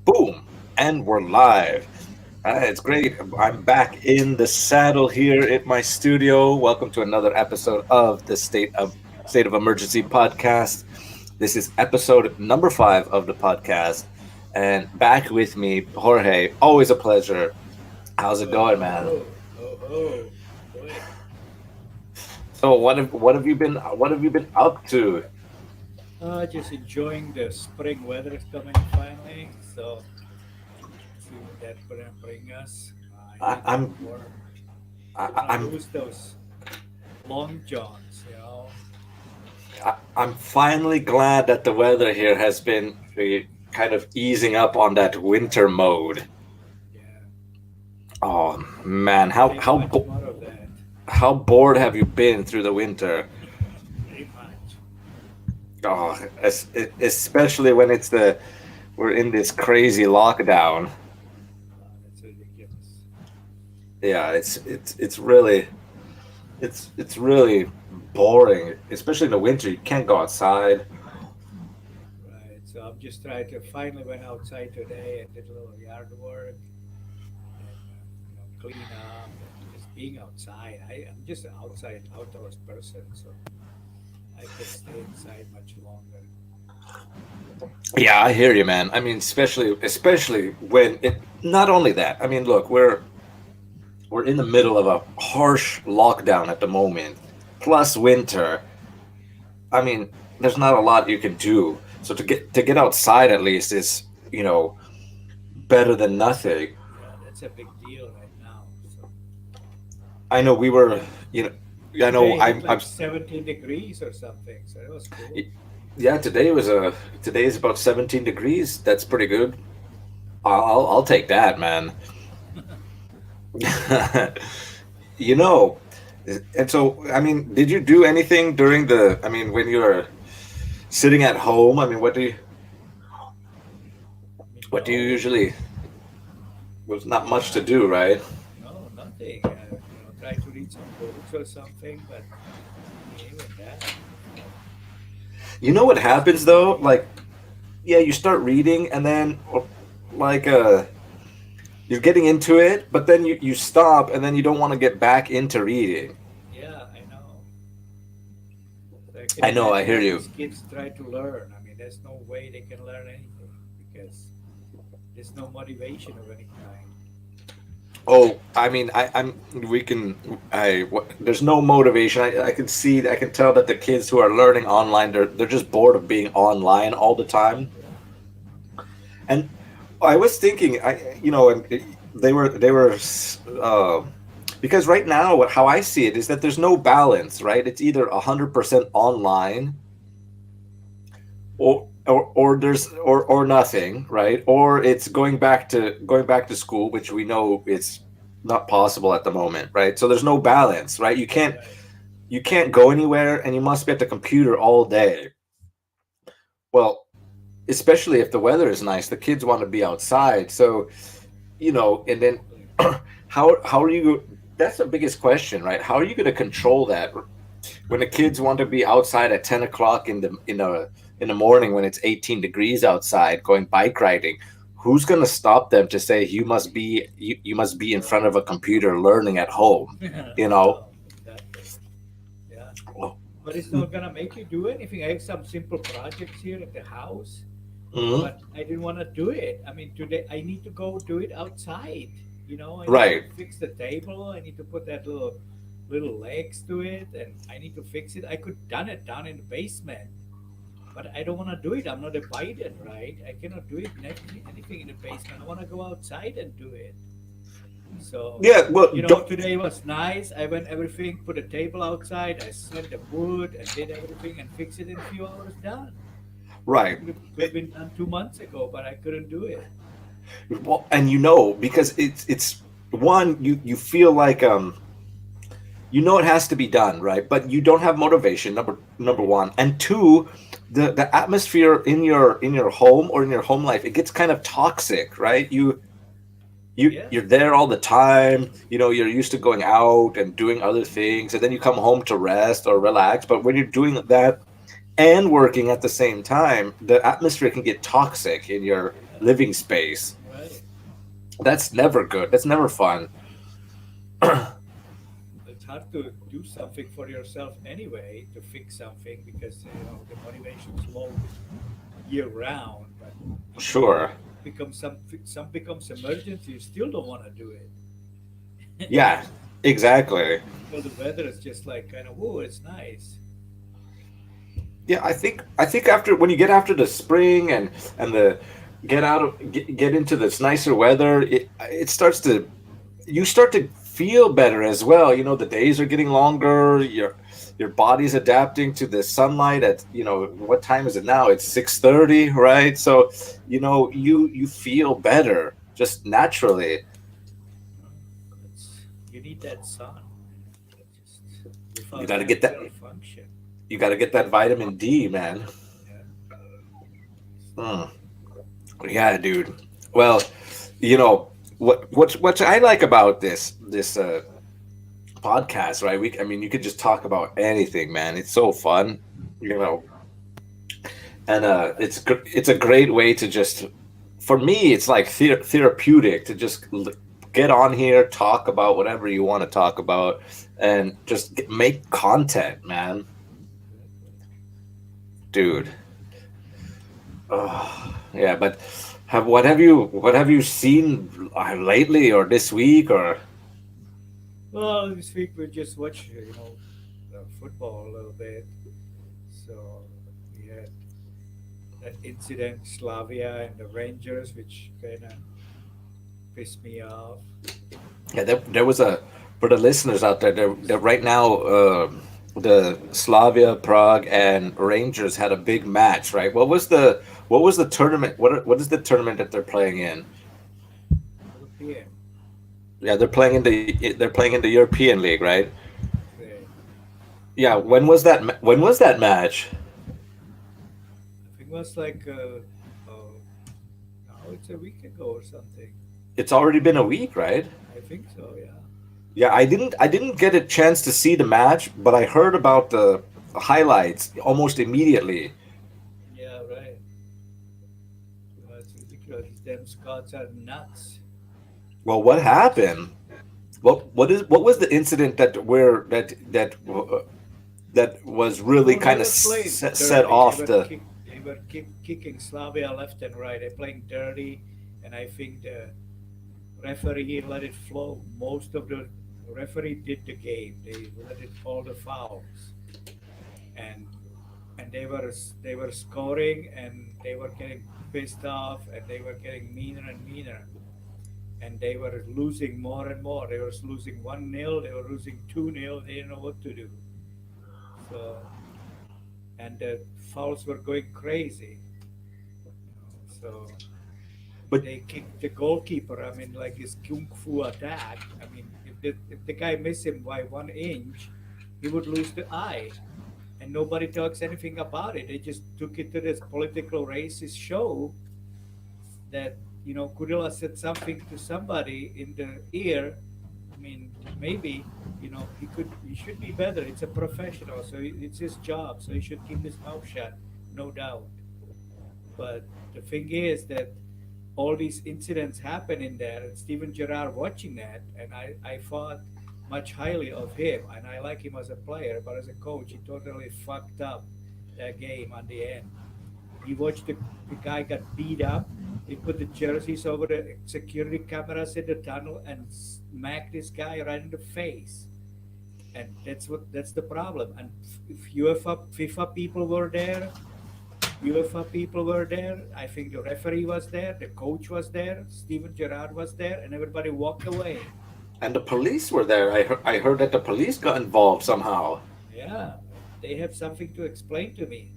Boom, and we're live. It's great. I'm back in the saddle here at my studio. Welcome to another episode of the State of Emergency podcast. This is episode number 5 of the podcast, and back with me, Jorge. Always a pleasure. How's it Oh going, man? ho, ho, boy. So what have you been up to? Just enjoying the spring weather is coming finally. So see what that gonna bring us. I I, need some I'm warm. I, Don't wanna I'm lose those long johns, you know. I'm finally glad that the weather here has been kind of easing up on that winter mode. Yeah, Oh man, can't take much more of that. how bored have you been through the winter? Pretty much. Oh, especially when we're in this crazy lockdown. That's ridiculous. Yeah, it's really boring, especially in the winter. You can't go outside. Right. So I'm just trying to finally went outside today and did a little yard work and clean up and just being outside. I'm just an outdoors person, so I can stay inside much longer. Yeah, I hear you, man. I mean, especially when it. Not only that. I mean, look, we're in the middle of a harsh lockdown at the moment, plus winter. I mean, there's not a lot you can do. So to get outside at least is better than nothing. Yeah, that's a big deal right now. So I know we were, you know, I know today hit I'm like 17 degrees or something, so it was cool. yeah. Today is about 17 degrees. That's pretty good. I'll take that, man. you know, and so I mean, did you do anything during the? I mean, when you were sitting at home, I mean, what do you No, usually? Was not much to do, right? no, nothing. Try to read some books or something, but even that. You know what happens though? Like, yeah, you start reading, and then like you're getting into it, but then you stop, and then you don't want to get back into reading. Yeah, I know. So I can I know, I imagine hear how you. these kids try to learn. I mean, there's no way they can learn anything because there's no motivation of any kind. Oh, I mean, we can, there's no motivation. I can see, I can tell that the kids who are learning online, they're just bored of being online all the time. Yeah. And I was thinking, and they were, uh, because right now, how I see it is that there's no balance, right? It's either 100% online or nothing, right? Or it's going back to school, which we know it's not possible at the moment, right? So there's no balance, right? Right. You can't go anywhere, and you must be at the computer all day. Well, especially if the weather is nice, the kids want to be outside. So and then Exactly. how are you? That's the biggest question, right? How are you going to control that when the kids want to be outside at 10 o'clock in the morning when it's 18 degrees outside going bike riding? Who's going to stop them to say you must be in front of a computer learning at home? You know. No, exactly. Yeah. Oh, But it's not gonna make you do anything. I have some simple projects here at the house, mhm. but I didn't want to do it. I mean, today I need to go do it outside. I need to Right. fix the table. I need to put that little legs to it, and I need to fix it. I could done it down in the basement, but I don't want to do it. I'm not a Biden, right? I cannot do anything in the basement. I want to go outside and do it. So, Yeah. Well, don't. today was nice. I went everything, put a table outside. I set the wood and did everything and fixed it in a few hours. Done. Right. Could have been done 2 months ago, but I couldn't do it. Well, and because it's one, you feel like it has to be done, right? But you don't have motivation, number one. And two, the atmosphere in your home or in your home life, it gets kind of toxic, right? Yeah, You're there all the time. You're used to going out and doing other things, and then you come home to rest or relax. But when you're doing that and working at the same time, the atmosphere can get toxic in your yeah, living space. Right. That's never good. That's never fun. It's hard to do something for yourself anyway to fix something because the motivation's low year round. But Sure. becomes some becomes emergency, you still don't want to do it. Yeah, exactly. Well, the weather is just like kind of whoa, it's nice. Yeah, I think after when you get after the spring and the get into this nicer weather, it starts to you start to feel better as well. You know, the days are getting longer. Your body's adapting to the sunlight at what time is it now? It's 6:30, right? So you feel better just naturally. You need that sun. Just You without got to that, get you that. don't function. You got to get that vitamin D, man. Yeah. Mm. Yeah, dude. Well, you know what I like about this podcast, right? I mean, you could just talk about anything, man. It's so fun, you know, and it's a great way to just, for me, it's like therapeutic to just get on here, talk about whatever you want to talk about, and just make content, man, dude. Oh, yeah, but what have you seen lately or this week or? Well, this week we just watched, football a little bit. So we had that incident, Slavia and the Rangers, which kind of pissed me off. Yeah, there was a for the listeners out there. There right now, the Slavia Prague and Rangers had a big match, right? What was the tournament? What is the tournament that they're playing in? European. Yeah, they're playing in the European League, right? Right. Yeah. When was that match? I think it was like, now it's a week ago or something. It's already been a week, right? I think so, yeah. Yeah, I didn't get a chance to see the match, but I heard about the highlights almost immediately. Yeah, right. It's ridiculous. Them Scots are nuts. Well, what happened? What was the incident that was really Oh, they kind of were playing set dirty. off the. They were kicking Slavia left and right. They're playing dirty, and I think the referee let it flow. Most of the referee did the game. They let it all the fouls, and they were scoring, and they were getting pissed off, and they were getting meaner and meaner, and they were losing more and more. They were losing 1-0. They were losing 2-0. They didn't know what to do. So and the fouls were going crazy. So But they kicked the goalkeeper. I mean, like his kung fu attack. I mean, if the guy missed him by 1 inch, he would lose the eye. And nobody talks anything about it. They just took it to this political racist show that Kudila said something to somebody in the ear. I mean, maybe he should be better. It's a professional, so it's his job, so he should keep his mouth shut, no doubt. But the thing is that all these incidents happen in there, and Steven Gerrard watching that, and I thought much highly of him, and I like him as a player, but as a coach, he totally fucked up that game at the end. He watched the guy got beat up. He put the jerseys over the security cameras in the tunnel and smacked this guy right in the face. And that's the problem. And if UEFA, FIFA people were there, UEFA people were there. I think the referee was there, the coach was there, Steven Gerrard was there, and everybody walked away. and the police were there. I heard that the police got involved somehow. Yeah, they have something to explain to me,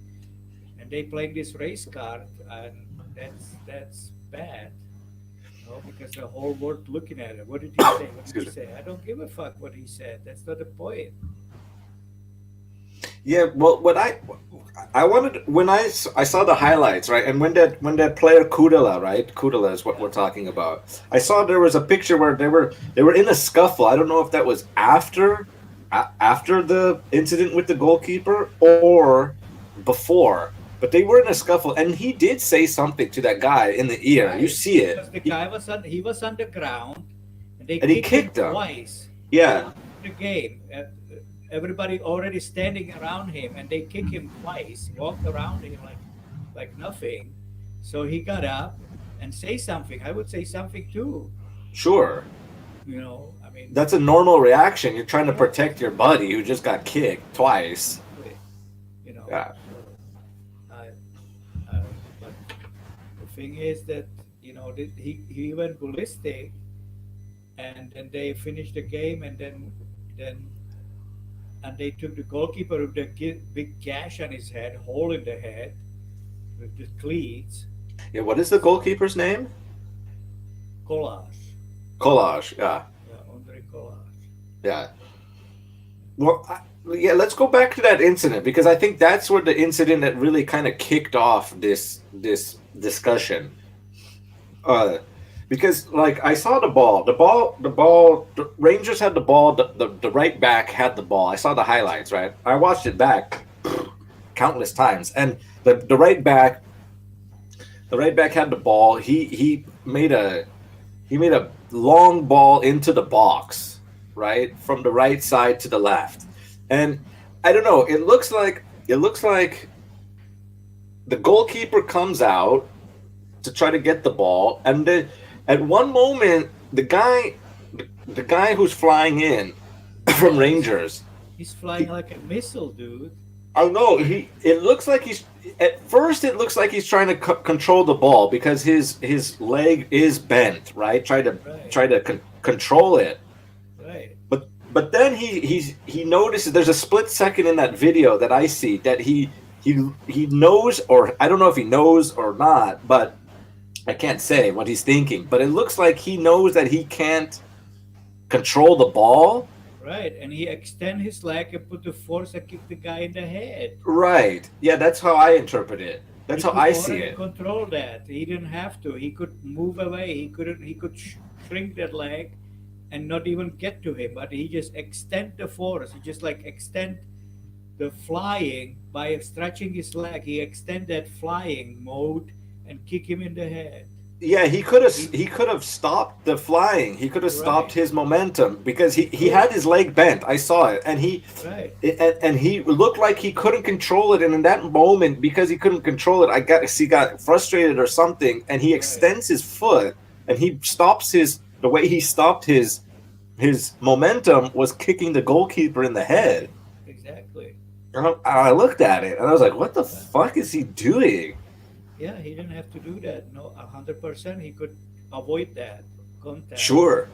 and they playing this race card, and that's bad. No, because the whole world looking at it. What did he say? What did he Excuse me. say? I don't give a fuck what he said. That's not the point. Yeah, well, I wanted when I saw the highlights, right, and when that player Kudela, right, Kudela is what Yeah. we're talking about. I saw there was a picture where they were in a scuffle. I don't know if that was after the incident with the goalkeeper or before, but they were in a scuffle, and he did say something to that guy in the ear. You Right. see it, Because the guy was he was on the ground and they and he kicked him kicked him. twice Yeah, in the game. Everybody already standing around him and they kick him twice, walked around him like nothing. So he got up and say something. I would say something too. sure. I mean, That's a normal reaction. You're trying to yeah, protect your buddy who just got kicked twice. exactly. Yeah, So but the thing is that he went ballistic, and then they finished the game, and then and they took the goalkeeper with the big gash on his head, hole in the head with the cleats, yeah. What is the goalkeeper's name? Collage. Collage. Yeah, Yeah, Andre Collage. yeah. Well, yeah. Let's go back to that incident because I think that's where the incident that really kind of kicked off this discussion. Uh, because like I saw the Rangers had the ball. The right back had the ball. I saw the highlights. Right, I watched it back countless times, and the right back had the ball. He made a long ball into the box, right, from the right side to the left, and I don't know. It looks like the goalkeeper comes out to try to get the ball, and at one moment the guy who's flying in from Yeah, Rangers. he's flying like a missile, dude. I know it looks like he's at first it looks like he's trying to control the ball because his leg is bent, right? Right, Try to control it. right, But then he notices there's a split second in that video that I see that he knows, or I don't know if he knows or not, but I can't say what he's thinking, but it looks like he knows that he can't control the ball. right. And he extend his leg and put the force and kick the guy in the head. Right. Yeah, that's how I interpret it. That's He how could I see already it. control that. He didn't have to. He could move away. He couldn't. He could shrink that leg and not even get to him. But he just extend the force. He just like extend the flying by stretching his leg. He extend that flying mode and kick him in the head. Yeah, he could have stopped the flying. He could have stopped Right. his momentum because he Sure. had his leg bent. I saw it, and Right. he looked like he couldn't control it. And in that moment, because he couldn't control it, he got frustrated or something, and he Right. extends his foot, and he stops the way he stopped his momentum was kicking the goalkeeper in the head. Right. Exactly. And I looked at it, and I was like, "What the Yeah. fuck is he doing?" Yeah. He didn't have to do that. No, 100%. He could avoid that contact. Sure.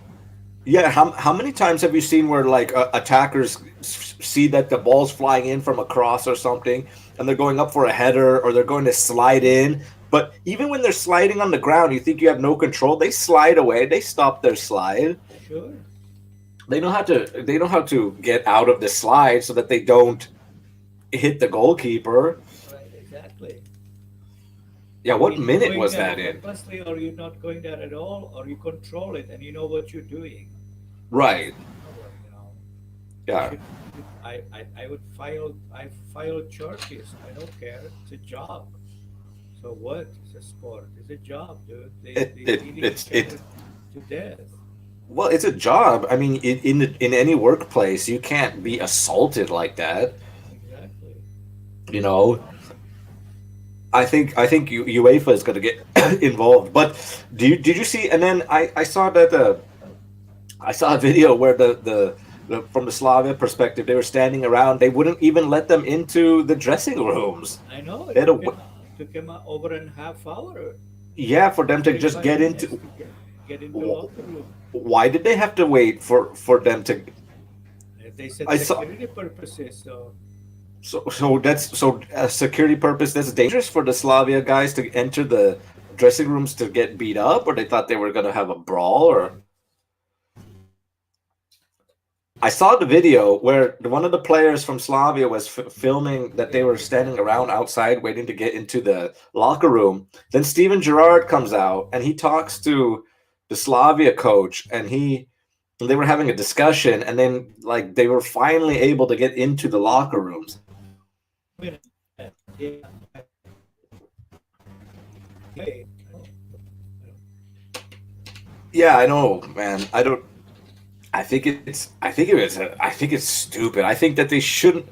Yeah, how many times have you seen where like attackers see that the ball's flying in from a cross or something, and they're going up for a header or they're going to slide in, but even when they're sliding on the ground, you think you have no control. They slide away. They stop their slide. Sure. They know how to get out of the slide so that they don't hit the goalkeeper. Right. Exactly. Yeah, So what either minute going was there that in? recklessly, or you're not going there at all, or you control it and you know what you're doing. That's Right. the problem. You Yeah. should. I would file. I file charges. I don't care. It's a job. So what? It's a sport. It's a job, dude. It They it beating it's each it other to death. well, it's a job. I mean, in any workplace, you can't be assaulted like that. Exactly. You know, I think UEFA is going to get involved. But did you see? And then I saw that I saw a video where the from the Slavia perspective, they were standing around. They wouldn't even let them into the dressing rooms. I know They it had to, took him over a half hour, yeah, for them to just 45 get minutes into. to get into locker room. Why did they have to wait for them to? They said I saw. security purposes. So So security purpose. That's dangerous for the Slavia guys to enter the dressing rooms to get beat up, or they thought they were going to have a brawl, or I saw the video where one of the players from Slavia was filming that they were standing around outside waiting to get into the locker room. Then Steven Gerrard comes out and he talks to the Slavia coach, and they were having a discussion, and then like they were finally able to get into the locker rooms. yeah, Yeah, I know, man. I don't. I think it's stupid. I think that they shouldn't.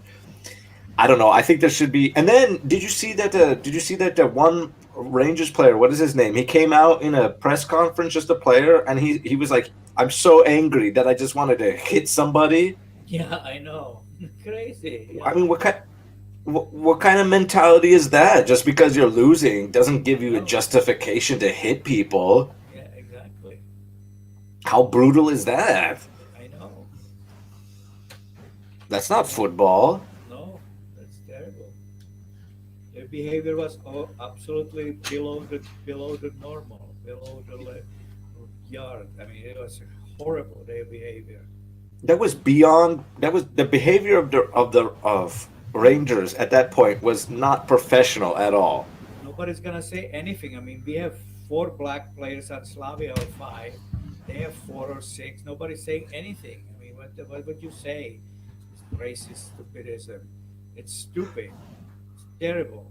I don't know. I think there should be. And then, did you see that? Did you see that one Rangers player? What is his name? He came out in a press conference, just a player, and he was like, "I'm so angry that I just wanted to hit somebody." Yeah, I know. Crazy. I Yeah. mean, what kind of mentality is that? Just because you're losing doesn't give you a No. justification to hit people. Yeah, exactly. How brutal is that? I know. That's not football. No, that's terrible. Their behavior was absolutely below the normal, below the yard. I mean, it was horrible. Their behavior. That was beyond. That was the behavior of Rangers at that point was not professional at all. Nobody's gonna say anything. I mean, we have four black players at Slavia or five. They have four or six. Nobody's saying anything. I mean, what would you say? It's racist stupidism. It's stupid. It's terrible.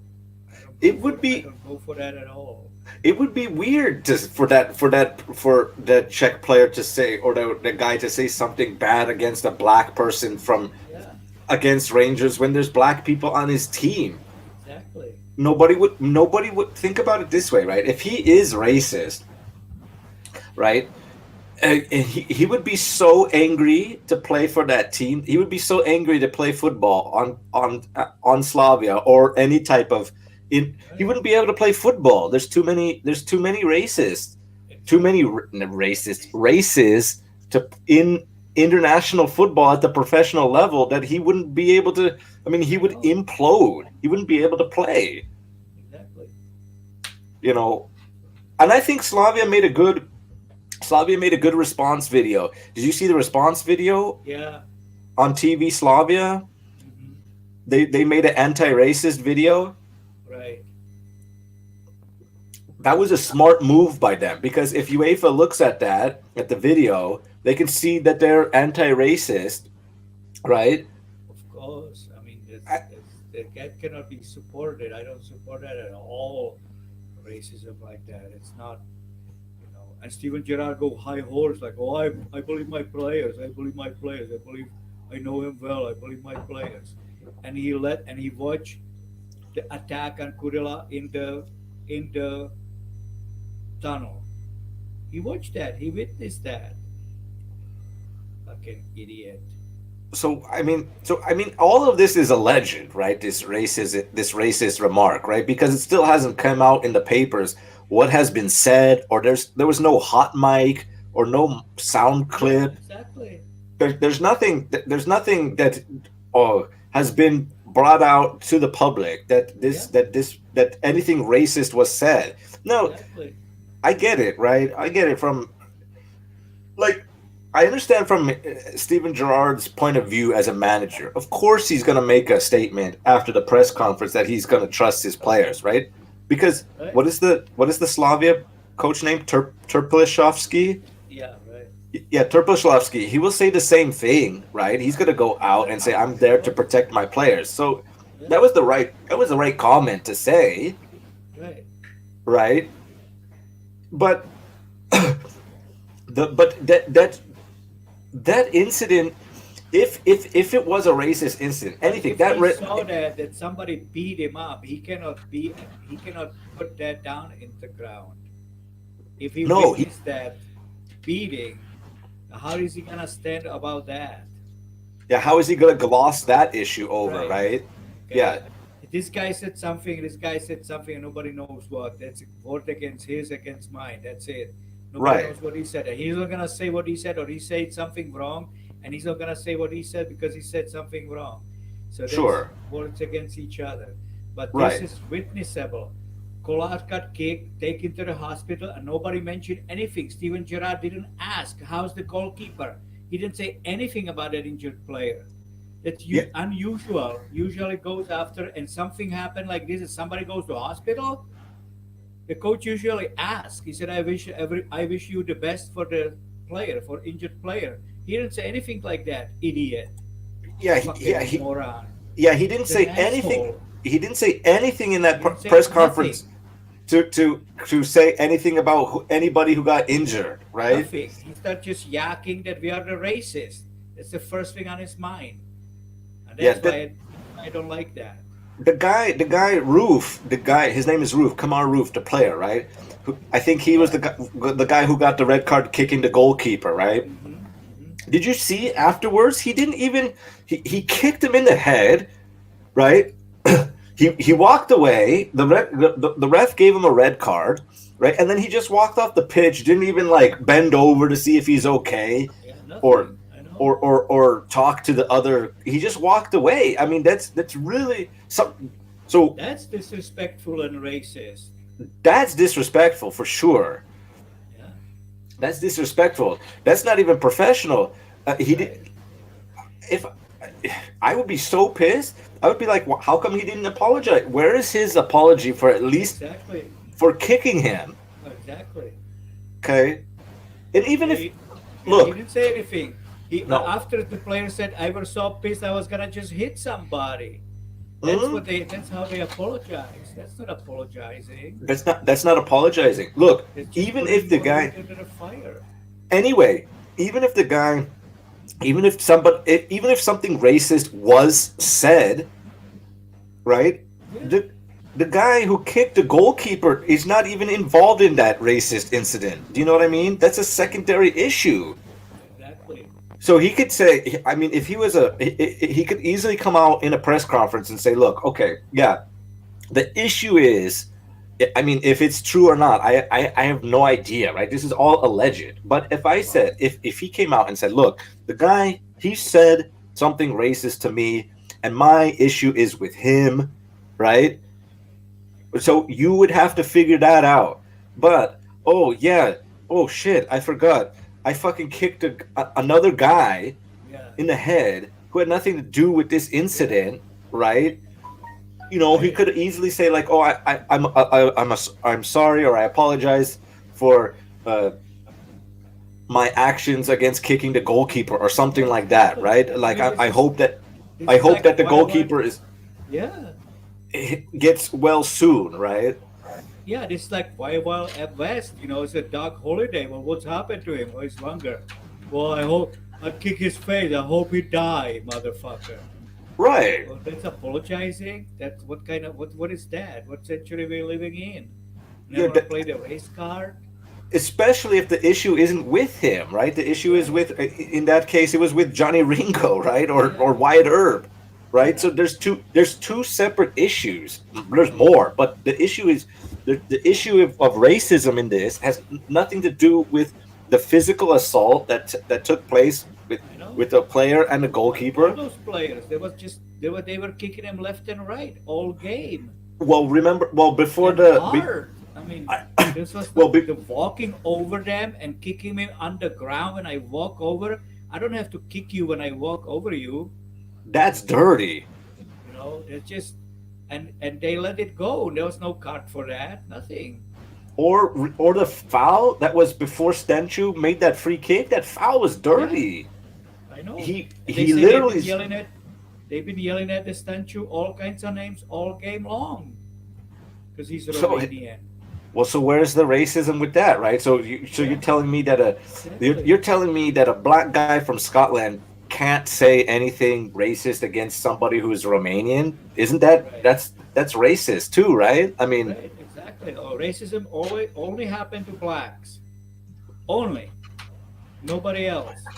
It would I be don't go for that at all. it would be weird to for that Czech player to say, or the guy to say something bad against a black person from Yeah, against Rangers when there's black people on his team. exactly. Nobody would think about it this way, right? If he is racist, right? And he would be so angry to play for that team. He would be so angry to play football on Slavia or any type of he Right. wouldn't be able to play football. There's too many racists. Too many Exactly. racist races to in international football at the professional level that he wouldn't be able to. I mean, he I would know. implode. He wouldn't be able to play. Exactly. You know, and I think Slavia made a good response video. Did you see the response video Yeah. on TV Slavia? Hmm. They made an anti-racist video. Right. That was a smart move by them because if UEFA looks at that at the video, they can see that they're anti-racist, right? Of course. I mean, I, that cannot be supported. I don't support that at all. Racism like that. It's not, And Steven Gerrard go high horse like, oh, I believe my players. I believe my players. I believe I know him well. I believe my players. And he watched the attack on Kurila in the tunnel. He watched that. He witnessed that. Fucking idiot. so I mean, all of this is alleged, right? This racist remark, right? Because it still hasn't come out in the papers what has been said, or there was no hot mic or no sound Yeah, clip. exactly. There's nothing that has been brought out to the public Yeah, that anything racist was said. No, exactly. I get it, right? I get it from like I understand from Steven Gerrard's point of view as a manager. Of course, he's going to make a statement after the press conference that he's going to trust his players, right? Because Right? what is the Slavia coach name? Turplishovsky. Yeah, right. Yeah, Turplishovsky. He will say the same thing, right? He's going to go out and say, "I'm there to protect my players." So Yeah, that was the right comment to say, right. right? But that incident, if it was a racist incident, But anything if that he saw that somebody beat him up, he cannot put that down in the ground. If he no, witnessed that beating, how is he gonna stand about that? yeah, how is he gonna gloss that issue over, Right. right? Yeah, Okay. This guy said something, this guy said something, and nobody knows what. That's vote against his, against mine. That's it. Nobody right, knows what he said. He's not gonna say what he said, or he said something wrong, and he's not gonna say what he said because he said something wrong. So that's sure, words against each other. But this right. is witnessable. Collard got kicked, taken to the hospital, and nobody mentioned anything. Steven Gerrard didn't ask, how's the goalkeeper? He didn't say anything about that injured player. That's Yeah, unusual. Usually goes after, and something happened like this, and somebody goes to hospital. The coach usually asks. He said, I wish you the best for the player, for injured player." He didn't say anything like that. Idiot, yeah, fucking moron. yeah. He didn't He's an say anything. asshole. He didn't say anything in that He didn't say press conference. nothing. to say anything about anybody who got injured, right? Nothing. He started just yakking that we are the racist. That's the first thing on his mind, and Yeah, that's why I don't like that. the guy Roof, the guy, his name is Roof, Kamar Roof, the player, right? Who, I think he was Yeah. the guy who got the red card kicking the goalkeeper, right? Hmm. Did you see afterwards? He didn't even he kicked him in the head, right? He walked away. The ref gave him a red card, right? And then he just walked off the pitch. Didn't even like bend over to see if he's okay, Yeah, or nothing. I know. or talk to the other. He just walked away. I mean, that's really some. So That's disrespectful and racist. that's disrespectful for sure. Yeah, That's disrespectful. That's not even professional. He right. did. If I would be so pissed, I would be like, how come he didn't apologize? Where is his apology for at least Exactly. for kicking him? Exactly. Okay, and even if He, yeah, he look, didn't say anything. He no, after the player said, "I was so pissed, I was gonna just hit somebody." That's mhm, what they. That's how they apologize. That's not apologizing. that's not apologizing. Look, It's just even if putting the more guy wood into the fire. anyway, even if the guy, even if something racist was said, right? Yeah, The guy who kicked the goalkeeper is not even involved in that racist incident. Do you know what I mean? That's a secondary issue. exactly. So he could say, I mean, if he was he could easily come out in a press conference and say, look, okay, yeah, the issue is, I mean, if it's true or not, I have no idea, right? This is all alleged. But if I said, if he came out and said, look, the guy, he said something racist to me, and my issue is with him, right? So you would have to figure that out. But oh yeah, oh shit, I forgot. I fucking kicked another guy Yeah, in the head who had nothing to do with this yeah, incident, right? He right. could easily say like, "Oh, I'm sorry," or "I apologize for uh, my actions against kicking the goalkeeper," or something like that, Exactly. right? I Like, mean, I hope that this is like the why one. goalkeeper is Yeah, gets well soon, right? yeah. This is like why well at West. It's a dog holiday. Well, what's happened to him? Well, he's longer. Well, I hope I'd kick his face. I hope he die, motherfucker. Right. Well, that's apologizing. That's what kind of what is that? What century we living in? Yeah, Never play the race card. especially if the issue isn't with him, right? The issue is Right. with, in that case, it was with Johnny Ringo, right, or Yeah. Wyatt Earp, right? Yeah. So there's two separate issues. There's more, but the issue is the issue of racism in this has nothing to do with the physical assault that took place I know. with the player and the But all goalkeeper. those players, they were kicking him left and right all game. Well, remember, well before And hard. I mean, this was well, the walking over them and kicking me on the ground when I walk over. I don't have to kick you when I walk over you. that's dirty. It's just and they let it go. There was no card for that. Nothing. Or the foul that was before Stenchu made that free kick. That foul was Yeah, dirty. I know. He And they he say literally. they've been yelling at the statue all kinds of names all game long because he's So Romanian. well, so where's the racism with that, right? So you're Yeah, telling me that you're exactly. telling me that a black guy from Scotland can't say anything racist against somebody who is Romanian? Isn't Right. that's racist too, right? I mean, Right, exactly. Oh, racism always only happened to blacks. Only. Nobody else.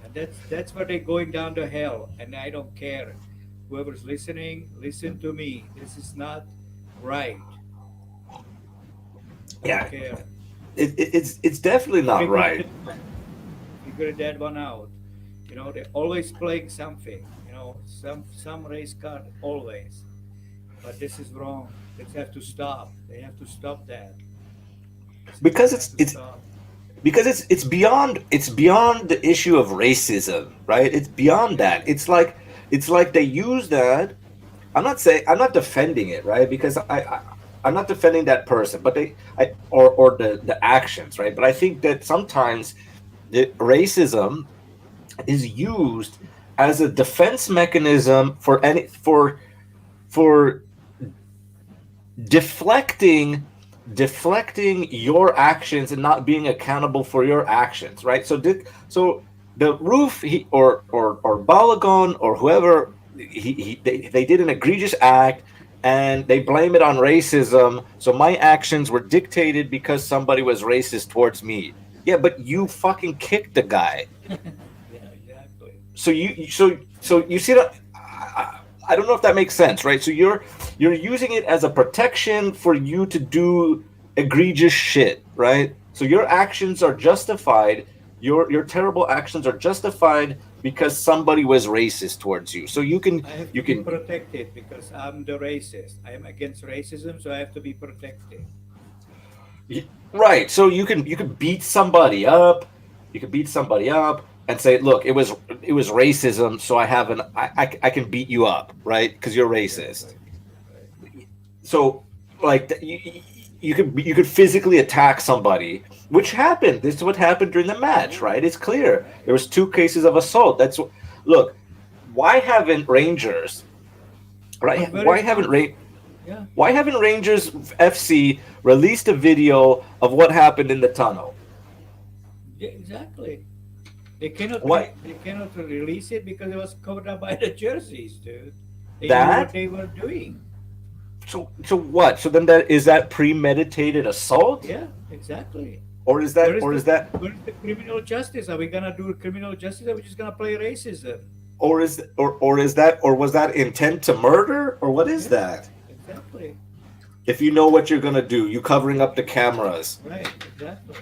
And that's where they're going down to hell. And I don't care. Whoever's listening, listen to me. This is not right. I don't yeah, care. it's definitely not Figure right. it figure that one out. They're always playing something. Some race card always. But this is wrong. They have to stop. They have to stop that. Because They have to it's stop. because it's beyond the issue of racism, right? It's beyond Yeah. that. It's like they use that. I'm not defending it, right? Because I'm not defending that person, but or the actions, right? But I think that sometimes the racism is used as a defense mechanism for deflecting deflecting your actions and not being accountable for your actions, right? So the roof or Balagon or whoever they did an egregious act and they blame it on racism. So my actions were dictated because somebody was racist towards me. Yeah, but you fucking kicked the guy. Yeah, exactly. So you see that I don't know if that makes sense, right? So you're using it as a protection for you to do egregious shit, right? So your actions are justified. Your terrible actions are justified because somebody was racist towards you. So I have to you be can protected because I'm the racist. I am against racism, so I have to be protected. right. So you can beat somebody up. You can beat somebody up and say, look, it was racism, so I can beat you up, right? Because you're racist. Exactly. Right. So like you could physically attack somebody, which happened. This is what happened during the match, Yeah. right? It's clear Right. there was two cases of assault. Look, why haven't Rangers, But right? very tough. Yeah. Why haven't Rangers FC released a video of what happened in the tunnel? Yeah, exactly. They cannot Why they cannot release it because it was covered up by the jerseys, dude. They knew what that? they were doing. So what? So then that is that premeditated assault, Yeah, exactly. or is Where that is or the is that where is the criminal justice? Are we gonna do criminal justice? Or are we just gonna play racism? or is that or was that intent to murder or what is Yeah, that? exactly. If you know what you're gonna do, you covering up the cameras. Right, exactly.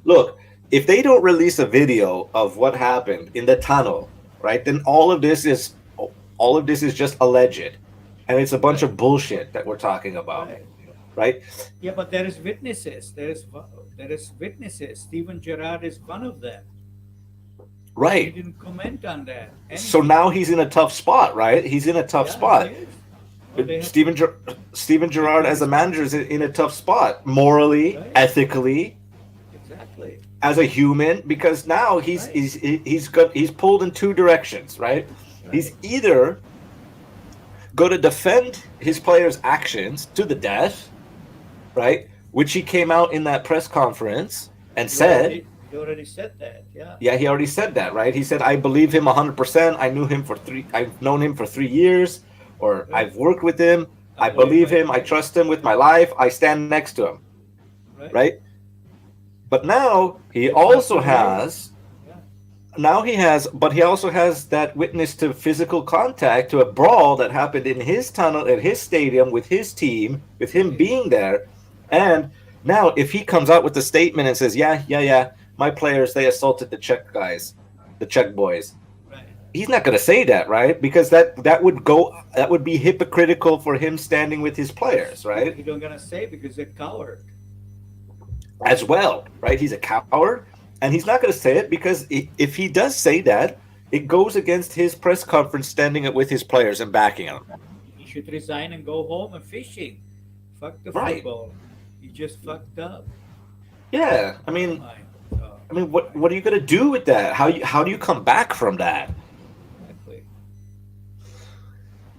Look, if they don't release a video of what happened in the tunnel, right, then all of this is just alleged, and it's a bunch Right, of bullshit that we're talking about, right. right? Yeah, but there is witnesses. There is witnesses. Steven Gerrard is one of them. He Right. didn't comment on that. So Anything. now he's in a tough spot, right? He's in a tough Yeah, he spot. is. Well, they have to Steven take Gerrard him as a manager is responsible. in a tough spot morally, Right, ethically, exactly. as a human because now Right, he's pulled in two directions, right? He's right, either going to defend his players' actions to the death, right? Which he came out in that press conference and said, he already said that. Yeah, yeah, he already said that, right? He said, I believe him 100%. I've known him for 3 years, or right. I've worked with him. I I know him believe by him. I name. trust him with my Right, life. I stand next to him, right. right? But now he That's not also today. has Yeah, but he also has that witness to physical contact to a brawl that happened in his tunnel at his stadium with his team, with him right, being there. And now, if he comes out with a statement and says, "Yeah, my players they assaulted the Czech guys, the Czech boys," right. he's not going to say that, right? Because that would be hypocritical for him standing with his players, right? He don't gonna say because they're coward. As well, right? He's a coward, and he's not going to say it because if he does say that, it goes against his press conference standing up with his players and backing them. He should resign and go home and fishing. Fuck the Right? football. He just fucked up. Yeah. In my mind. So, What are you going to do with that? How do you come back from that? exactly.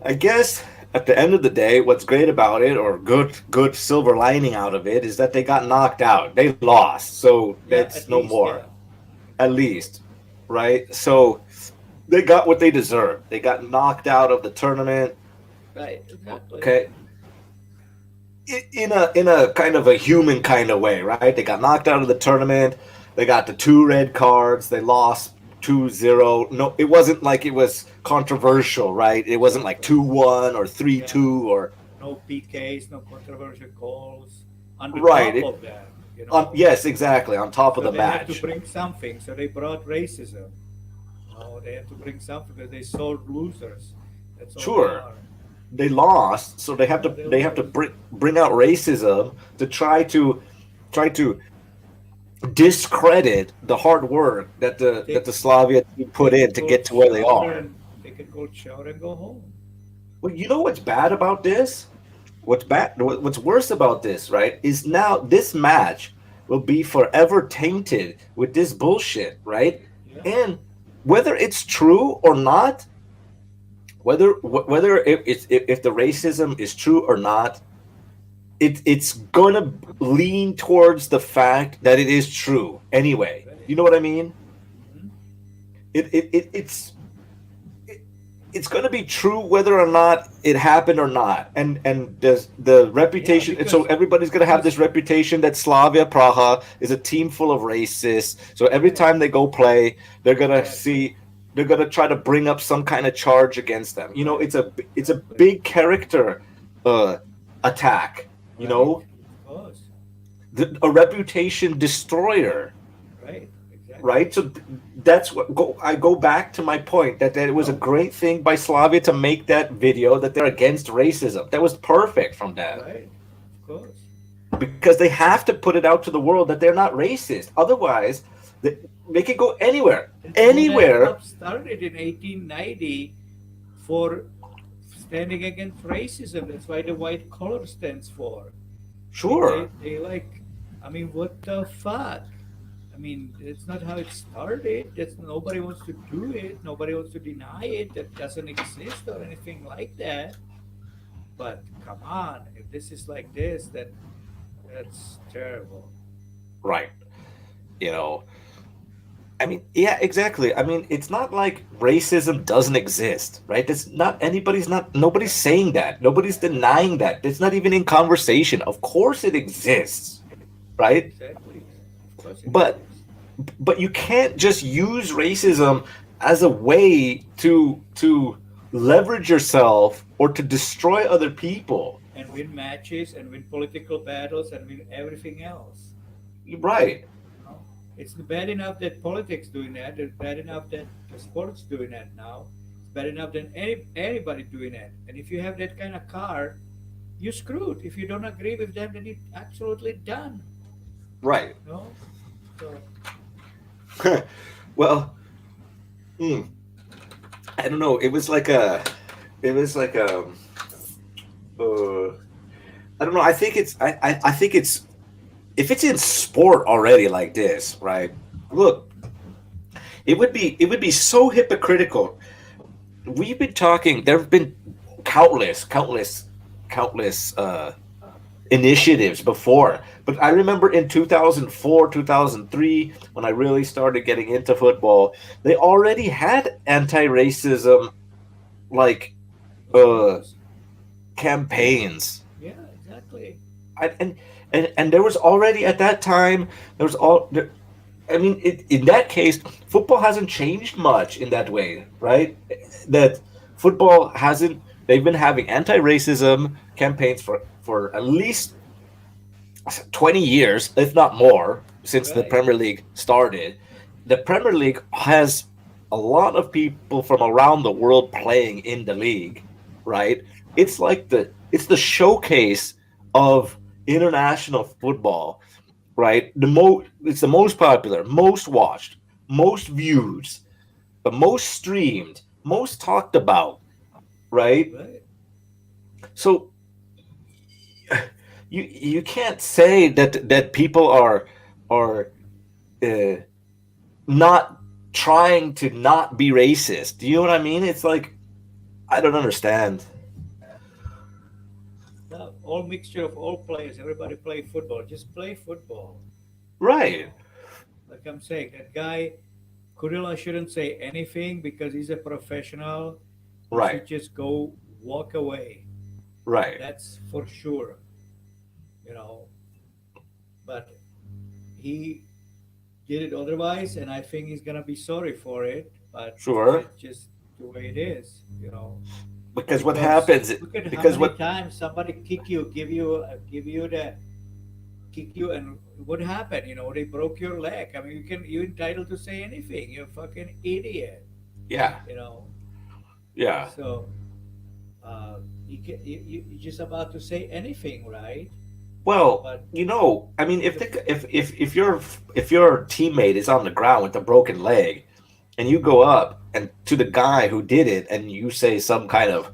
I guess at the end of the day, what's great about it, or good silver lining out of it, is that they got knocked out. They lost, so Yeah, that's at no least, more. yeah. At least, right? So they got what they deserved. They got knocked out of the tournament. Right, exactly. Okay, in a kind of a human kind of way, right? They got knocked out of the tournament. They got the two red cards. They lost 2-0. No, it wasn't like it was controversial, right? It wasn't like Exactly. 2-1 or three Yeah. two or No PKs, no controversial calls. On the right. top of that, you know. Yes, exactly. On top of So the they have to match. bring something. So they brought racism. No, they have to bring something because they sold losers. That's all they Sure, are. they lost, so Yeah, they they have to lost. bring out racism to try to discredit the hard work that They the Slavia team they put in can to go get to where they shower are. and they can go shower and go home. Well, you know what's bad about this? What's worse about this, right? Is now this match will be forever tainted with this bullshit, right? Yeah, And whether it's true or not, whether if the racism is true or not, it's gonna lean towards the fact that it is true anyway. Right. You know what I mean? Mhm. It, it's going to be true whether or not it happened or not, and does the Yeah, reputation, and so everybody's going to have because this reputation that Slavia Praha is a team full of racists, so every right, time they go play they're going to exactly, see, they're going to try to bring up some kind of charge against them. You know, right, it's a exactly, big character uh attack, you right, know, of course, a reputation destroyer, right, exactly. right? So that's what I go back to my point that it was a No, great thing by Slavia to make that video that they're against racism. That was perfect from them right, of course. because they have to put it out to the world that they're not racist. Otherwise, they can go anywhere, That's what that anywhere. club started in 1890 for standing against racism. That's why the white collar stands for. I mean, Sure, they like, I mean, what the fuck? I mean, it's not how it started. That's nobody wants to do it. Nobody wants to deny it. That doesn't exist or anything like that. But come on, if this is like this, then that's terrible. right. You know, I mean, yeah, exactly. I mean, it's not like racism doesn't exist, right? It's not, anybody's not, nobody's saying that. Nobody's denying that. It's not even in conversation. Of course it exists, right? Exactly. Of course it But exists. you can't just use racism as a way to leverage yourself or to destroy other people. And win matches and win political battles and win everything else. Right. No? It's bad enough that politics doing that. It's bad enough that the sports doing that now. It's bad enough that anybody doing that. And if you have that kind of card, you're screwed. If you don't agree with them, then it's absolutely done. Right. No? So Well, hmm, I don't know. It was like a, uh, I don't know. I think I think it's, if it's in sport already like this, right? Look, it would be so hypocritical. We've been talking. There have been countless initiatives before. But I remember in 2004, 2003, when I really started getting into football, they already had anti-racism like of uh course. campaigns. Yeah, exactly. I, and there was already at that time, there was all there, I mean, in that case, football hasn't changed much in that way, right? That football hasn't. They've been having anti-racism campaigns for at least 20 years, if not more, since the Right. Premier League started. The Premier League has a lot of people from around the world playing in the league, right? It's the showcase of international football, right? It's the most popular, most watched, most views, the most streamed, most talked about, right? Right. So you can't say that people are uh, not trying to not be racist. Do you know what I mean? It's like, I don't understand. Now, all mixture of all players, everybody play football. Just play football. You Right, know, like I'm saying, that guy Kurila shouldn't say anything because he's a professional. He right, should just go walk away. right. That's for sure. You know, but he did it otherwise, and I think he's gonna be sorry for it. But Sure. that's just the way it is. You know, Because what because happens? look at how Because many what? times somebody kick you, give you the kick you, and what happened? You know, they broke your leg. I mean, you're entitled to say anything. You're a fucking idiot. Yeah, You know, yeah. so you're just about to say anything, right? Well, But I mean, the if your teammate is on the ground with a broken leg, and you go up and to the guy who did it, and you say some kind of,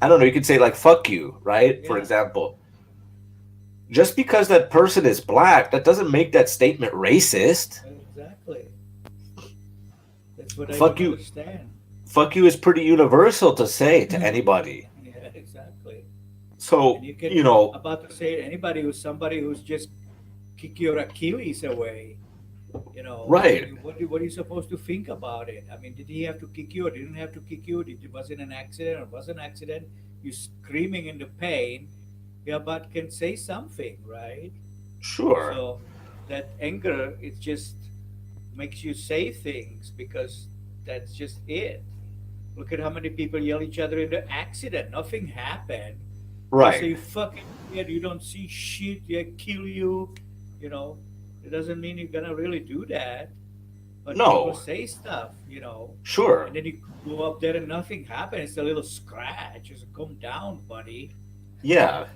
I don't know, you could say like "fuck you," right? For yeah, example, just because that person is black, that doesn't make that statement racist. exactly. That's what I Fuck don't you, understand. fuck you is pretty universal to say to anybody. Yeah, exactly. So, And you can you know, about to say anybody who's somebody who's just kick your Achilles away. I right. mean, what are you supposed to think about it? I mean, did he have to kick you or didn't have to kick you? Was it an accident or was an accident? You screaming in the pain, yeah, but can say something, right? Sure. So that anger, it just makes you say things because that's just it. Look at how many people yell each other in the accident. Nothing happened. They say Right. you fucking idiot, you don't see shit, yeah, kill you. You know, it doesn't mean you're gonna really do that, but people No. say stuff, Sure. and then you go up there and nothing happens. It's a little scratch. Just calm down, buddy. Yeah.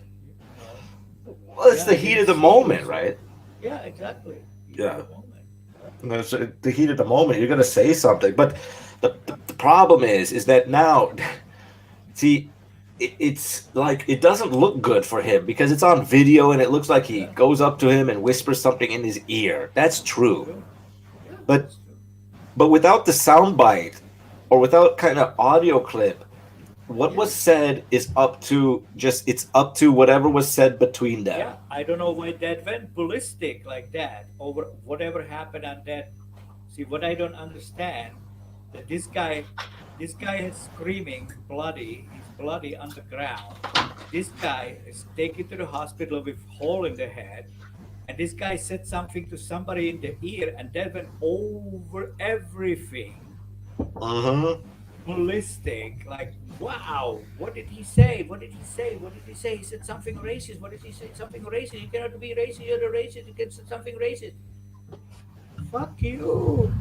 You know, Well, it's yeah, the I heat didn't of the see you, moment, so right? yeah, exactly. Heat of Yeah. the moment. And it's the heat of the moment. You're gonna say something, but the problem is that now, see, it's like it doesn't look good for him because it's on video and it looks like he Yeah, goes up to him and whispers something in his ear. That's true, true. Yeah, but that's true. without the soundbite or without kind of audio clip, what Yeah. was said is up to just it's up to whatever was said between them. Yeah, I don't know why that went ballistic like that over whatever happened on that. See, what I don't understand that this guy is screaming bloody. He's bloody on the ground. This guy is taken to the hospital with hole in the head, and this guy said something to somebody in the ear, and that went over everything Mm-hmm. ballistic. Like, wow, what did he say? What did he say? What did he say? He said something racist. What did he say? Something racist. You cannot be racist. You're the racist. You can say something racist. Fuck you.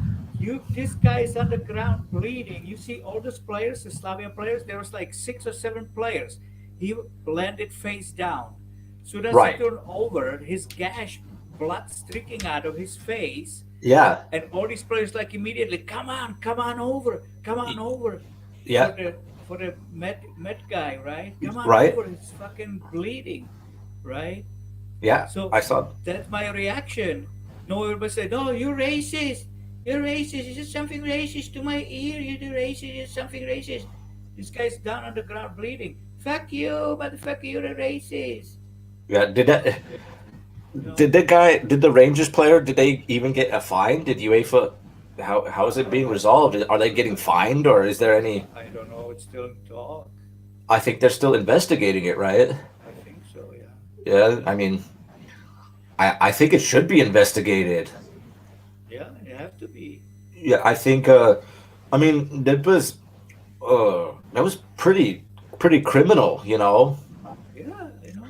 This guy is on the ground bleeding. You see all those players, the Slavian players, there was like 6 or 7 players. He landed face down. Soon as he Right. turned over, his gash, blood streaking out of his face, Yeah. and all these players like immediately, come on over, come on Y- over, for Yeah. the Met guy, right? Come on Right. over, he's fucking bleeding, right? Yeah. So I saw. that's my reaction. No, everybody said, "No, you're racist. You're racist. You said something racist to my ear. You're racist. You're something racist." This guy's down on the ground bleeding. Fuck you, motherfucker. You're a racist. Yeah. You know. Did the guy? Did the Rangers player? Did they even get a fine? Did UEFA? How is it being resolved? Are they getting fined or is there any? I don't know. It's still in talk. I think they're still investigating it, right? I think so. Yeah. Yeah. I mean, I think it should be investigated. Yeah, you have to be. Yeah. I think. I mean, that was pretty criminal, you know. Yeah, you know.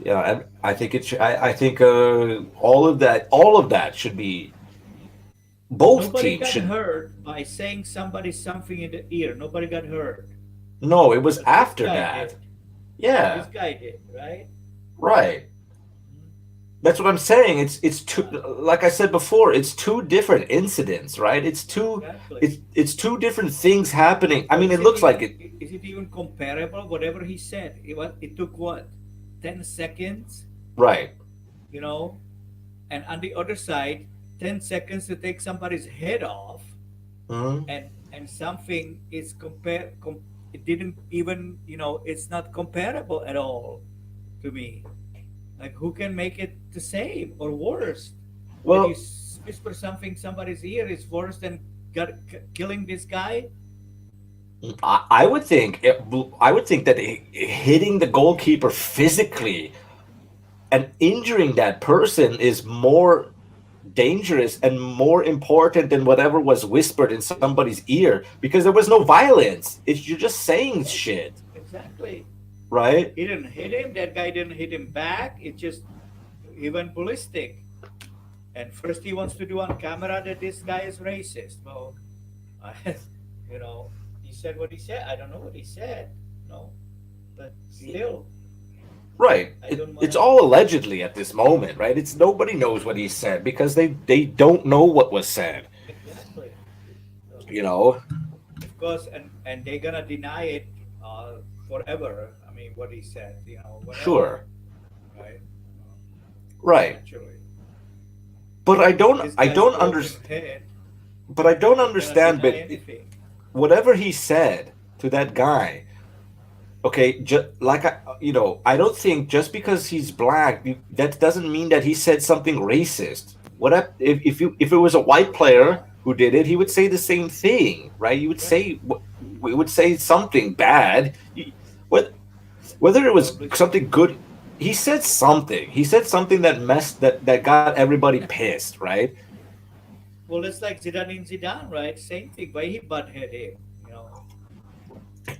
Yeah, and I think it. I think all of that should be. Both Nobody teams got should. hurt by saying somebody something in the ear. Nobody got hurt. No, it was But this after guy that. did. This Yeah, guy did, right? right. That's what I'm saying. It's two. Yeah, Like I said before, it's two different incidents, right? exactly. It's two different things happening. I But mean, is it it looks like even it. is it even comparable? Whatever he said, it took what, 10 seconds, Right. you know, and on the other side, 10 seconds to take somebody's head off, Hmm. and something is it didn't even, it's not comparable at all to me. Like, who can make it the same or worse? That you Well, whisper something somebody's ear is worse than killing this guy. I would think I would think that hitting the goalkeeper physically and injuring that person is more dangerous and more important than whatever was whispered in somebody's ear because there was no violence. It's you're just saying Exactly. shit, Exactly. right? He didn't hit him. That guy didn't hit him back. It just, he went ballistic. And first he wants to do on camera that this guy is racist. Well, I, he said what he said. I don't know what he said. No, but still, Right. I don't It's wanna. all allegedly at this moment, right? It's nobody knows what he said because they don't know what was said, Exactly. So, you know. of course, and they're gonna deny it forever. I mean, what he said, whatever, Sure. right? Right. Naturally, But this I guy's don't broken understand head. but I don't He cannot understand deny but anything. whatever he said to that guy, Okay, like I don't think just because he's black, that doesn't mean that he said something racist. If it was a white player who did it, he would say the same thing, right? You would Right. say we would say something bad. What whether it was Probably something good, he said something. He said something that that got everybody pissed, right? well, it's like Zidane and Zidane, right? Same thing. Why he butt head him? You know,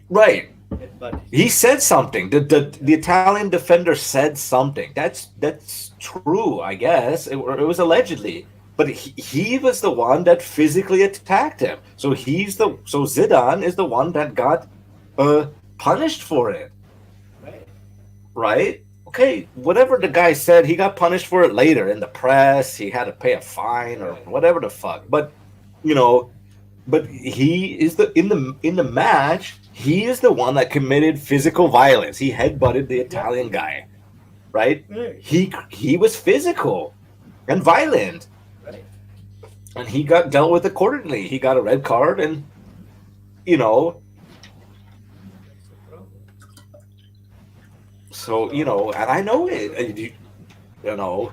Right. head butt. He said something. The Yeah. Italian defender said something. That's true, I guess. It was allegedly, but he was the one that physically attacked him. So Zidane is the one that got uh punished for it, Right. right? Okay, whatever the guy said, he got punished for it later in the press. He had to pay a fine or Right. whatever the fuck. But you know, but he is the match. He is the one that committed physical violence. He headbutted the Italian Exactly. guy, right? Right. He was physical and violent, Right. and he got dealt with accordingly. He got a red card, and you know, That's the problem. so So and I know it. You know,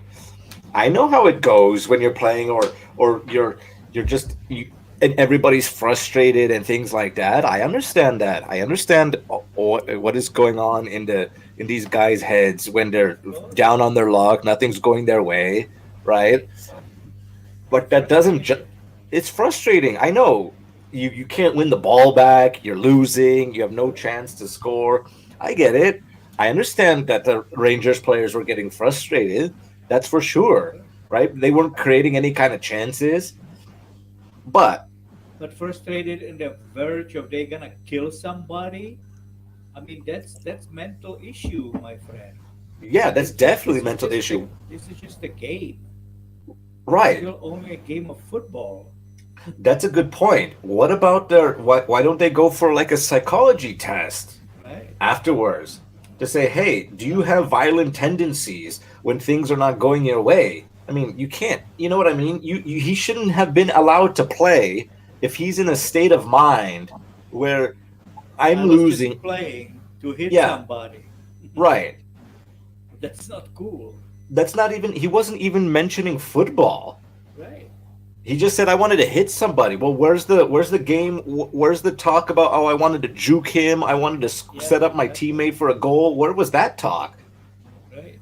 I know how it goes when you're playing, or you're just and everybody's frustrated and things like that. I understand that. I understand what is going on in these guys' heads when they're of course, down on their luck, nothing's going their way, right? But it's that doesn't. frustrating. It's frustrating. I know you can't win the ball back. You're losing. You have no chance to score. I get it. I understand that the Rangers players were getting frustrated. That's for sure, right? They weren't creating any kind of chances. But But frustrated in the verge of they gonna kill somebody. I mean, that's mental issue, my friend. yeah, And that's this definitely a is mental just issue. a game. It's Right. still only a game of football. That's a good point. What about their why don't they go for like a psychology test Right. afterwards to say, "Hey, do you Exactly. have violent tendencies when things are not going your way?" I mean, you can't. You know what I mean? He shouldn't have been allowed to play if he's in a Right. state of mind where I'm I was just losing. playing to hit Yeah, somebody. right. That's not cool. That's not even he wasn't even mentioning football. Right. He just said I wanted to hit somebody. Well, where's the game? Where's the talk about oh I wanted to juke him? I wanted to Yeah, set up my exactly. teammate for a goal. Where was that talk? Right.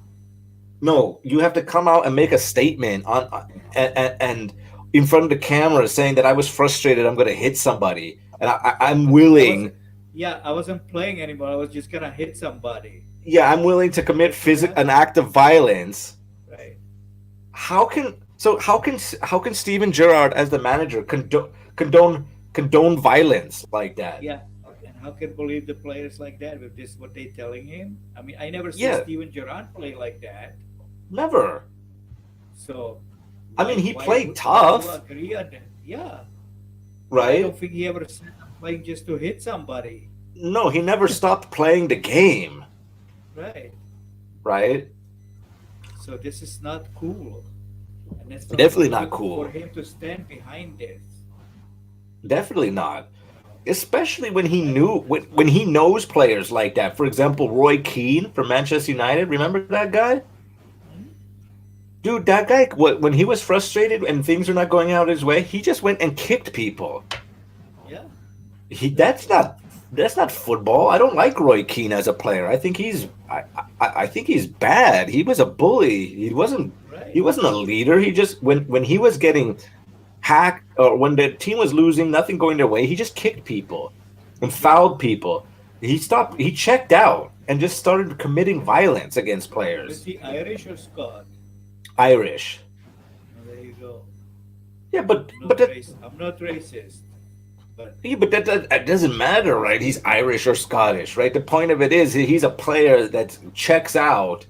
No, you have to come out and make a statement and in front of the camera saying that I was frustrated. I'm going to hit somebody, and I'm I was willing. yeah, I wasn't playing anymore. I was just gonna hit somebody. Yeah, I'm willing to commit That's what an happened. act of violence. Right. How can Steven Gerrard as the manager condone violence like that? Yeah. And how can believe the players like that with this what they telling him? I mean, I never see Yeah, Steven Gerrard play like that. never. So I mean, he why played would why you tough, agree on that? Yeah. But I right? don't think he ever said I'm playing just to hit somebody. No, he never stopped playing the game, Right. right? So this is not cool. And it's not Definitely cool not for cool. him to stand behind this. Definitely not. You know. Especially when he I knew think that's when why. he knows players like that. For example, Roy Keane from Manchester United. Remember that guy? Hmm? Dude, that guy when he was frustrated and things are not going out his way, he just went and kicked people. Yeah, He exactly. that's not football. I don't like Roy Keane as a player. I think he's bad. He was a bully. He Right. wasn't a leader. He just when he was getting hacked or when the team was losing, nothing going their way, he just kicked people and Yeah. fouled people. He checked out and just started committing violence against Is players. he Irish or Scot? Irish. Oh, there you go. Yeah, but that I'm not racist, but yeah, but that doesn't matter, right? He's Irish or Scottish, right? The point of it is he's a player that checks out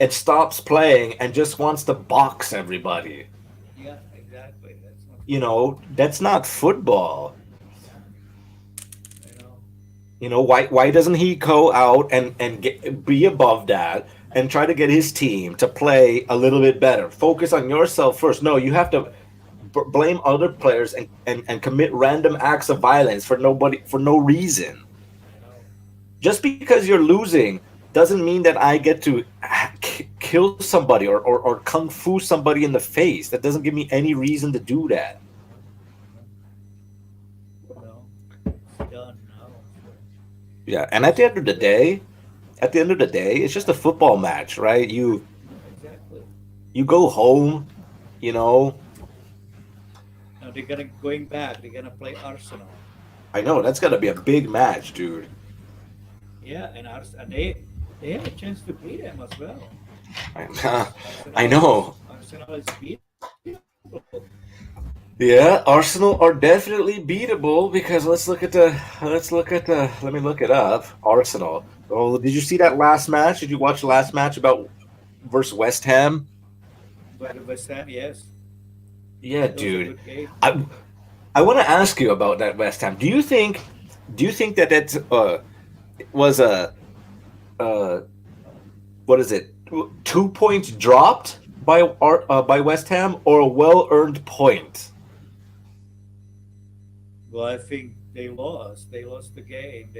and stops playing and just wants to box everybody. yeah, exactly. That's not cool. That's not football. Yeah, I know. Why doesn't he go out and be above that and try to get his team to play a little bit better? Focus on yourself first. No, you have to blame other players and commit random acts of violence for no reason. I know. just because you're losing doesn't mean that I get to kill somebody or kung fu somebody in the face. That doesn't give me any reason to do that. No, it's done now. So Yeah, and at the end of the day, it's just a football match, right? exactly. You go home, you know. Now they're gonna going back. They're gonna play Arsenal. I know that's got to be a big match, dude. Yeah, and they have a chance to beat them as well. I, I Arsenal is know. Arsenal is beatable. Yeah, Arsenal are definitely beatable because let me look it up. Arsenal. Oh, did you see that last match? Did you watch the last match about versus West Ham? But West Ham, yes, Yeah, that was a dude. good game. I I want to ask you about that West Ham. Do you think that was a uh what is it? 2 points dropped by West Ham or a well earned point? Well, I think they lost. They lost the game.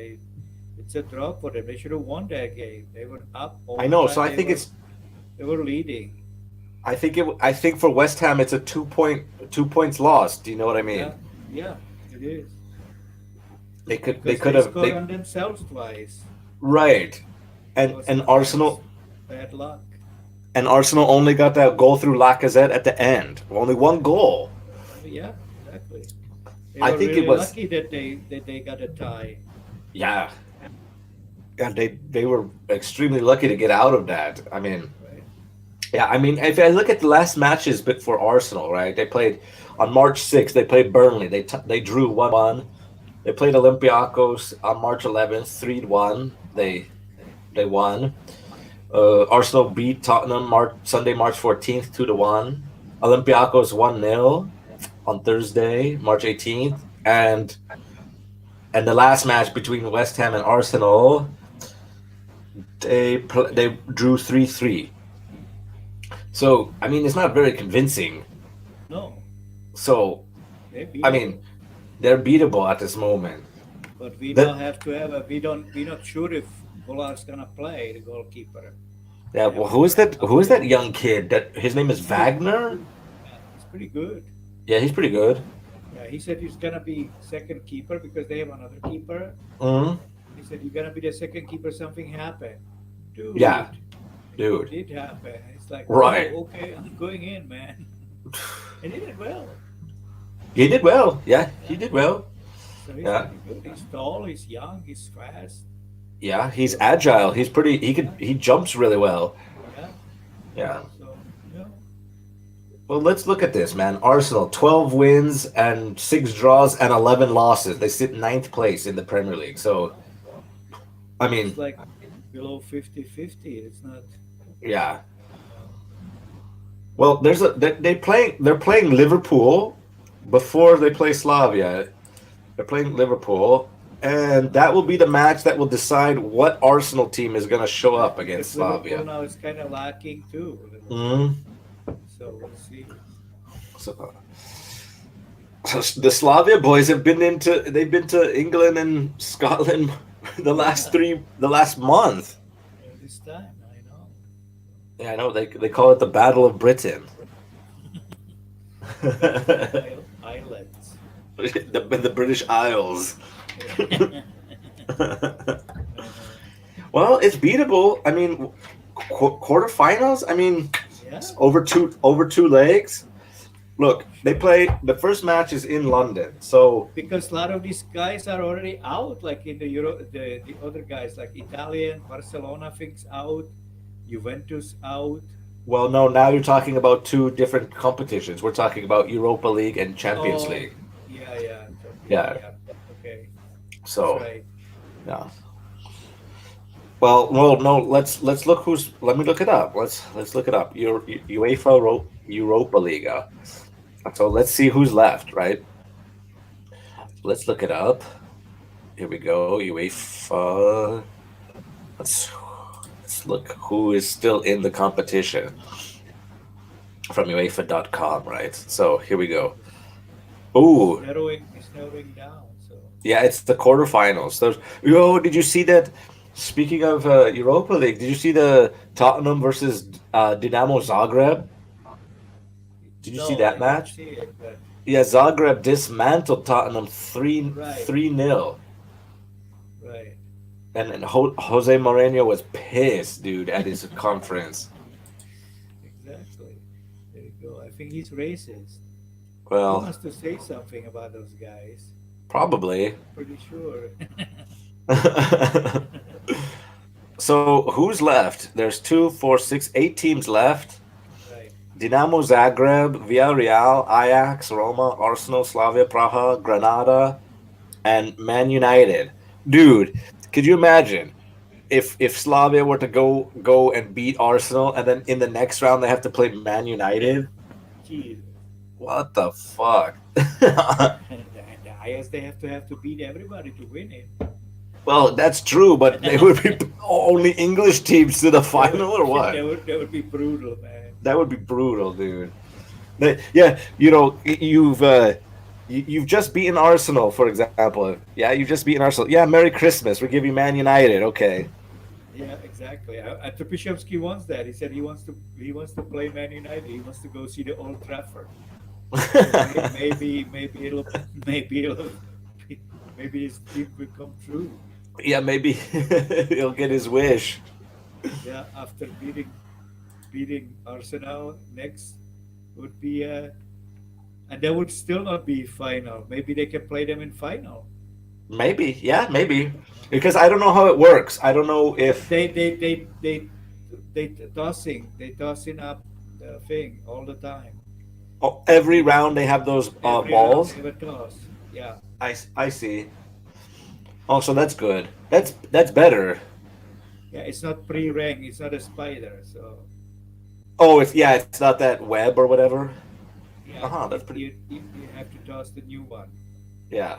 It's a draw for them. They should have won that game. They were up all I the know. So time. I think it's They were leading. I think for West Ham it's a 2 points lost. Do you know what I mean? Yeah, yeah, it is They because could they have scored they on themselves twice. right. It And was and that was Arsenal bad luck. and Arsenal only got that goal through Lacazette at the end. Only one goal. Yeah, exactly. They I were think it really was lucky that they got a tie. yeah. God, they were extremely lucky to get out of that. I mean, Right. yeah, I mean, if I look at the last matches, but for Arsenal, right? They played on March 6th. They played Burnley. They drew 1-1. They played Olympiacos on March 11th, 3-1. They won. Arsenal beat Tottenham Sunday, March 14th, 2-1. Olympiacos 1-0 on Thursday, March 18th, and the last match between West Ham and Arsenal, they drew 3-3. So I mean, it's not very convincing. No, So they're I mean, beatable. they're beatable at this moment. But we now That have to have a we're not sure if Golar's gonna play the goalkeeper. yeah. We have Well, to who is that? Who is that update. young kid? That his name is He's pretty Wagner. yeah, he's pretty good. Yeah, he's pretty good. Yeah, he said he's gonna be second keeper because they have another keeper. Hmm. He said you're gonna be the second keeper. Something happened, Yeah, dude. It dude. did happen. It's like, Right. oh, okay, I'm going in, man. And he did well. He did well. Yeah, he did well. So he's Yeah, pretty good. He's tall. He's young. He's fast. yeah. He's So agile. He's pretty. yeah, He jumps really well. yeah. Yeah. So you know, Well, let's look at this, man. Arsenal, 12 wins and 6 draws and 11 losses. They sit ninth place in the Premier League. So, I it's mean, like below 50-50. It's not. yeah. No. Well, they're playing Liverpool before they play Slavia. They're playing Liverpool, and that will be the match that will decide what Arsenal team is going to show Right, up because against Liverpool Slavia. now is kind of lacking too, a little bit. Mm. So we'll see. So, the Slavia boys they've been to England and Scotland Yeah, the last month. this time I know. Yeah, I know they call it the Battle of Britain. Battle for the the, Islands. the British Isles. Yeah. Uh-huh. Well, it's beatable. I mean, quarterfinals. I mean, Yeah, over two legs. Look, they play the first match is in London. So, because a lot of these guys are already out, like in the Euro, the other guys, like Italian, Barcelona things out, Juventus out. well, no, now you're talking about two different competitions. We're talking about Europa League and Champions Oh, League. yeah, yeah, Champions, Yeah. yeah. Okay, that's So, right. yeah. Well, no, no. Let's look who's. Let me look it up. Let's look it up. UEFA Europa Liga. So let's see who's left. Right. Let's look it up. Here we go. UEFA. Let's let's look who is still in the competition from UEFA.com. Right. So here we go. Ooh, It's narrowing down. So Yeah, it's the quarterfinals. Did you see that? Speaking of Europa League, did you see the Tottenham versus Dinamo Zagreb? Did you see No, that I didn't match? see it, but Yeah, Zagreb dismantled Tottenham right, 3-0. right, And Jose Mourinho was pissed, dude, at his conference. exactly. There you go. I think he's racist. He Well, wants to say something about those guys. probably. Pretty sure. So who's left? There's two, four, six, 8 teams left. Right. Dinamo Zagreb, Villarreal, Ajax, Roma, Arsenal, Slavia Praha, Granada, and Man United. Dude, could you imagine if Slavia were to go and beat Arsenal, and then in the next round they have to play Man United? Jesus. What the fuck? The highest they have to beat everybody to win it. Well, that's true, but they would be only English teams to the That would final, or what? that would be brutal, man. That would be brutal, dude. Yeah, you've just beaten Arsenal, for example. Yeah, you've just beaten Arsenal. Yeah, Merry Christmas. We give you Man United. Okay. Yeah, exactly. Trapishevsky wants that. He said he wants to play Man United. He wants to go see the Old Trafford. So maybe it'll maybe it'll maybe his dream will come true. Yeah, maybe he'll get his wish. Yeah, after beating Arsenal, next would be and that would still not be final. Maybe they can play them in final. Maybe, yeah, maybe. Because I don't know how it works. I don't know if They tossing up the thing all the time. every round they have those Every round balls. they have a toss. Yeah, I see. Oh, so that's good. That's better. yeah. It's not pre-rank. It's not a spider. So Oh, it's not that web or whatever. Uh yeah, huh. That's you pretty. you, you you have to toss the new one. Yeah.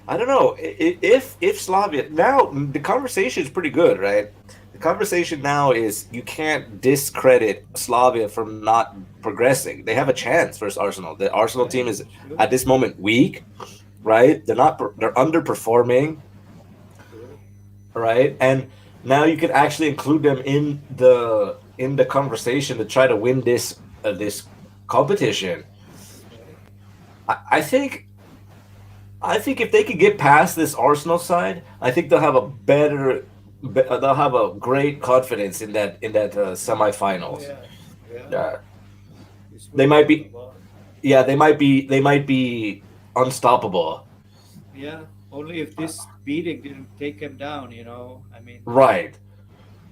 I don't know if Slavia now the conversation is pretty good, right? The conversation now is you can't discredit Slavia from not progressing. They have a chance versus Arsenal. The Arsenal Yeah, team is sure, at this moment weak, right? They're underperforming, sure. right? And now you can actually include them in the conversation to try to win this competition. Right. I think if they could get past this Arsenal side, I think they'll have a great confidence in that Oh semifinals. yeah, yeah. Yeah, This they will might help a be. lot. Yeah, they might be unstoppable. Yeah, only if this beating didn't take him down. I mean, Right,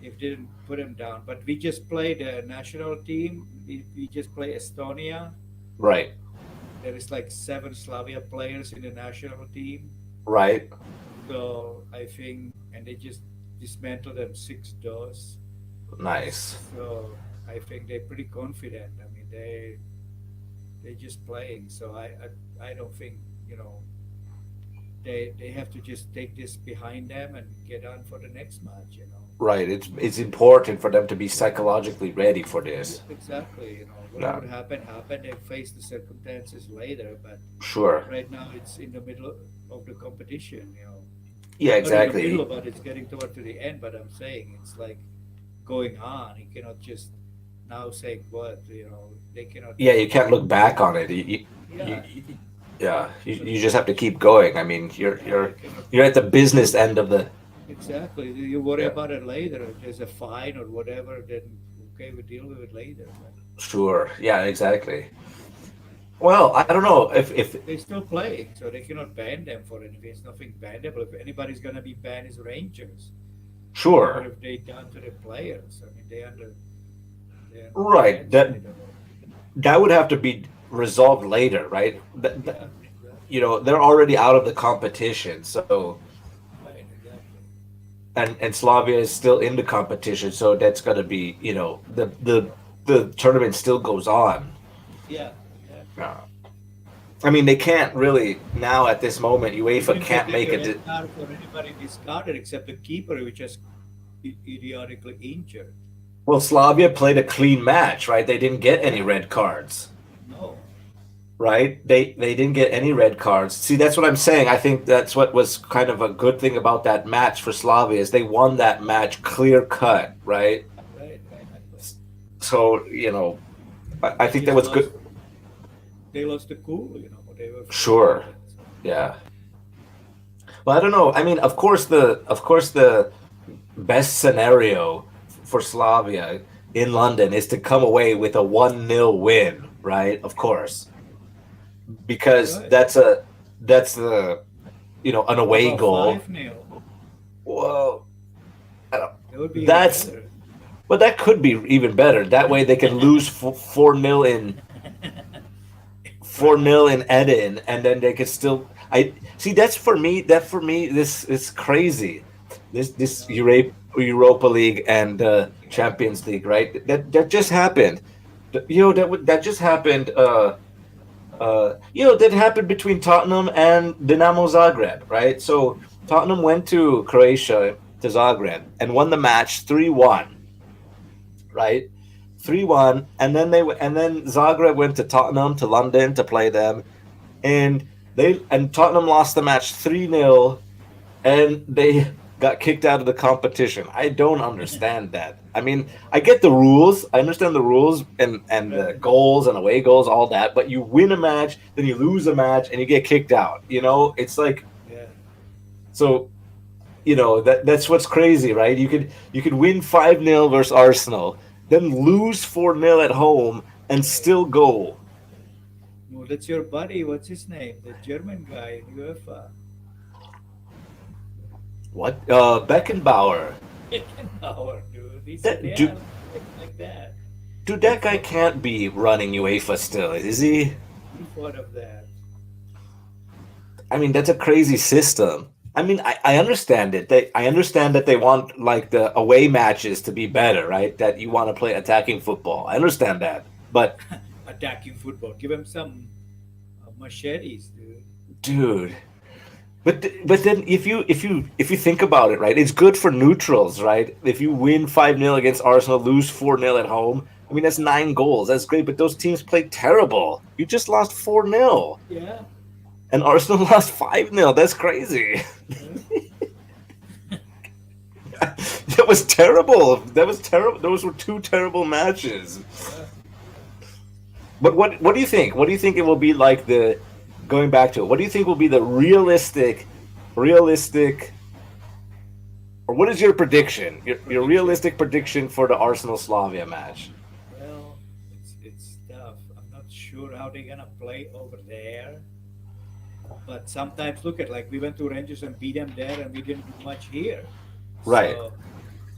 if didn't put him down. But we just played the national team. We just play Estonia. right, There is like seven Slavia players in the national team. right. So I think, and they just dismantled them 6 doors. Nice. So I think they're pretty confident. I mean, they're just playing. So I don't think they have to just take this behind them and get on for the next match. Right. It's important for them to be psychologically ready for Yeah, this. exactly. Yeah, Whatever happened. They face the circumstances later. But sure. right now, it's in the middle of the competition. Yeah, Not in the middle, exactly. but it's getting toward to the end. But I'm saying it's like going on. You cannot just now say what. They cannot. Yeah, you can't look back on it. Yeah. Yeah, you just have to keep going. I mean, you're Yeah. They you're cannot. you're at the business end of the. Exactly. You worry Yeah, about it later. If there's a fine or whatever, then okay, we deal with it later. But sure. Yeah, exactly. Well, I don't know if they're still playing, so they cannot ban them for anything. It's nothing bannable. If anybody's gonna be banned, is Rangers. Whatever sure. if they done to the players. I mean, they're under Right. bans That later. that would have to be resolved later, right? Yeah, exactly. They're already out of the competition, so Right, exactly. and Slavia is still in the competition, so that's gonna be the tournament still goes on. Yeah, exactly. Uh, I mean, they can't really now at this moment. They UEFA didn't get can't any make red card for anybody discarded except the keeper, which is idiotically injured. well, Slavia played a clean match, right? They didn't get any Yeah, red cards. no. right? They didn't get any red cards. See, that's what I'm saying. I think that's what was kind of a good thing about that match for Slavia is they won that match clear cut, right? Right, exactly. So I They think that just was lost. good. They lost the cool. They were Sure, frustrated. So, yeah. Well, I don't know. I mean, of course the best scenario for Slavia in London is to come away with a 1-0 win, right? Of course, because right. that's the an How away about goal. 5-0? Well, I don't- That would be even that's better. but that could be even better. That way they can lose 4-0 in four Right. nil in Eden, and then they could still. I see. That's for me. That for me. This is crazy. This No. Europa League and Champions League, right? That just happened. That just happened. That happened between Tottenham and Dinamo Zagreb, right? So Tottenham went to Croatia to Zagreb and won the match 3-1, right? 3-1, and then Zagreb went to Tottenham to London to play them, and Tottenham lost the match 3-0, and they got kicked out of the competition. I don't understand that. I mean, I get the rules. I understand the rules and the Right. goals and away goals, all that. But you win a match, then you lose a match, and you get kicked out. It's like Yeah. so. That's what's crazy, right? You could win 5-0 versus Arsenal, then lose 4-0 at home, and Right. still go. No, that's your buddy. What's his name? The German guy in UEFA. What? Beckenbauer. Beckenbauer, dude. He said, That yeah, dude, like that. dude, He that guy fought, can't be running UEFA still, is he? he fought of that. I mean, that's a crazy system. I mean, I understand it. I understand that they want like the away matches to be better, right? That you want to play attacking football. I understand that, but Attacking football. Give him some machetes, dude. dude, but then if you think about it, right? It's good for neutrals, right? If you win 5-0 against Arsenal, lose 4-0 at home. I mean, that's 9 goals. That's great, but those teams played terrible. You just lost 4-0, Yeah. and Arsenal lost 5-0. That's crazy. Yeah. That was terrible. That was terrible. Those were two terrible matches. Yeah. But what do you think? What do you think it will be like the going back to it? What do you think will be the realistic, or what is your prediction? Your Prediction. realistic prediction for the Arsenal Slavia match? Well, it's tough. I'm not sure how they're gonna play over there. But sometimes look at like we went to Rangers and beat them there, and we didn't do much here. Right. So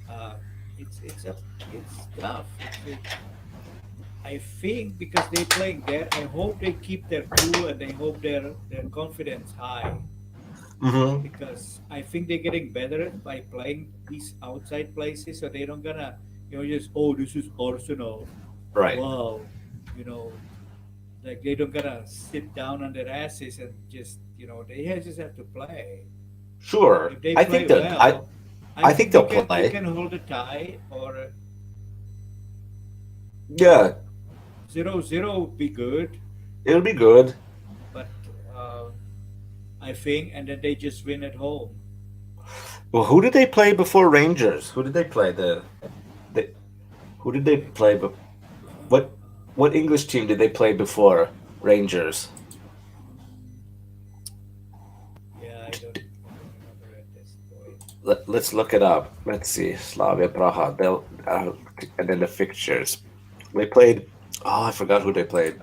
uh, it's tough. I think because they playing there, I hope they keep their cool and they hope their confidence high. Mm-hmm. Because I think they're getting better by playing these outside places, so they don't gonna just this is Arsenal, Right. wow, you know like they don't gonna sit down on their asses and just just have to play. Sure. If they I play think that I well, I I think think they they'll can they play. can hold a tie or Yeah, 0-0 would be good, it'll be good. but uh, I think and then they just win at home. Well, who did they play before Rangers? Who did they play? The who did they play? What what English team did they play before Rangers? Yeah, I don't remember at this point. Let's look it up. Let's see. Slavia Praha. And then the fixtures. They played. Oh, I forgot who they played.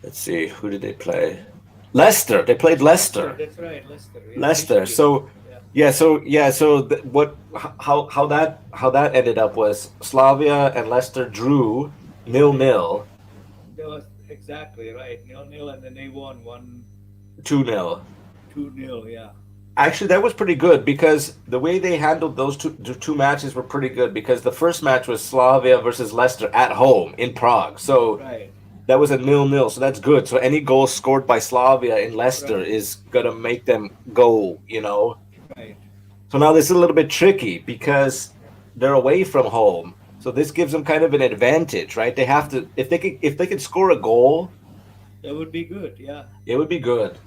Let's see. Who did they play? Leicester. They played Leicester, Leicester. that's right, Leicester, yeah, Leicester. history. So Yeah. yeah. So yeah. So how that ended up was Slavia and Leicester drew nil Right. nil, That was exactly right. 0-0, and then they won 2-0. 2-0. Yeah. Actually, that was pretty good because the way they handled those two matches were pretty good because the first match was Slavia versus Leicester at home in Prague. So Right. that was a 0-0. So that's good. So any goal scored by Slavia in Leicester Right. is gonna make them go. Right. So now this is a little bit tricky because they're away from home. So this gives them kind of an advantage, right? They have to if they can score a goal, That would be good. Yeah. It would be good.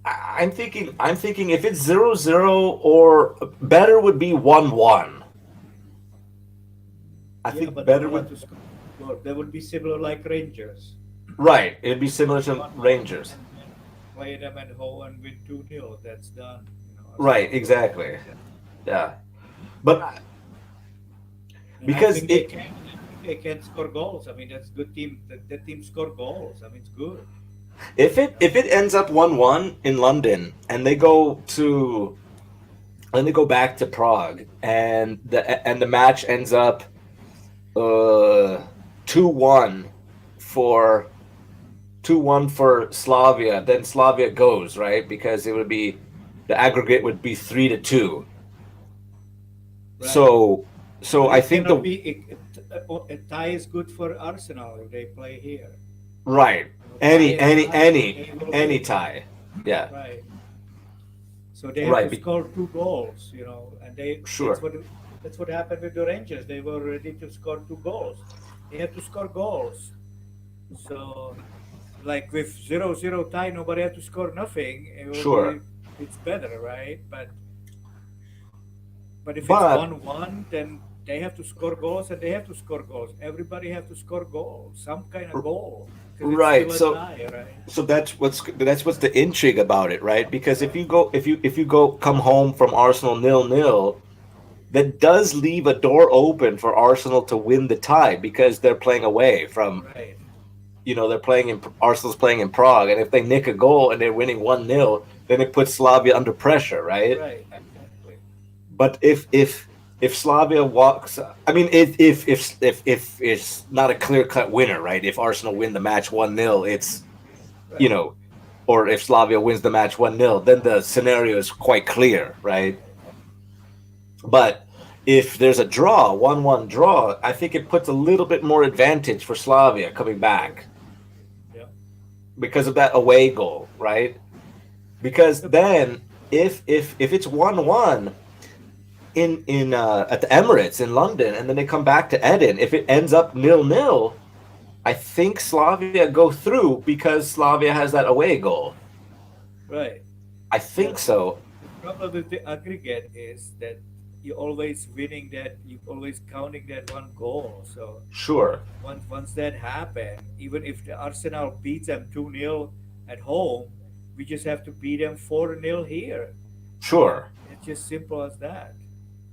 I'm thinking if it's 0-0 or better would be 1-1. I Yeah, think but then better they have would to score. Well, that would be similar like Rangers. right. It'd be similar to 1-1 Rangers. and play them at home and win 2-0. That's done. Right, Arsenal go. exactly. Yeah. But And I because think they it can. They can score goals. I mean, that's good team. That team score goals. I mean, it's good. if it ends up 1-1 in London and they go back to Prague and the match ends up 2-1 for 2-1 for Slavia, then Slavia goes, right? Because it would be the aggregate would be 3-2. Right. So But I it think cannot the be. A tie is good for Arsenal if they play here. right. Tie Any is any tie. any They will any win. tie. Yeah. Right. So they have Right. to score 2 goals, and they Sure. that's what happened with the Rangers. They were ready to score 2 goals. They have to score goals. So like with 0-0 tie, nobody had to score nothing. It will Sure. be it's better, right? But if it's But 1-1, then they have to score goals and they have to score goals. Everybody have to score goals, some kind of goal, because it's right. still a So tie, right? that's what's the intrigue about it, right? Because if you go come home from Arsenal 0-0, that does leave a door open for Arsenal to win the tie because they're playing away from Right, they're playing in Arsenal's playing in Prague, and if they nick a goal and they're winning 1-0, then it puts Slavia under pressure, right? right, exactly. But if Slavia walks, I mean, if it's not a clear cut winner, right? If Arsenal win the match 1-0, it's you Right. know, or if Slavia wins the match 1-0, then the scenario is quite clear, right? But if there's a draw, 1-1 draw, I think it puts a little bit more advantage for Slavia coming back Yeah. because of that away goal, right? Because then if it's 1-1 in at the Emirates in London and then they come back to Eden, if it ends up 0-0, I think Slavia go through because Slavia has that away goal. Right. I Yeah. think so. The problem with the aggregate is that you're always winning that, you're always counting that 1 goal. So Sure. once that happen, even if the Arsenal beats them 2-0 at home, we just have to beat them 4-0 here. Sure. It's just simple as that.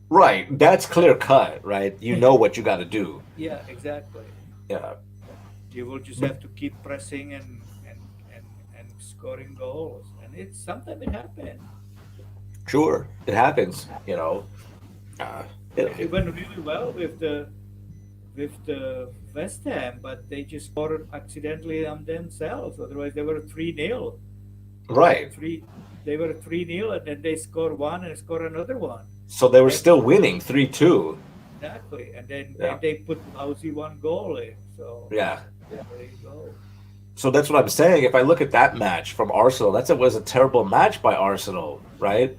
Right. That's clear cut, right? You know what you got to do. Yeah, exactly. Yeah. You will just But have to keep pressing and scoring goals. And it's sometimes it happens. sure, it happens. Uh, They went really well with the West Ham, but they just scored accidentally on themselves. Otherwise, they were 3-0. right. Three, they were 3-0, and then they score one and score another one. So they were Right? still winning 3-2. Exactly. And then Yeah. they put lousy 1 goal in. So Yeah. there you go. So that's what I'm saying. If I look at that match from Arsenal, was a terrible match by Arsenal, right?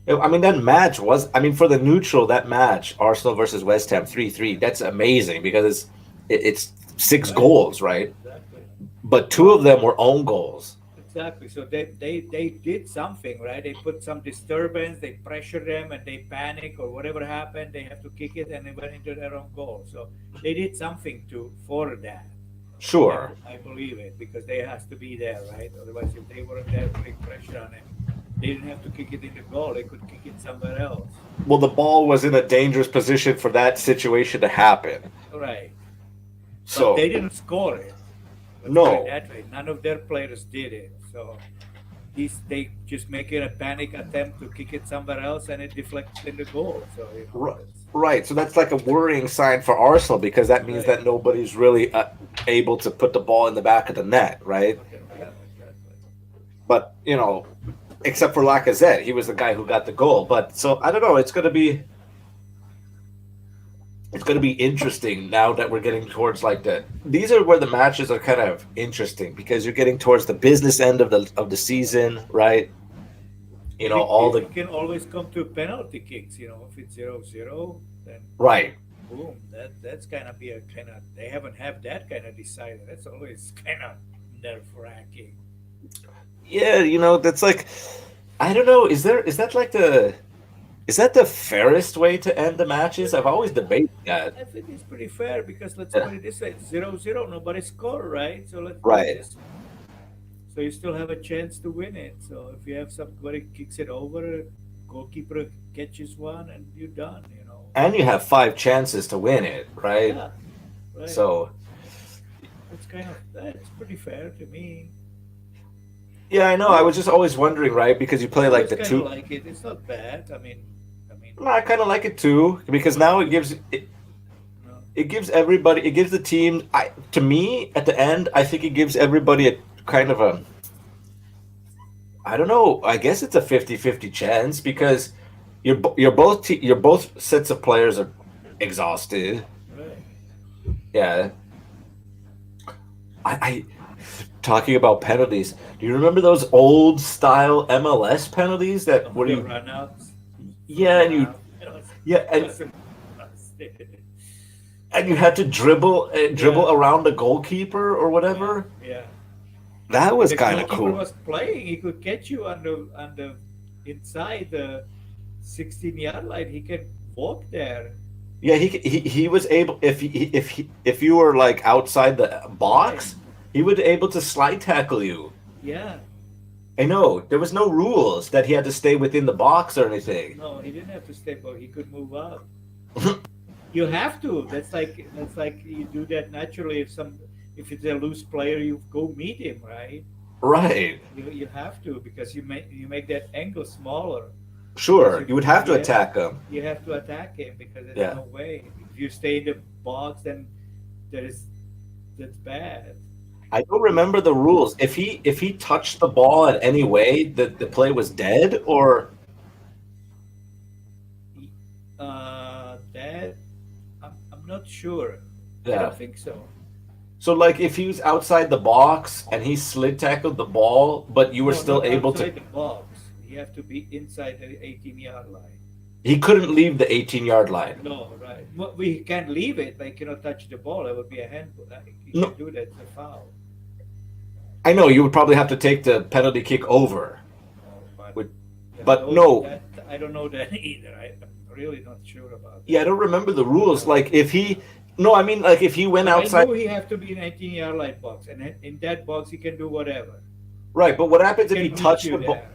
Right. I mean, that match was. I mean, for the neutral, that match, Arsenal versus West Ham 3-3. That's amazing because it's six Right. goals, right? Exactly. But two of them were own goals. Exactly. So they did something, right? They put some disturbance, they pressure them, and they panic or whatever happened. They have to kick it, and they went into their own goal. So they did something to for that. Sure. I believe it because they has to be there, right? Otherwise, if they weren't there putting pressure on him, they didn't have to kick it in the goal. They could kick it somewhere else. Well, the ball was in a dangerous position for that situation to happen. Right. But So they didn't score it. Let's put it no, that way. None of their players did it. So they just make it a panic attempt to kick it somewhere else, and it deflects in the goal. So R- that's right. So that's like a worrying sign for Arsenal because that means right. that nobody's really able to put the ball in the back of the net, right? Okay, yeah, exactly. But except for Lacazette, he was the guy who got the goal. But so I don't know. It's gonna be interesting now that we're getting towards like the. These are where the matches are kind of interesting because you're getting towards the business end of the season, right? You And know all the it can always come to penalty kicks. If it's 0-0, then right. boom. That's gonna be a kind of they haven't have that kind of decider. That's always kind of nerve wracking. Yeah, that's like, I don't know. Is that the fairest way to end the matches? I've always debated that. I think it's pretty fair because let's put Yeah. it this way: 0-0, nobody score, right? So let's put it Right. this. So you still have a chance to win it. So if you have somebody kicks it over, goalkeeper catches one, and you're done. And you have five chances to win it, right? Yeah, right. So, That's pretty fair to me. yeah, I know. I was just always wondering, right? Because you I play like always the kind of two. like it. It's not bad. I mean, No, I kind of like it too because now no, it gives everybody, it gives the team. To me, at the end, I think it gives everybody a kind of a, I don't know. I guess it's a 50-50 chance because your both sets of players are exhausted. right. Yeah, I talking about penalties. Do you remember those old style MLS penalties that Oh, where the you runouts yeah from and you yeah it was and you had to dribble yeah, around the goalkeeper or yeah, whatever? yeah. That If was the kind of goalkeeper cool. was playing, he could catch you on the inside the 16-yard line. He can walk there. Yeah, he was able, if you were like outside the Right. box, he would able to slide tackle you. Yeah. I know there was no rules that he had to stay within the box or anything. No, he didn't have to step out. He could move up. You have to. That's like you do that naturally. If it's a loose player, you go meet him, right? Right. You have to because you make that angle smaller because Sure, you would have to attack him. you have to attack him because there's Yeah. no way. If you stay in the box, then there is that's bad. I don't remember the rules. If he touched the ball in any way, the play was dead or That I'm not sure. I yeah. don't think so. So like if he was outside the box and he slid tackled the ball, but you were No, still not able to outside the box. You have to be inside the 18-yard line. he couldn't leave the 18-yard line. No, right. Well, we can't leave it. They cannot touch the ball. That would be a handball. You No, can do that. It's a foul. I know you would probably have to take the penalty kick over. No, but Would yeah, but those no, that I don't know that either. I'm really not sure about yeah, I that. don't remember the rules. No, Like if he no, I mean like if he went but I outside know he have to be in 18-yard line box, and in that box he can do whatever. right, but what He happens if he can meet touched you the ball? there.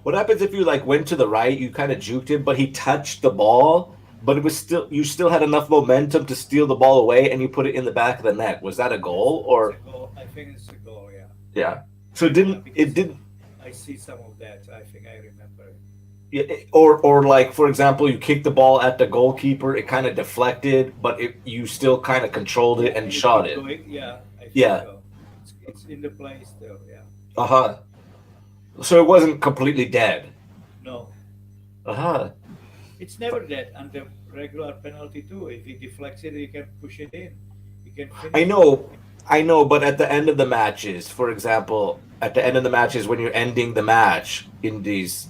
What happens if you like went to the right, you kind of juked him, but he touched the ball, but it was still you still had enough momentum to steal the ball away and you put it in the back of the net. Was that a goal That's a or goal. I think it's a goal. Yeah, yeah? So yeah. it Because didn't I see some of that. I think I remember. yeah, or like for example, you kicked the ball at the goalkeeper, it kind of deflected, but you still kind of controlled it Yeah, and and you shot keep it. going. Yeah, I think Yeah. so. It's in the play still. Yeah. Uh-huh. So it wasn't completely dead. No, Uh-huh. it's never that under regular penalty too. If he deflects it, you can push it in. You can I finish it. know, I know, but at the end of the matches, for example, at the end of the matches when you're ending the match in these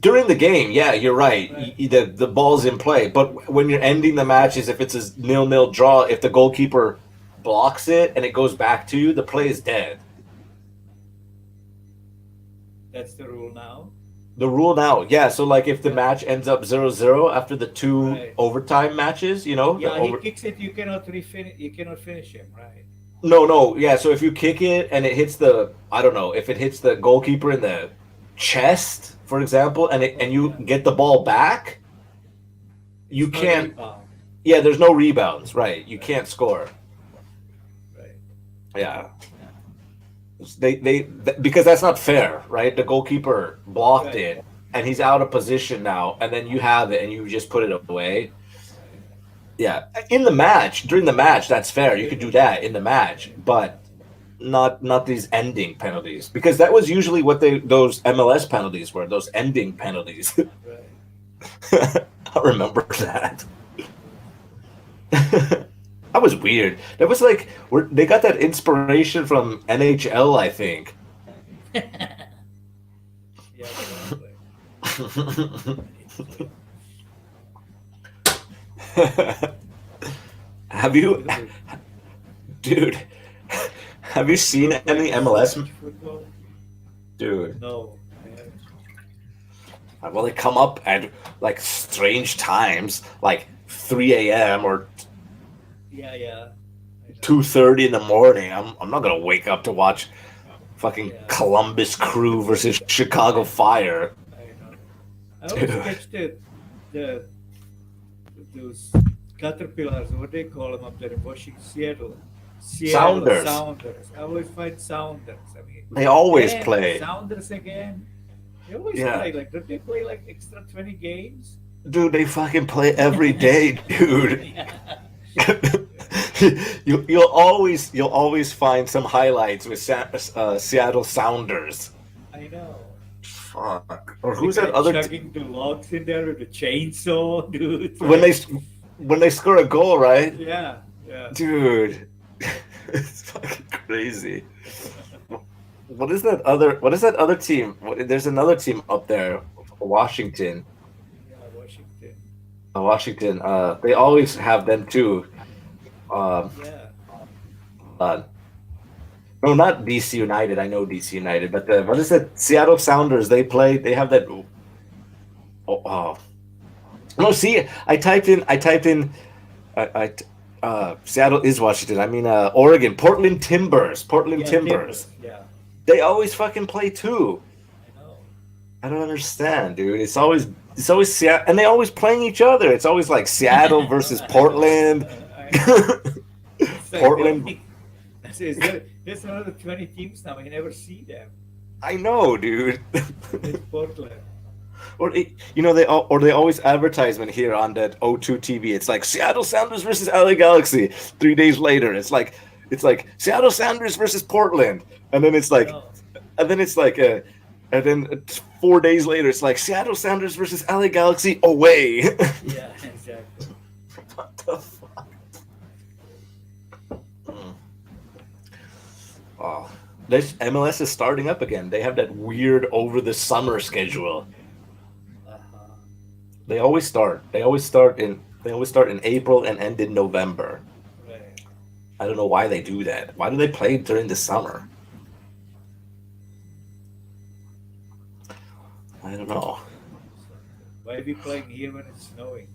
during the game, yeah, you're right. Right. The ball's in play, but when you're ending the matches, if it's a nil-nil draw, if the goalkeeper blocks it and it goes back to you, the play is dead. That's the rule now. The rule now, yeah. So like if the Yeah. match ends up 0-0 after the two Right. overtime matches, the Yeah, he over kicks it. You cannot refinish. You cannot finish him. Right. no, yeah. So if you kick it and it hits the, I don't know, if it hits the goalkeeper in the chest, for example, and you Yeah. get the ball back, you It's not can't. rebound. Yeah, there's no rebounds, right? You Right. can't score. Right. Yeah, because that's not fair, right? The goalkeeper blocked Right. it, and he's out of position now, and then you have it, and you just put it away. Right. Yeah, in the match, during the match, that's fair. You could do that in the match, but not these ending penalties because that was usually what those MLS penalties were. Those ending penalties. Right. I remember that. That was weird. That was like they got that inspiration from NHL, I think. Yeah. Probably. Have you, Dude, dude? Have you you seen don't any like MLS, watch football? dude? No. I haven't. Well, they come up at like strange times, like 3 a.m. or Yeah, yeah. I know. 2:30 in the morning. I'm not gonna wake up to watch fucking Yeah. Columbus Crew versus Chicago Fire, I know. I always dude. catch the those caterpillars, what they call them up there in Washington, Seattle. Seattle Sounders. Sounders. I always find Sounders. I mean, They always again, play. Sounders again. They always Yeah, play like, don't they play like extra 20 games? dude. They fucking play every day, dude. Yeah. You'll always find some highlights with Seattle Sounders. I know. Fuck. Or The who's that guy other? chugging the logs in there with the chainsaw, dude. When Like, they score a goal, right? yeah, yeah. Dude, it's fucking crazy. What is that other team? There's another team up there, Washington. Yeah, Washington. Washington. They always have them too. Um, Yeah. uh, no, not DC United. I know DC United, but what is it? Seattle Sounders. They play. They have that. Oh. No, see, I typed in, Seattle is Washington. I mean, Oregon, Portland Timbers, Portland Yeah, Timbers. Timbers. Yeah, They always fucking play too. I know. I don't understand, dude. It's always Seattle, and they always playing each other. It's always like Seattle versus I know. Portland. I know. It's like they Portland. only, there's another 20 teams now. I never see them. I know, dude. It's Portland. They always advertisement here on that O2 TV. It's like Seattle Sounders versus LA Galaxy. 3 days later, it's like Seattle Sounders versus Portland, and then it's I like, know. and then it's like, and then 4 days later, it's like Seattle Sounders versus LA Galaxy away. Yeah, exactly. What the fuck? Mm. Oh, this MLS is starting up again. They have that weird over the summer schedule. Uh-huh. They always start. They always start in April and end in November. Right. I don't know why they do that. Why do they play during the summer? I don't know. Why are we playing here when it's snowing?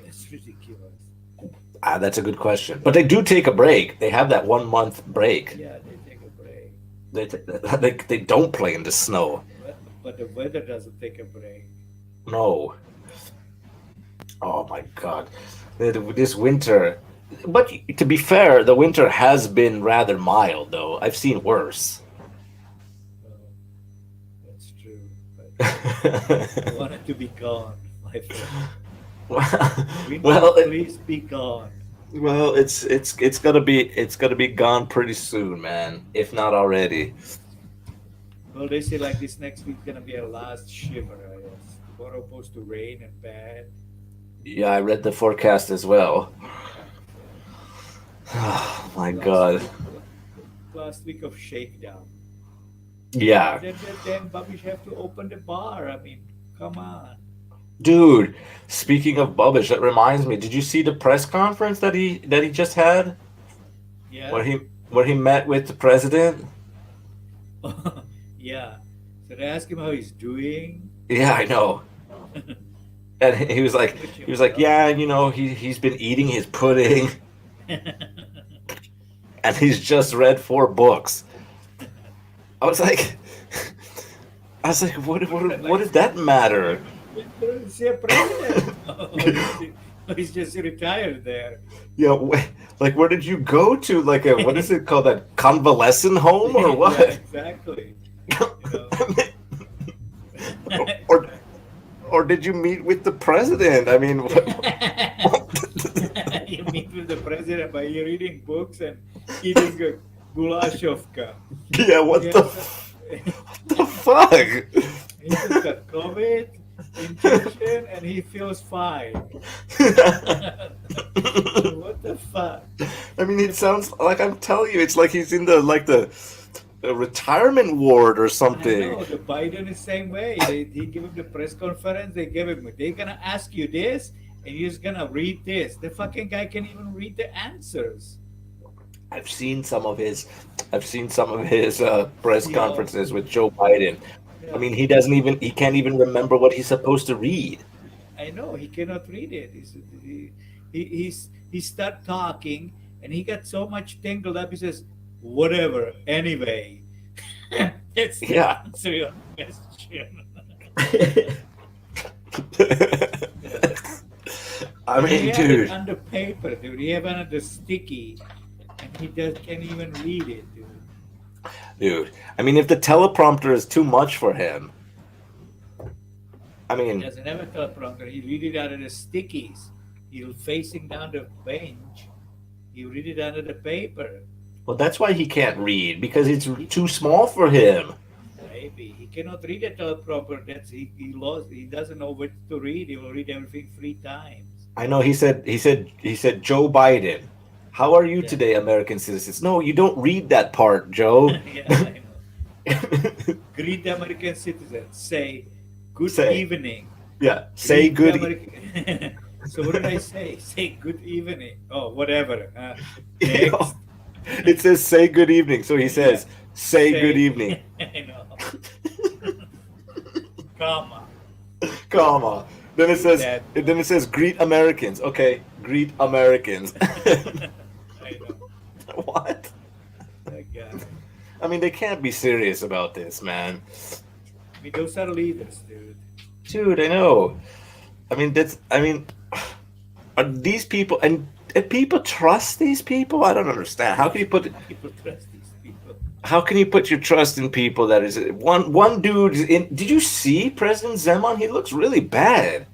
That's ridiculous. That's a good question. But they do take a break. They have that 1 month break. Yeah, they take a break. They don't play in the snow. But the weather doesn't take a break. No. Oh my God. This winter. But to be fair, the winter has been rather mild, though. I've seen worse. So that's true. But I want it to be gone, my friend. Winter, well, please be gone. well, it's gonna be gone pretty soon, man. If not already. Well, they say like this next week gonna be a last shiver, I guess. Tomorrow supposed to rain and bad. Yeah, I read the forecast as well. Yeah. Oh my Last God. week, last week of shakedown. Yeah, Then Babish have to open the bar. I mean, come on. dude. Speaking of Bubbish, that reminds me. Did you see the press conference that he just had, where Yeah, he met with the president? yeah. So they ask him how he's doing. Yeah, I know. And he was like, Wish he him was like, well. yeah, he's been eating his pudding, and he's just read 4 books. I was like, what did that matter? Is he a president? He's just retired there. Yeah, like where did you go to? Like what is it called? That convalescent home or Yeah, what? exactly. or or did you meet with the president? I mean, You meet with the president by reading books and eating a golashovka. yeah, what He the has what the fuck? he just got COVID injection and he feels fine. What the fuck? I mean, it sounds like I'm telling you, it's like he's in the retirement ward or I something. know the Biden is same way. He give him the press conference. They give him. They're gonna ask you this, and you're just gonna read this. The fucking guy can even read the answers. I've seen some of his, I've seen some of his press You know, conferences with Joe Biden. I yeah, mean, he can't even remember what he's supposed to read. I know he cannot read it. He start talking, and he got so much tangled up. He says, "Whatever, anyway." That's the Yeah. answer to your question. I And he mean, have it dude, under paper, dude. He have it under sticky, and he just can't even read it, dude. dude. I mean, if the teleprompter is too much for him, I He mean, doesn't have a teleprompter. He read it out of the stickies. He'll facing down the bench. He read it under the paper. well, that's why he can't read because it's too small for him. Maybe he cannot read a teleprompter. He lost. He doesn't know what to read. He will read everything 3 times. I know he said Joe Biden. How are you Yeah, today, American citizens? No, you don't read that part, Joe. yeah, I know. Greet the American citizens. Say good Say, evening. yeah, say Greet the good. American. So what did I say? Say good evening. Oh, whatever. You know, Next. it says say good evening, so he Yeah. says say good Say. evening, I know. Comma. comma. That. Then it says greet Americans. Okay, greet Americans. I know. What? That guy. I mean, they can't be serious about this, man. I mean, those are leaders, dude. Dude, I know. I mean, that's. I mean, are these people and people trust these people? I don't understand. People trust these people. how can you put your trust in people that is one dude in? Did you see President Zeman? He looks really bad.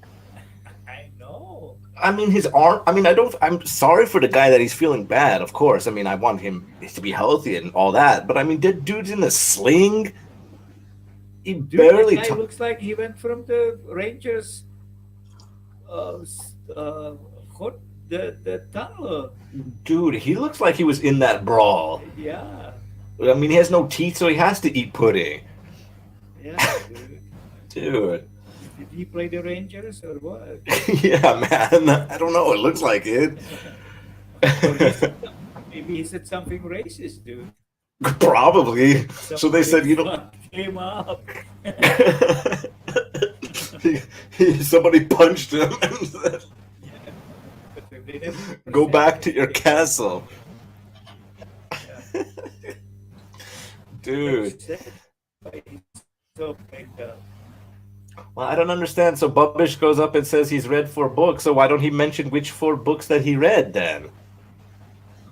I know. I mean, his arm. I mean, I don't. I'm sorry for the guy that he's feeling bad. Of course. I mean, I want him to be healthy and all that. But I mean, that dude's in a sling. He Dude, that barely. guy looks like he went from the Rangers, uh, s- uh, hot, the tunnel. Dude, he looks like he was in that brawl. Yeah, I mean, he has no teeth, so he has to eat pudding. yeah, dude. Dude. Did he play the Rangers or what? Yeah, man. I don't know. It looks like it. Or he said, maybe he said something racist, dude. Probably. So they Somebody said, you know, fucked him up. somebody punched him and said, Yeah, but they never go said back to your anything. castle. Yeah, never Dude. said. But he's so big up. Well, I don't understand. So Bubbish goes up and says he's read 4 books. So why don't he mention which 4 books that he read then?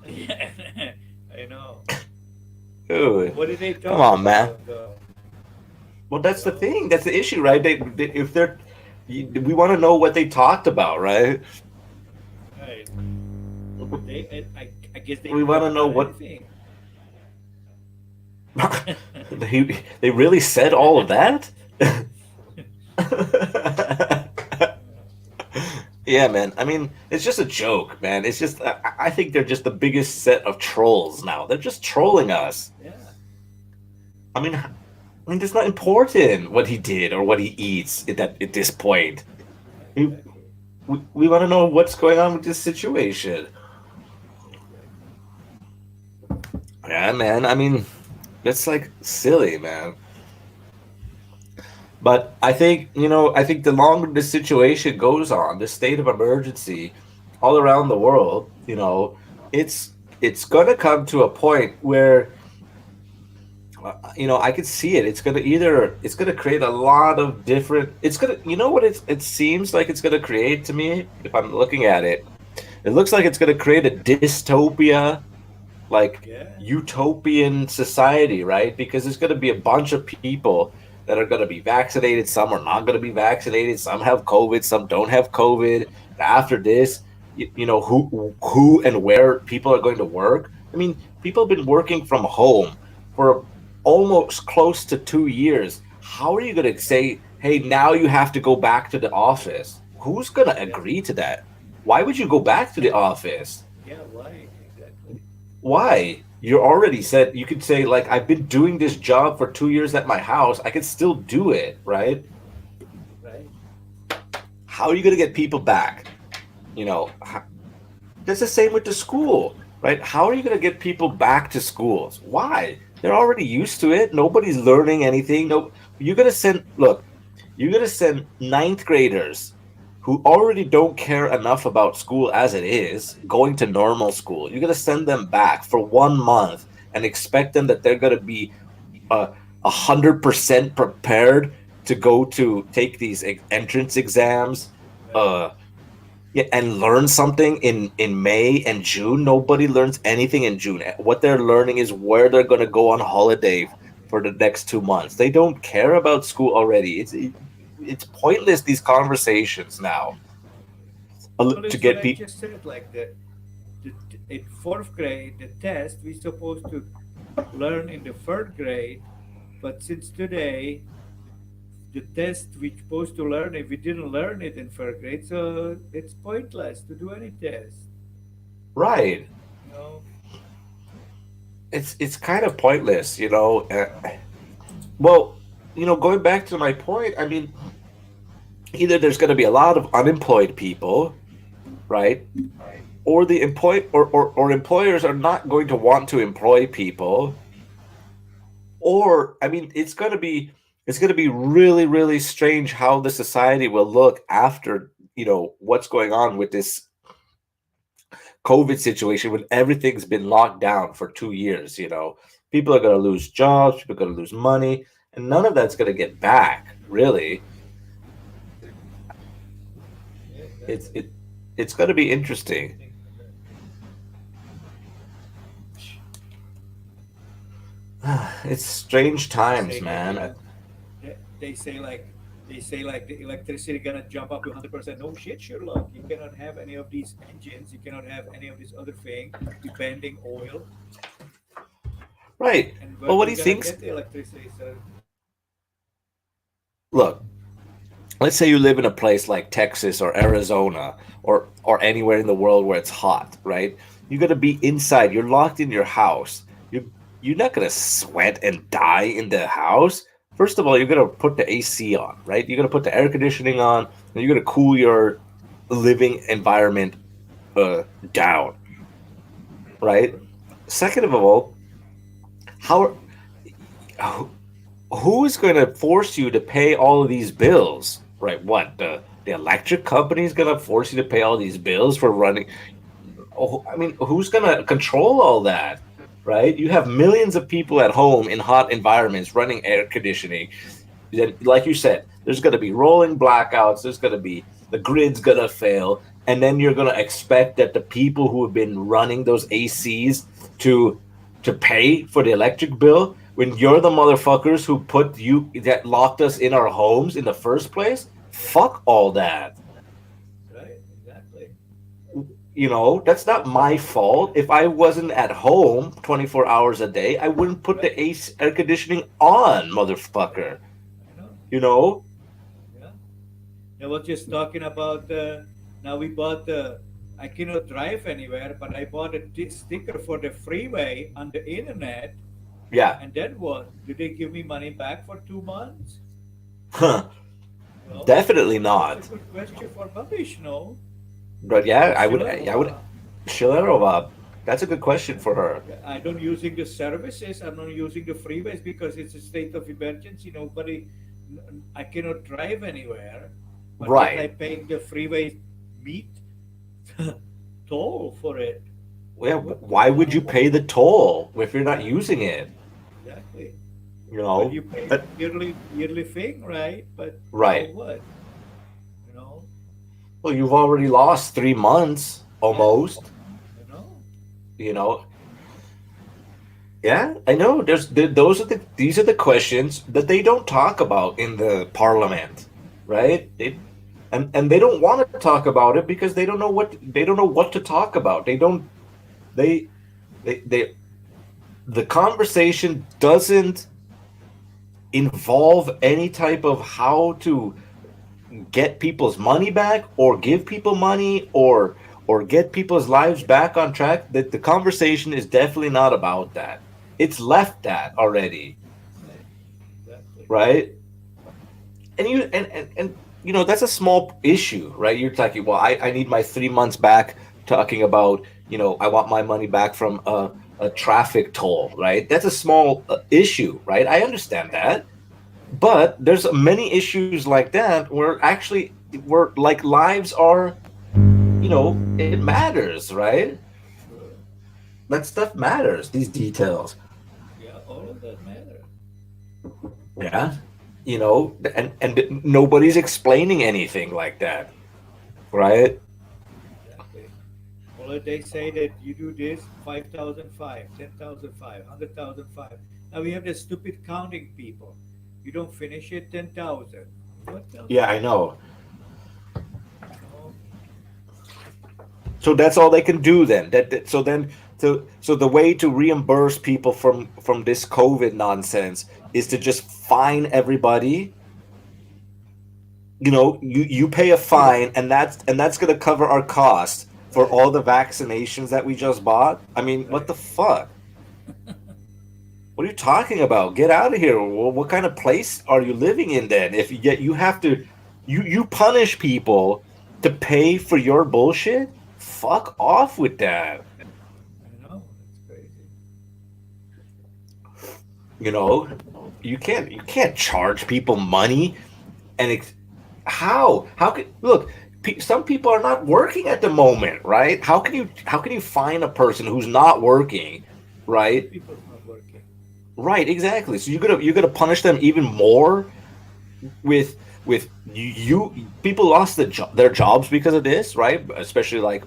Yeah, I know. Dude. What did they Come talk on, man. about, though? Well, that's the No, thing. That's the issue, right? If they're, we want to know what they talked about, right? right. I guess they We didn't want talk to know about what anything. they really said all of that. Yeah, man. I mean, it's just a joke, man. It's just I think they're just the biggest set of trolls now. They're just trolling us. Yeah, I mean, it's not important what he did or what he eats at this point. yeah, We exactly. we want to know what's going on with this situation. Exactly. Yeah, man. I mean, that's like silly, man. But I think, I think the longer this situation goes on, the state of emergency all around the world, it's it's going to come to a point where I could see it. It's going to create a lot of different it's going to what it seems like it's going to create to me if I'm looking at it. It looks like it's going to create a dystopia, like Yeah, utopian society, right? Because there's going to be a bunch of people that are going to be vaccinated. Some are not going to be vaccinated. Some have COVID. Some don't have COVID. After this, who and where people are going to work. I mean, people have been working from home for almost close to 2 years. How are you going to say, hey, now you have to go back to the office? Who's going to yeah, agree to that? Why would you go back to the office? yeah. Why exactly? Why? You already said you could say like I've been doing this job for 2 years at my house. I could still do it, right? Right? How are you gonna get people back? You know, that's the same with the school, right? How are you going to get people back to schools? Why? They're already used to it. Nobody's learning anything. No, you're going to send, look, you're going to send ninth graders who already don't care enough about school as it is going to normal school. You're going to send them back for 1 month and expect them that they're going to be 100% prepared to go to take these entrance exams. Right. Uh, yeah, and learn something in May and June. Nobody learns anything in June. What they're learning is where they're going to go on holiday for the next 2 months. They don't care about school already. It's pointless these conversations now Well, to it's what get I people. just said. Like in fourth grade, the test we supposed to learn in the third grade, but since today, the test we supposed to learn if we didn't learn it in third grade, so it's pointless to do any test. Right. You know, It's kind of pointless, you know. Well, going back to my point, I mean, either there's going to be a lot of unemployed people, right? Or the or employers are not going to want to employ people, or I mean it's going to be really really strange how the society will look after what's going on with this COVID situation when everything's been locked down for 2 years. People are going to lose jobs, people are going to lose money, and none of that's going to get back really. yeah, it's exactly. it it's going to be interesting. It's strange They times, say, man. they say like the electricity gonna jump up to 100%. No shit, Sherlock. You cannot have any of these engines. You cannot have any of this other thing depending oil. Right. And Well, where what do do you you gonna think? get the electricity? So Look, let's say you live in a place like Texas or Arizona or anywhere in the world where it's hot, right? You're gonna be inside. You're locked in your house. You're not gonna sweat and die in the house. First of all, you're gonna put the AC on, right? You're gonna put the air conditioning on, and you're gonna cool your living environment uh, down, right? Second of all, how who who is going to force you to pay all of these bills, right? What the electric company is going to force you to pay all these bills for running? Oh, I mean, who's going to control all that, right? You have millions of people at home in hot environments running air conditioning. Then, like you said, there's going to be rolling blackouts. There's going to be the grid's going to fail, and then you're going to expect that the people who have been running those ACs to to pay for the electric bill when you're the motherfuckers who put you that locked us in our homes in the first place. Fuck all that. right, exactly. That's not my fault. If I wasn't at home 24 hours a day, I wouldn't put the Right. AC air conditioning on, motherfucker. Yeah, I know. You know? Yeah. I was just talking about now we bought the. I cannot drive anywhere, but I bought a sticker for the freeway on the internet. Yeah. And then what? Do they give me money back for 2 months? Huh. No, Definitely that's a not. good question for Babish. No, But yeah, I would. Shilarova. Shilerova, that's a good question for her. I don't using the services. I'm not using the freeways because it's a state of emergency. I cannot drive anywhere. But yet I Right. paying the freeway meet toll for it. Yeah. What Why would you pay the toll if you're not using it? exactly? You Well, know. you pay But yearly thing, right? But now right. what? You know, Well, you've already lost 3 months yeah, almost. you know, You know. Yeah, I know. Those are these are the questions that they don't talk about in the parliament, right? And they don't want to talk about it because they don't know what to talk about. They they the conversation doesn't involve any type of how to get people's money back or give people money or get people's lives back on track. That the conversation is definitely not about that. It's left that already, right, exactly. right? And that's a small issue, right? You're talking, well, I need my 3 months back, talking about, I want my money back from a traffic toll, right? That's a small issue, right? I understand that. But there's many issues like that where actually, where like lives are, it matters, right? Sure. That stuff matters, these details. Yeah, all of that matter. Yeah. And nobody's explaining anything like that, right? Exactly. All that they say that you do this 5,005, 10,005, 100,005. Now we have the stupid counting people. You don't finish it, 10,000. What the Yeah, I fuck? know. No. So that's all they can do then. So then, so the way to reimburse people from this COVID nonsense is to just fine everybody. You pay a fine, and that's going to cover our costs for Right. all the vaccinations that we just bought. I mean, what Right. the fuck? What are you talking about? Get out of here. What kind of place are you living in then? If yet you have to, you punish people to pay for your bullshit? Fuck off with that. I know. It's crazy. You know, you can't charge people money, and how can look. Some people are not working at the moment, right? How can you find a person who's not working, A lot right? of people's not working. Right, exactly. So you're gonna punish them even more with people lost their jobs because of this, right? Especially like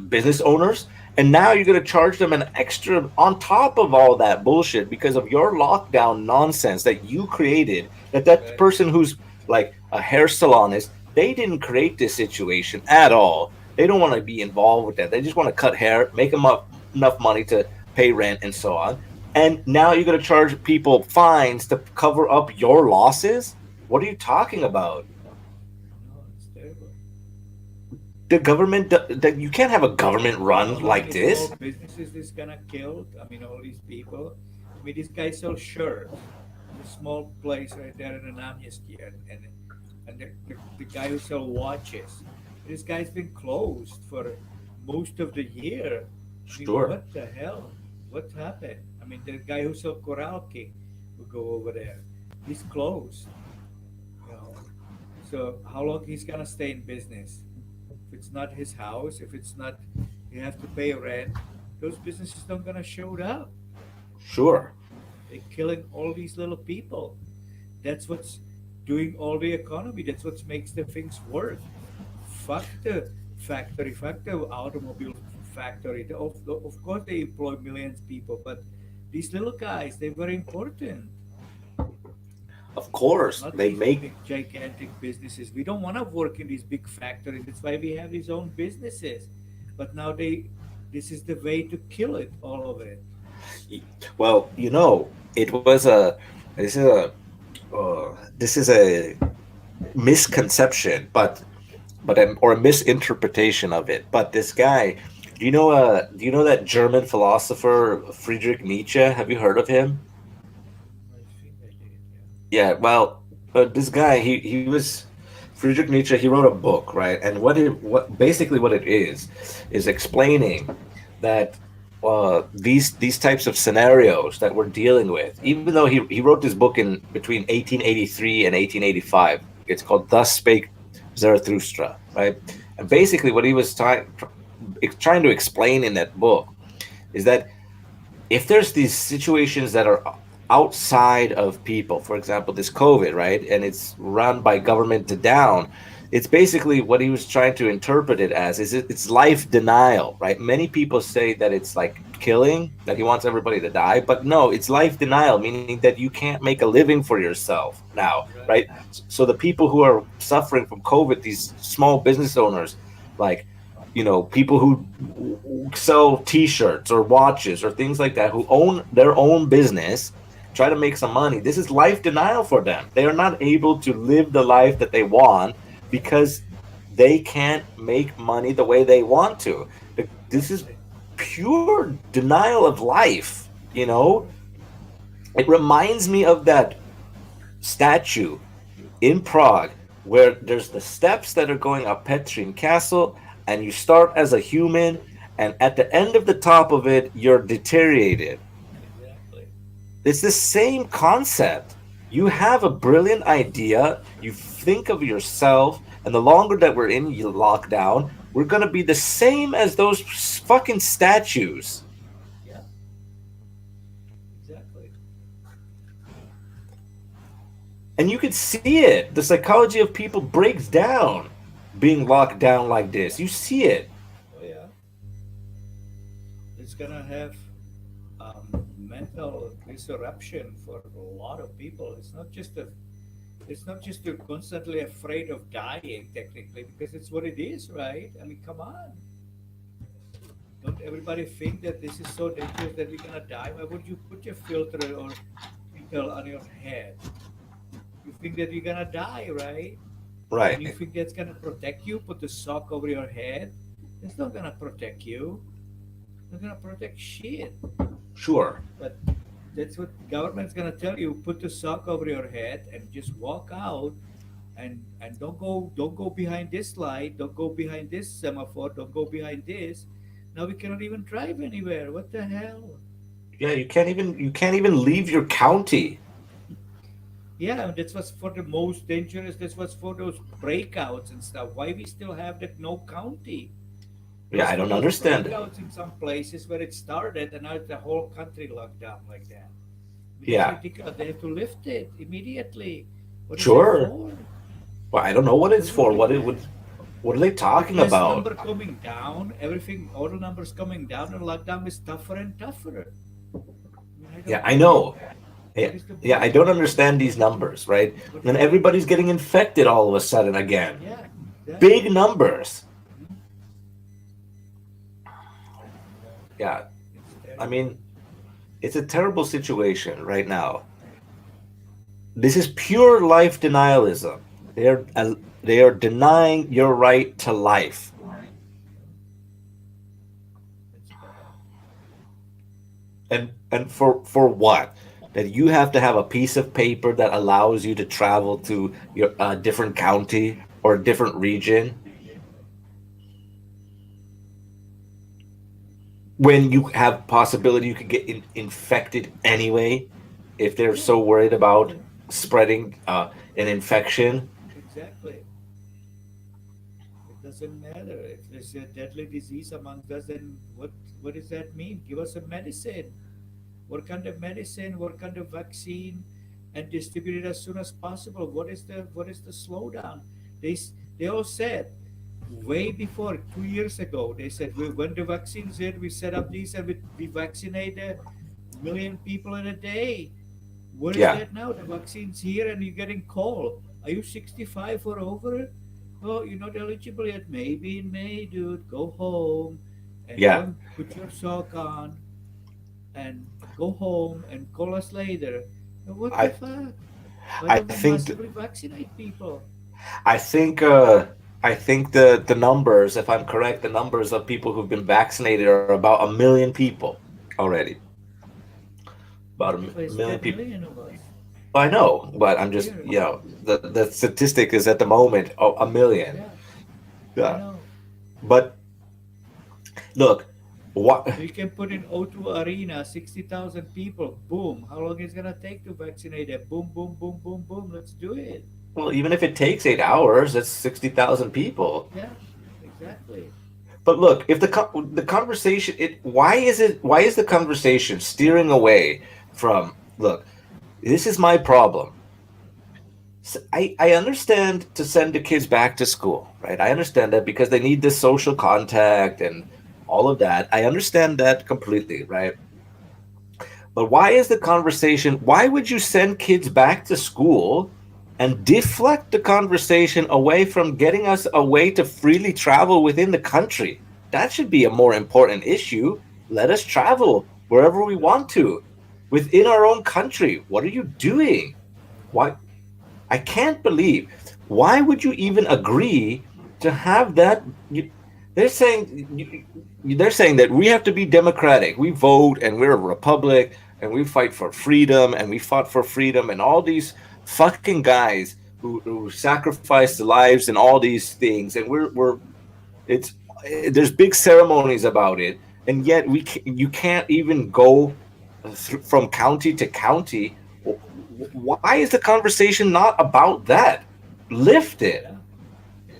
business owners, and now you're going to charge them an extra on top of all that bullshit because of your lockdown nonsense that you created. That Right. person who's like a hair salonist, they didn't create this situation at all. They don't want to be involved with that. They just want to cut hair, make them up enough money to pay rent and so on. And now you're going to charge people fines to cover up your losses. What are you talking about? I know. It's terrible. The government, that you can't have a government You know run how like many small this. businesses this gonna kill? I mean, all these people. I mean, this guy sells shirts. The small place right there in the Namyeski, and the guy who sells watches. This guy's been closed for most of the year. I mean, Sure. what the hell? What happened? I mean, the guy who sells Coral King will go over there. He's closed. You know, so how long he's gonna stay in business? If it's not his house, if it's not, you have to pay rent. Those businesses don't gonna show up. Sure. They're killing all these little people. That's what's doing all the economy. That's what makes the things work. Fuck the factory. Fuck the automobile factory. Of course, they employ millions of people, but these little guys, they're very important. Of course, Not they these make. big, gigantic businesses. We don't want to work in these big factories. That's why we have these own businesses. But now this is the way to kill it, all of it. Well, it was a. This is a. This is a misconception, or a misinterpretation of it. But this guy, do you know that German philosopher Friedrich Nietzsche? Have you heard of him? I think I did, yeah. Yeah, well, this guy, he was Friedrich Nietzsche. He wrote a book, right? And what it is explaining that these types of scenarios that we're dealing with. Even though he wrote this book in between 1883 and 1885, it's called "Thus Spake Zarathustra," right? And basically, what he was trying to explain in that book is that if there's these situations that are outside of people, for example, this COVID, right, and it's run by government to down, it's basically what he was trying to interpret it as it's life denial, right? Many people say that it's like killing, that he wants everybody to die, but no, it's life denial, meaning that you can't make a living for yourself now, Right. right? So the people who are suffering from COVID, these small business owners, like people who sell T-shirts or watches or things like that, who own their own business, try to make some money. This is life denial for them. They are not able to live the life that they want because they can't make money the way they want to. This is Exactly. pure denial of life. Sure. It reminds me of that statue in Prague where there's the steps that are going up Petrine Castle, and you start as a human, and at the end of the top of it, you're deteriorated. Exactly. It's the same concept. You have a brilliant idea, you think of yourself, and the longer that we're in lockdown, we're going to be the same as those fucking statues. Yeah, exactly. And you can see it. The psychology of people breaks down being locked down like this. You see it. Oh yeah, it's gonna have mental disruption for a lot of people. It's not just you're constantly afraid of dying technically because it's what it is, right? I mean, come on. Don't everybody think that this is so dangerous that we're gonna die? Why would you put your filter or pickle on your head? You think that you're gonna die, right? And you Right. think that's gonna protect you? Put the sock over your head. It's not gonna protect you. It's not gonna protect shit. Sure. But that's what government's gonna tell you. Put the sock over your head and just walk out and don't go behind this light, don't go behind this semaphore, don't go behind this. Now we cannot even drive anywhere. What the hell? Yeah, you can't even leave your county. Yeah, and that's what's for the most dangerous. That's what's for those breakouts and stuff. Why we still have that no county? Yeah, Those I for don't those understand it. breakouts in some places where it started, and now it's the whole country locked down like that. I mean, that's Yeah. ridiculous. They have to lift it immediately. What is that Sure. for? Well, I don't know what it's Doesn't for. make What it would what are they with talking less about? number coming down, everything, all the numbers coming down, and lockdown is tougher and tougher. I mean, I Yeah, don't I get it. know. Yeah, What is the yeah, I point? don't understand these numbers, right? What And is the everybody's getting infected all of a sudden again. yeah, Big exactly. numbers. Mhm. Yeah, It's I terrible. mean, it's a terrible situation right now. This is pure life denialism. They are denying your right to life. It's bad. And for what? That you have to have a piece of paper that allows you to travel to your different county or a different region when you It's have possibility you could get infected anyway if they're yeah, so worried about yeah, spreading an infection. exactly. It doesn't matter if there's a deadly disease among us. Then what does that mean? Give us a medicine. What kind of medicine? What kind of vaccine? And distribute it as soon as possible. What is the slowdown? They all said way before 2 years ago. They said when the vaccine's in, we set up these and we vaccinate a million people in a day. What is Yeah, that now? The vaccine's here and you're getting called. Are you 65 or over? Oh, you're not eligible yet. Maybe in May, dude. Go home and yeah. don't put your sock on and go home and call us later. What the I fuck? Why I don't we think th- massively vaccinate people? I think uh, I think the numbers, if I'm correct, the numbers of people who've been vaccinated are about a million people already. About Yeah, but it's million 10 people. million of us I know, but I'm just, here. the statistic is at the moment a million. Yeah, I Yeah, know. but look, what? So you can put in O2 Arena, 60,000 people. Boom. How long is it going to take to vaccinate them? Boom, boom, boom, boom, boom. Let's do it. Well, even if it takes 8 hours, that's 60,000 people. Yeah, exactly. But look, if the conversation, why is the conversation steering away from, look, this is my problem. I understand to send the kids back to school, right? I understand that because they need this social contact and all of that. I understand that completely, right? But why is the conversation, why would you send kids back to school and deflect the conversation away from getting us a way to freely travel within the country? That should be a more important issue. Let us travel wherever we want to within our own country. What are you doing? Why? I can't believe. Why would you even agree to have that? They're saying they're saying that we have to be democratic. We vote and we're a republic and we fight for freedom and we fought for freedom and all these fucking guys who sacrificed their lives and all these things, and we're it's there's big ceremonies about it, and yet you can't even go from county to county. Why is the conversation not about that? Lift it. Yeah.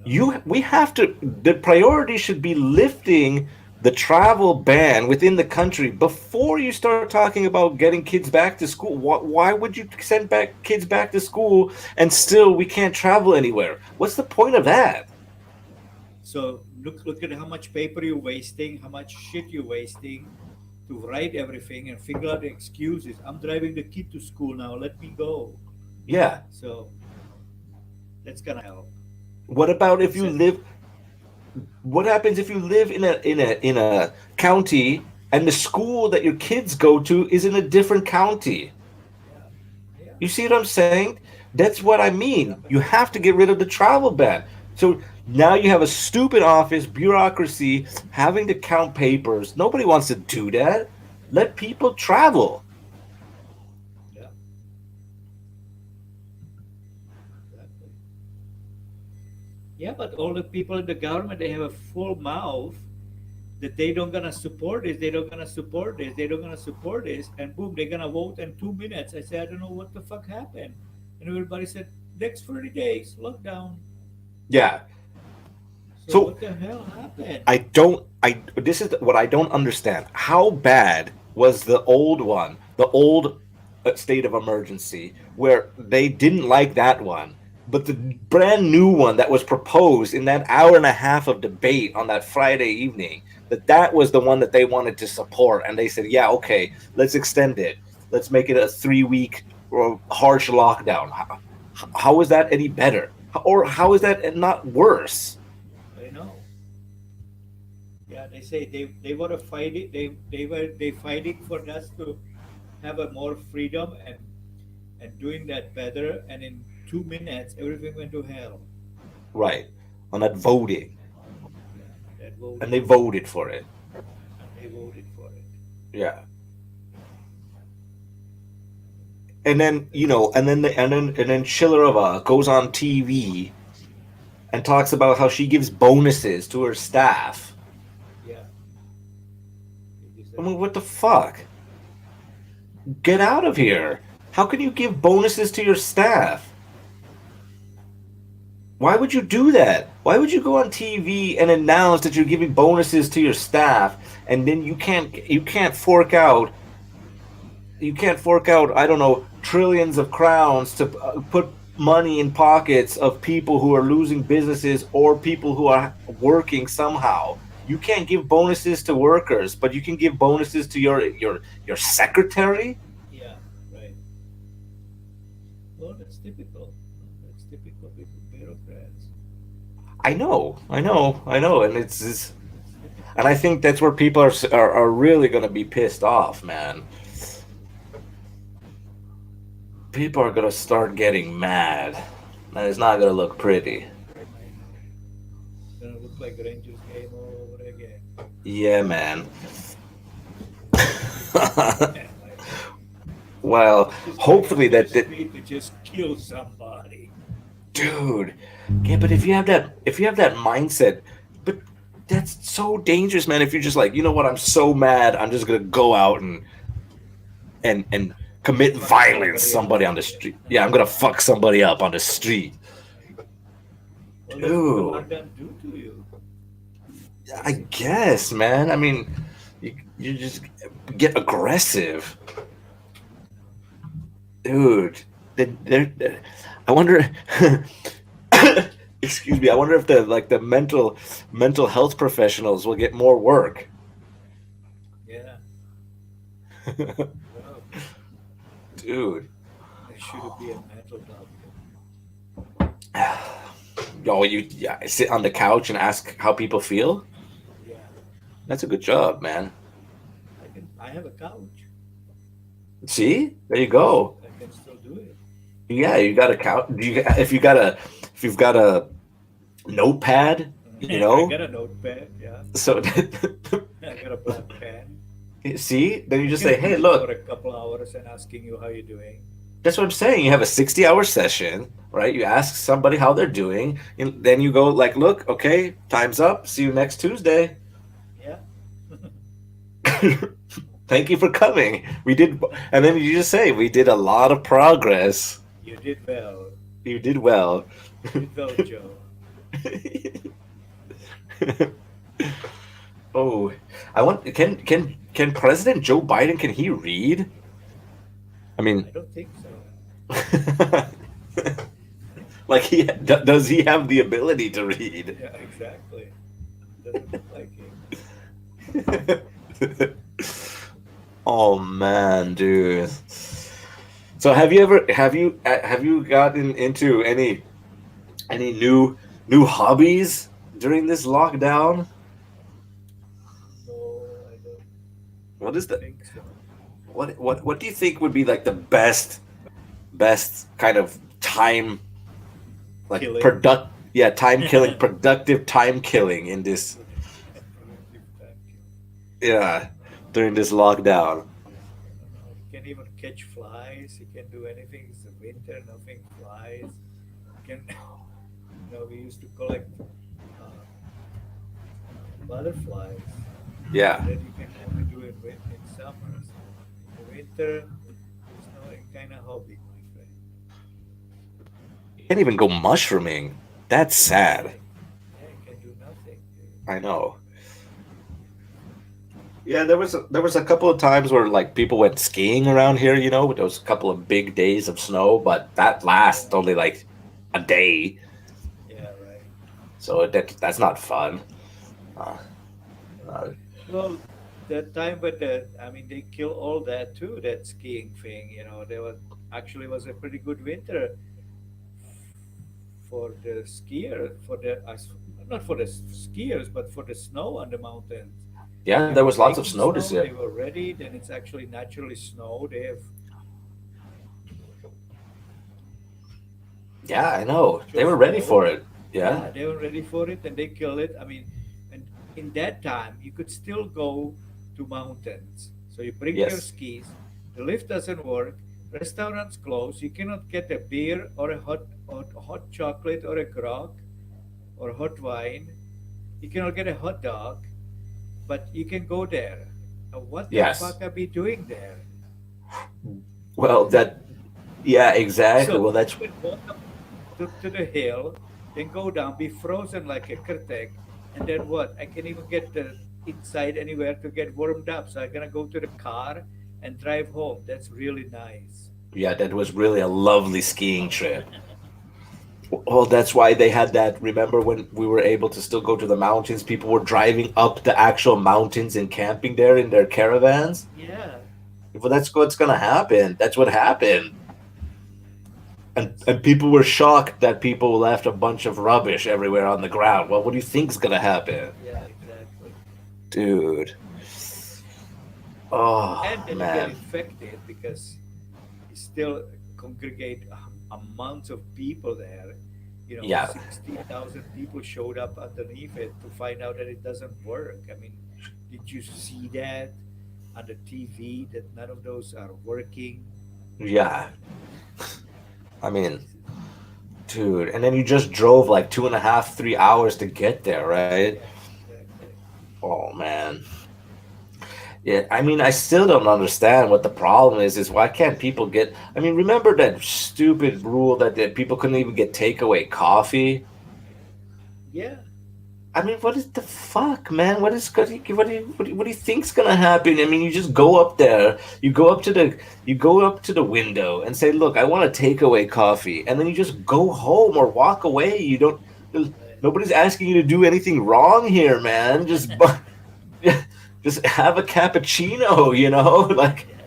No. We have to, the priority should be lifting the travel ban within the country before you start talking about getting kids back to school. Why would you send back kids back to school and still we can't travel anywhere? What's the point of that? So look at how much paper you're wasting, how much shit you're wasting to write everything and figure out the excuses. I'm driving the kid to school now. Let me go. Yeah. So that's gonna help. What about if It's you a, live, what happens if you live in a county and the school that your kids go to is in a different county? yeah, yeah, You see what I'm saying? That's what I yeah. mean. But You have to get rid of the travel ban. So now you have a stupid office, bureaucracy, having to count papers. Nobody wants to do that. Let people travel. yeah, exactly. Yeah, but all the people in the government they have a full mouth that they don't gonna support this, they don't gonna support this, they don't gonna support this, and boom, they're gonna vote in 2 minutes. I said, I don't know what the fuck happened. And everybody said, next 30 days, lockdown. Yeah. So So what the hell happened? I don't. I this is what I don't understand. How bad was the old one, the old state of emergency, where they didn't like that one, but the brand new one that was proposed in that hour and a half of debate on that Friday evening, that was the one that they wanted to support, and they said, yeah, okay, let's extend it, let's make it a 3 week or harsh lockdown. How is that any better, or how is that not worse? I know. Yeah, they say they want to fight it. They fighting for us to have a more freedom and doing that better. And in 2 minutes, everything went to hell. Right, on that voting, Yeah, that and they voting, voted for it. and they voted for it. Yeah, and then and then Shillerova goes on TV and talks about how she gives bonuses to her staff. Yeah, it is I that. mean, what the fuck? Get out of here! How can you give bonuses to your staff? Why would you do that? Why would you go on TV and announce that you're giving bonuses to your staff, and then you can't fork out, I don't know, trillions of crowns to put money in pockets of people who are losing businesses or people who are working somehow. You can't give bonuses to workers, but you can give bonuses to your secretary. Yeah, right. Well, that's typical. That's typical bureaucrats. I know, and That's and typical. I think that's where people are really going to be pissed off, man. People are going to start getting mad, and it's not going to look pretty. I know. It's gonna look like Rangers game all over again. Yeah, man. Like, Well, just going hopefully out to the that, street to just kill somebody. dude. Yeah, but if you have that mindset, but that's so dangerous, man. If you're just like, you know what, I'm so mad, I'm just gonna go out and commit Fuck violence somebody up. somebody on the street. Yeah, I'm gonna fuck somebody up on the street, Well, that's what the dude. lockdown do to you, I basically. guess, man. I mean, you just get aggressive, dude. I wonder. Excuse me. I wonder if the mental health professionals will get more work. Yeah. Well, Dude. there should be a mental doctor. Oh, you, yeah, sit on the couch and ask how people feel. Yeah. That's a good job, man. I have a couch. See, there you I can go. I can still do it. Yeah, you got a couch. If you've got a notepad, I got a notepad. Yeah. so I got a black pen. see, then you I just can say, hey, read for look. a couple hours and asking you how you're doing. That's what I'm saying. You have a 60-hour session, right? You ask somebody how they're doing, and then you go like, "Look, okay, time's up. See you next Tuesday. Yeah. Thank you for coming. We did," and then you just say, "We did a lot of progress. You did well. You did well." You did well, Joe. Oh, I want. Can President Joe Biden, can he read? I mean, I don't think so. like does he have the ability to read? Yeah, exactly. Doesn't look like it. Oh man, dude. So have you gotten into any new hobbies during this lockdown? No, I don't What is the think so. what do you think would be like the best kind of time, like Killing. product yeah, time killing, productive time killing in this, Productive time killing. yeah, during this lockdown? I don't know. You can't even catch flies. You can't do anything. It's the winter. Nothing flies. You can, we used to collect uh, butterflies, Yeah. but then you can only do it in summer. So in the winter, there's no kind of hobby, my friend. You can't even go mushrooming. That's Do sad. nothing. Yeah, you can do nothing, dude. I know. Yeah, there was a couple of times where like people went skiing around here, there was a couple of big days of snow, but that lasts Yeah, only like a day, yeah, right. so that's not fun. Uh, uh, Well, that time, but I mean, they kill all that too. That skiing thing, there was actually was a pretty good winter for the skier, not for the skiers, but for the snow on the mountains. yeah, They there were was lots of making snow this snow. year. They were ready. Then it's actually naturally snow. They have Yeah, I know. They actual were ready snow. for it. Yeah. Yeah, they were ready for it, and they kill it. I mean, and in that time, you could still go to mountains. So you bring your Yes. skis. The lift doesn't work. Restaurants close. You cannot get a beer or a hot chocolate or a grog or hot wine. You cannot get a hot dog, but you can go there. What the Yes. fuck are we doing there? Well, yeah, So exactly. Well, I that's would walk up to the hill, then go down, be frozen like a kritek, and then what? I can even get inside anywhere to get warmed up. So I'm gonna go to the car and drive home. That's really nice. yeah, that was really a lovely skiing trip. Well, that's why they had that. Remember when we were able to still go to the mountains? People were driving up the actual mountains and camping there in their caravans. Yeah, Well, that's what's gonna happen. That's what happened. And that's and people were shocked that people left a bunch of rubbish everywhere on the ground. Well, what do you think's gonna happen, yeah, exactly. dude? Oh And then you get man, infected because you still congregate amounts of people there. yeah, 60,000 people showed up underneath it to find out that it doesn't work. I mean, did you see that on the TV that none of those are working? yeah. I mean, This is, dude, and then you just drove like 2.5, 3 hours to get there, right? yeah, exactly. Oh man. Yeah, I mean, I still don't understand what the problem is. Is why can't people get? I mean, remember that stupid rule that people couldn't even get takeaway coffee? Yeah, I mean, what is the fuck, man? What do you think's gonna happen? I mean, you just go up there, you go up to the window and say, "Look, I want a takeaway coffee," and then you just go home or walk away. You don't. right. Nobody's asking you to do anything wrong here, man. Just have a cappuccino, like, Yeah,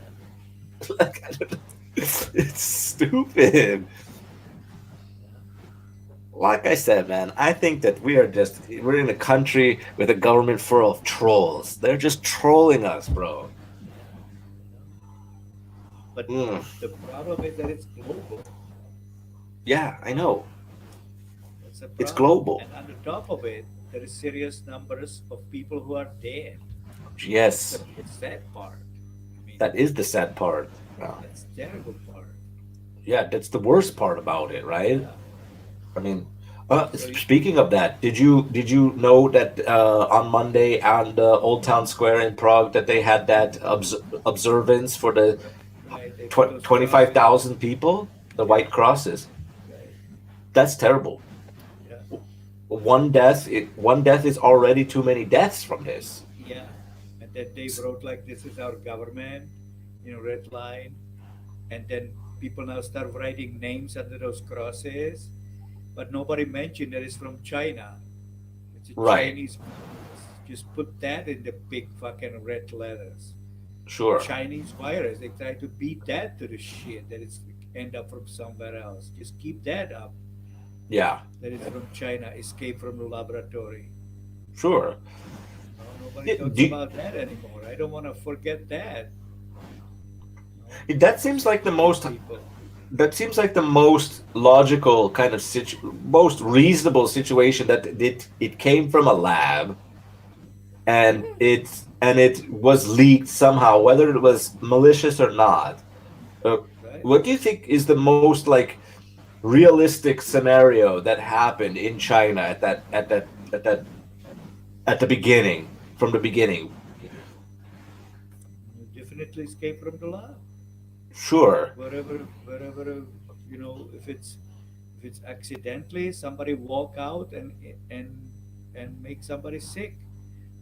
like I don't, it's stupid. yeah, Like I said, man, I think that we're in a country with a government full of trolls. They're just trolling us, bro. yeah. I know. But Mm, the problem is that it's global. yeah, I know. That's a It's problem. global. And on the top of it, there is serious numbers of people who are dead. That's Yes, the sad part. I mean, that is the sad part. Yeah. that's terrible part. Yeah, that's the worst part about it, right? Yeah. I mean, So speaking of that, did you know that on Monday on the Old Town Square in Prague that they had that observance for the right, they put those crosses. 25,000 people, the Yeah. white crosses? Right. That's terrible. Yeah. One death is already too many deaths from this. Yeah. And then they wrote like, "This is our government," red line. And then people now start writing names under those crosses, but nobody mentioned that it's from China. It's a Right. Chinese virus. Just put that in the big fucking red letters. Sure. Chinese virus. They try to beat that to the shit that it's end up from somewhere else. Just keep that up. Yeah. That it's from China, escaped from the laboratory. Sure. No, nobody Yeah, talks about that anymore. I don't want to forget that. No, that seems like the these most people. that seems like the most logical kind of most reasonable situation that it came from a lab and Yeah, it was leaked somehow, whether it was malicious or not. Uh, right. what do you think is the most like realistic scenario that happened in China at the beginning, from the beginning? You definitely escape from the lab. Sure. Wherever, if it's accidentally somebody walk out and make somebody sick,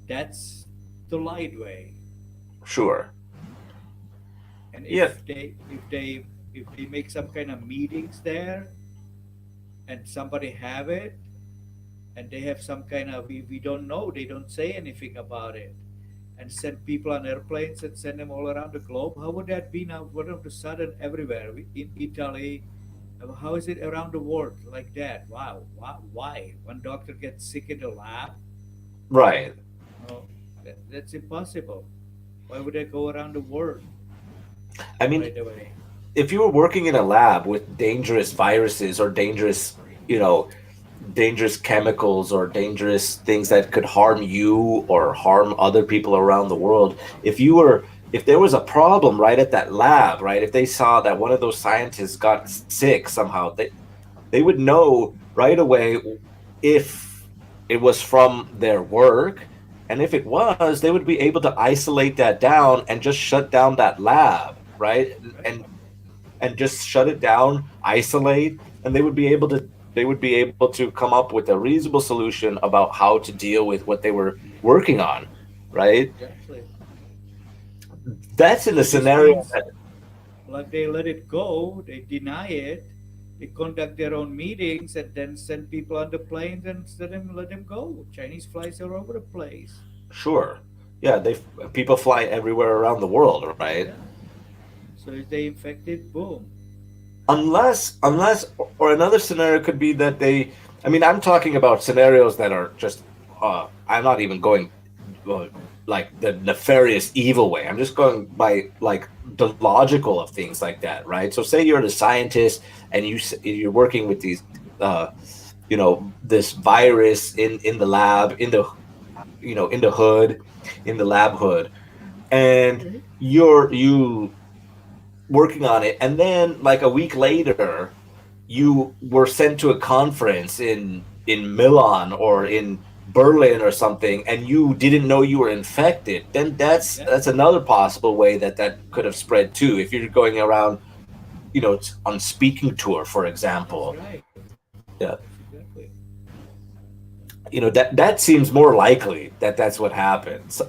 that's the light way. Sure. And Yeah. if they make some kind of meetings there and somebody have it and they have some kind of we don't know, they don't say anything about it, and send people on airplanes and send them all around the globe. How would that be now? All of a sudden, everywhere in Italy, how is it around the world like that? Wow, why? One doctor gets sick in the lab? Right. No, that's impossible. Why would they go around the world I mean, right away? if you were working in a lab with dangerous viruses or dangerous, you know, dangerous chemicals or dangerous things that could harm you or harm other people around the world, if there was a problem right at that lab, right, if they saw that one of those scientists got sick somehow, they would know right away if it was from their work, and if it was, they would be able to isolate that down and just shut down that lab, right, Right, and just shut it down, isolate, and they would be able to come up with a reasonable solution about how to deal with what they were working on, right? exactly. That's in the So this scenario means that, like they let it go, they deny it, they conduct their own meetings and then send people on the planes and let them go. Chinese flights are over the place. sure, yeah, they people fly everywhere around the world, right? Yeah. So if they infected, boom. Unless or another scenario could be that I mean, I'm talking about scenarios that are just I'm not even going uh, like the nefarious evil way. I'm just going by like the logical of things like that, right? So say you're the scientist and you're working with these uh this virus in the lab, in the in the hood, in the lab hood, and Okay. you working on it, and then like a week later you were sent to a conference in Milan or in Berlin or something, and you didn't know you were infected, then that's Exactly. another possible way that could have spread too, if you're going around, on speaking tour, for That's example. right. Yeah. That's exactly. That seems more likely that that's what happens.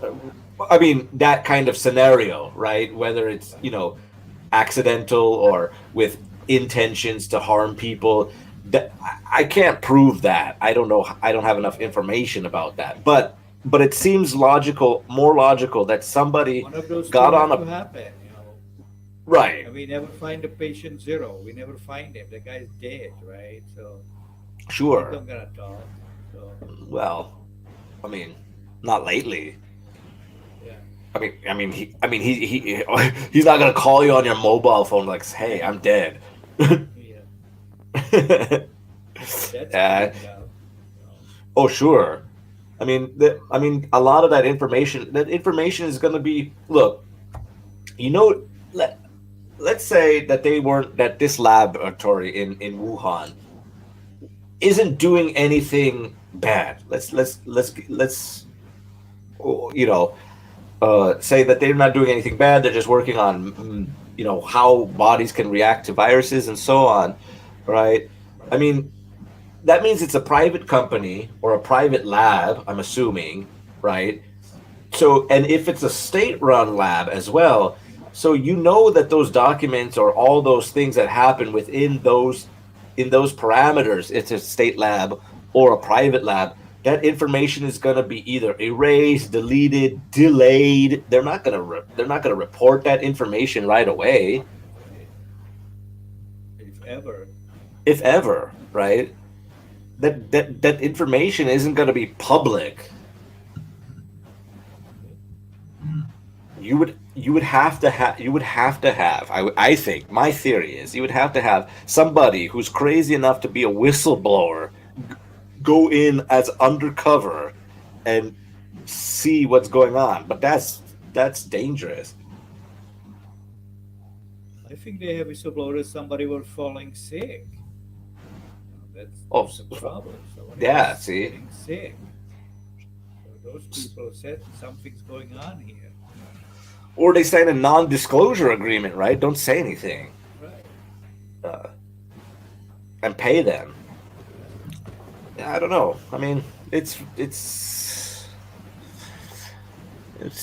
I mean, that kind of scenario, right? Whether it's, accidental or with intentions to harm people. That I can't prove that. I don't know. I don't have enough information about that. But it seems logical, more logical that somebody One of those two got on have to a happen. right. And we never find the patient zero. We never find him. The guy's dead, right? So he's Sure. not gonna talk. So Well, I mean, not lately. yeah, He's not gonna call you on your mobile phone like, "Hey, I'm dead." yeah. uh, That's cleaned up. No. oh, sure. A lot of that information is going to be, look, you know, let, let's say that they weren't that this laboratory in Wuhan isn't doing anything bad. Let's you know say that they're not doing anything bad. They're just working on how bodies can react to viruses and so on, right? I mean, that means it's a private company or a private lab. I'm assuming, right? So, and if it's a state-run lab as well, so you know that those documents or all those things that happen within those in those parameters, it's a state lab or a private lab. That information is going to be either erased, deleted, delayed. They're not going to report that information right away, Right. If ever. if ever, right? That information isn't going to be public. You would have to have I think my theory is you would have to have somebody who's crazy enough to be a whistleblower go in as undercover and see what's going on, but that's dangerous. I think they have whistleblowers. Somebody were falling sick. Oh, That's a problem. Somebody yeah, was see, getting sick. So those people said something's going on here. or they sign a non-disclosure agreement, right? Don't say anything, Right. uh, and pay them. Yeah. Yeah, I don't know. I mean, it's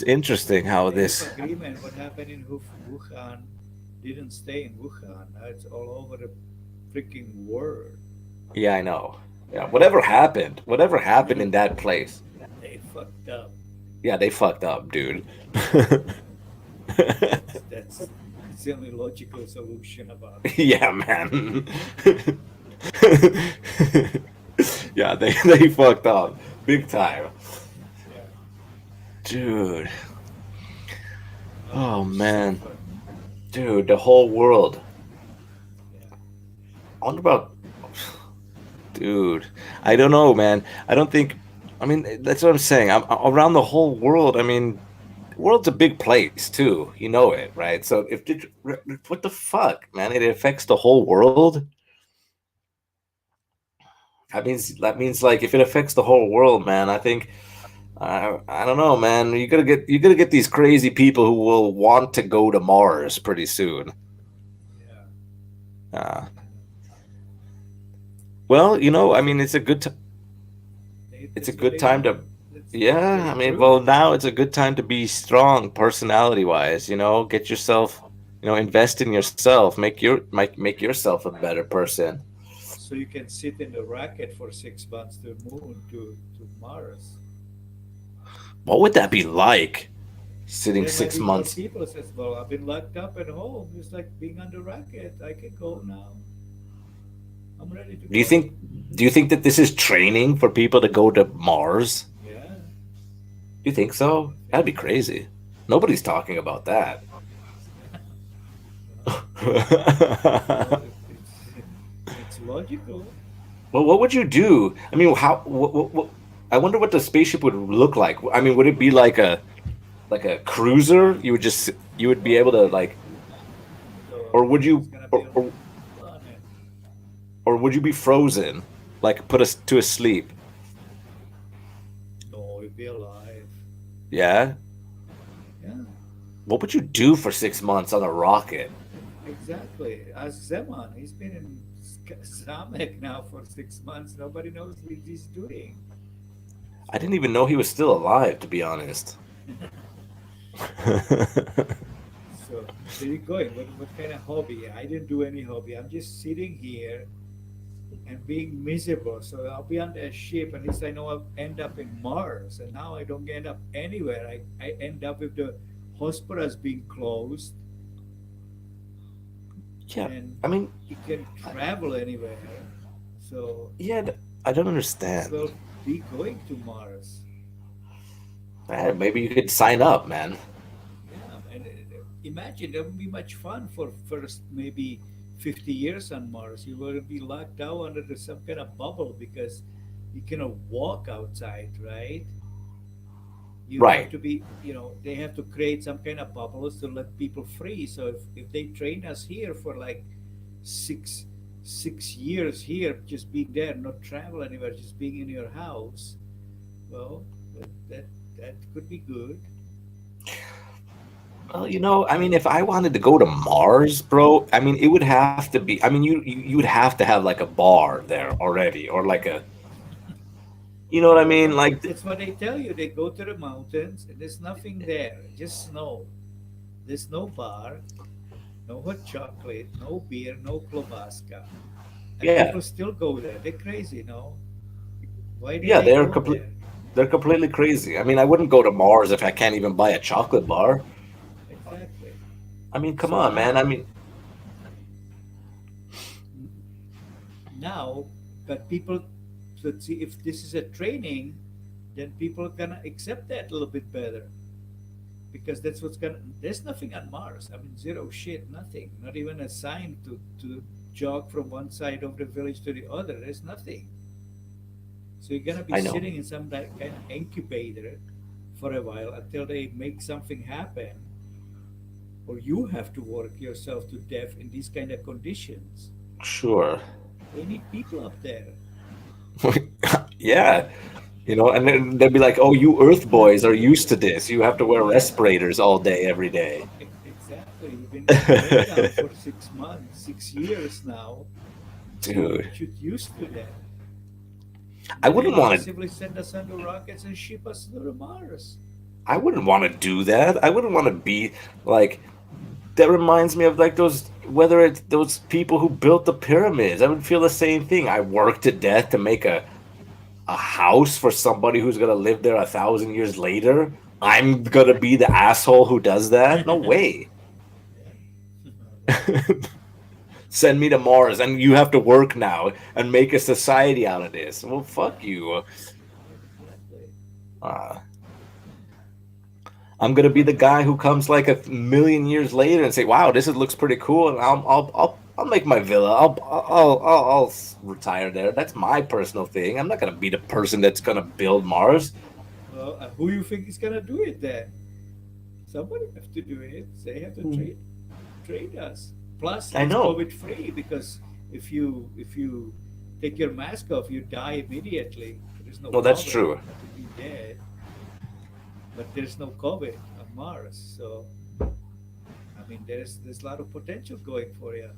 interesting how They have this. agreement. What happened in Wuhan didn't stay in Wuhan. Now it's all over the freaking world. Yeah, I know. Yeah, Right. whatever happened in that place. They fucked up. Yeah, they fucked up, dude. That's the only logical solution about it. Yeah, man. Yeah, they fucked up big time, Yeah. dude. Well, Oh so man, far. dude, the whole world. Yeah. I wonder about, dude. I don't know, man. I don't think. I mean, that's what I'm saying. Around the whole world. I mean, the world's a big place too. You know it, right? So what the fuck, man? It affects the whole world. That means like if it affects the whole world, man. I think I don't know, man. You gotta get these crazy people who will want to go to Mars pretty soon. Yeah. Uh, well, I mean, it's a That's what good they time want. to. That's Yeah, very I mean, true. well, now it's a good time to be strong personality wise. Get yourself, invest in yourself, make yourself a better person. So you can sit in the rocket for 6 months to the moon to Mars. What would that be like? Sitting There might six be more months. people says, "Well, I've been locked up at home. It's like being on the rocket. I can go now. I'm ready to Do you go." think? Do you think that this is training for people to go to Mars? Yeah, Do you think so? I think That'd be so. crazy. Nobody's talking about that. Well, well, it's logical. Well, what would you do? I mean, how? I wonder what the spaceship would look like. I mean, would it be like a cruiser? You would be able to like, or So would it's you, gonna be or, on or, the planet. or would you be frozen, like put us to a sleep? No, you'll be alive. Yeah. Yeah, What would you do for 6 months on a rocket? exactly. Ask Zeman. He's been in Zamek now for 6 months. Nobody knows what he's doing. I didn't So, even know he was still alive, to be honest. so there you go. What kind of hobby? I didn't do any hobby. I'm just sitting here and being miserable. So I'll be on a ship. At least I know I'll end up in Mars. And now I don't end up anywhere. I end up with the hospitals being closed Yeah. and I mean, you can I- travel anywhere. So yeah. I don't might as understand. well be going to Mars. Maybe you could sign up, man. Yeah, and imagine that would be much fun for first maybe 50 years on Mars. You will be locked out under some kind of bubble because you cannot walk outside, right? You have Right. to be, they have to create some kind of bubbles to let people free. So if they train us here for like six 6 years here, just being there, not travel anywhere, just being in your house, well, that could be good. Well, I mean, if I wanted to go to Mars, bro, I mean, it would have to be. I mean, you would have to have like a bar there already, or like a, you know what I No, mean? no, Like, that's what they tell you. They go to the mountains and there's nothing there, just snow. There's no bar, no hot chocolate, no beer, no klobaska. And yeah, people still go there. They're crazy, no? Why did yeah, they go there? they're completely crazy. I mean, I wouldn't go to Mars if I can't even buy a chocolate bar. Exactly. I mean, come So on, man. I now, mean, now, but people, let's see, if this is a training, then people are gonna accept that a little bit better because that's what's gonna. There's nothing on Mars. I mean, zero shit, nothing. Not even a sign to jog from one side of the village to the other. There's nothing. So you're gonna be I know. sitting in some like kind of incubator for a while until they make something happen, or you have to work yourself to death in these kind of conditions. Sure. They need people up there. Yeah. And then they'd be like, "Oh, you Earth boys are used to this. You have to wear Yeah, respirators all day, every day." exactly. You've been on lockdown for 6 months, 6 years now. You Dude, should used to that. I Then they wouldn't need to want to. simply send us on the rockets and ship us to the Mars. I wouldn't want to do that. I wouldn't want to be like. That reminds me of like those, whether it's those people who built the pyramids. I would feel the same thing. I worked to death to make a house for somebody who's gonna live there 1,000 years later. I'm gonna be the asshole who does that? No way. Yeah. Well, Send me to Mars, and you have to work now and make a society out of this. Well, fuck yeah, you. exactly. Uh, I'm gonna be But the guy who comes like a million years later and say, "Wow, looks pretty cool," and I'll make my villa. I'll retire there. That's my personal thing. I'm not gonna be the person that's gonna build Mars. well, who you think is gonna do it then? Somebody have to do it. They have to trade us. Plus, I it's know. COVID free because if you take your mask off, you die immediately. There's no Well, that's COVID. true. Not to be dead, but there's no COVID on Mars. So I mean, there's a lot of potential going for you.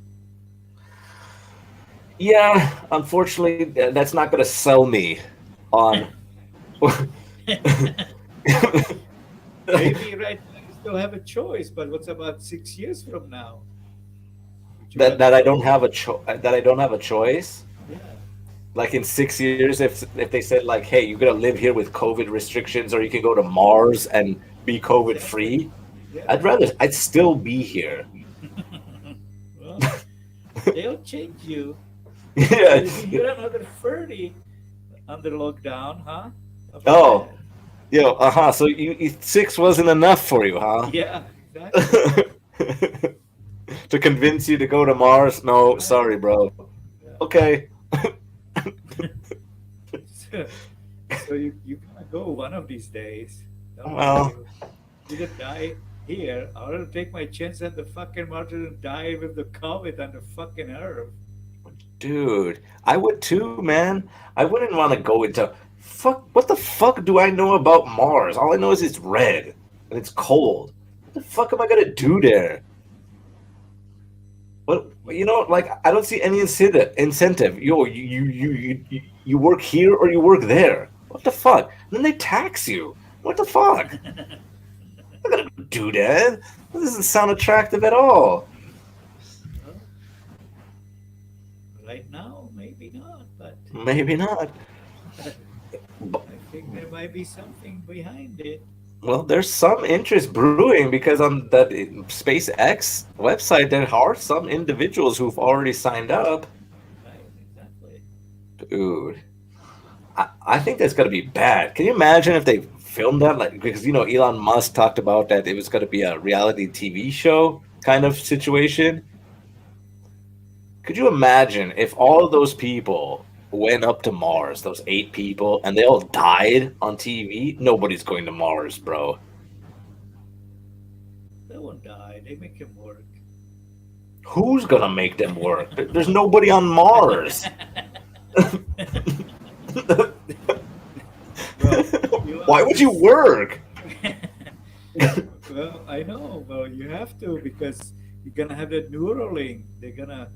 Yeah, unfortunately, that's not gonna sell me on. Maybe right now you still have a choice, but what's about 6 years from now? Would you that rather that I don't go? have that I don't have a choice. Yeah. Like in 6 years, if they said like, "Hey, you're gonna live here with COVID restrictions, or you can go to Mars and be COVID Exactly. free," Yeah. I'd still be here. Well, they'll change you. Yeah. Maybe you're another 30 under lockdown, huh? How about Oh, that? So six wasn't enough for you, huh? Yeah, exactly. To convince you to go to Mars? No, Right. sorry, bro. Yeah. Okay. So, so you gotta go one of these days. Don't Well, worry. Either die here, or I'll take my chance at the fucking martyr and die with the COVID on the fucking earth. dude, I would too, man. I wouldn't want to go into fuck. What the fuck do I know about Mars? All I know is it's red and it's cold. What the fuck am I gonna do there? What like I don't see any incentive. Yo, you work here or you work there. What the fuck? And then they tax you. What the fuck? I'm not gonna do that. That doesn't sound attractive at all. Well, right now, maybe not, but Maybe not. I think there might be something behind it. Well, there's some interest brewing because on that SpaceX website, there are some individuals who've already signed up. Right, exactly. Dude, I think that's gonna be bad. Can you imagine if they filmed that? Like, because Elon Musk talked about that it was gonna be a reality TV show kind of situation. Could you imagine if all of those people went up to Mars, those 8 people, and they all died on TV, nobody's going to Mars, bro. They won't die. They make him work. Who's gonna make them work? There's nobody on Mars. Well, you Why would you work? well, I know. Well, you have to because you're gonna have that Neuralink. They're gonna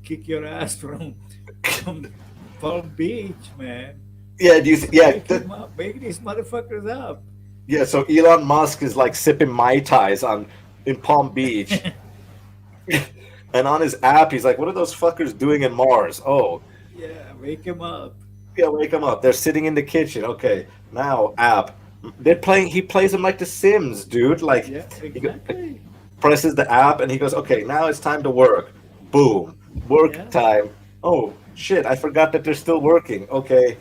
kick your ass from Palm Beach, man. Yeah, Wake him up. Wake these motherfuckers up. yeah. So Elon Musk is like sipping mai tais on in Palm Beach, and on his app, he's like, "What are those fuckers doing in Mars?" Oh, Yeah, wake him up. yeah, wake them up. They're sitting in the kitchen. Okay, now app. They're playing. He plays them like The Sims, dude. Like Yeah, he exactly. presses the app and he goes, "Okay, now it's time to work." Boom, work Yeah. time. Oh shit, I forgot that they're still working. Okay,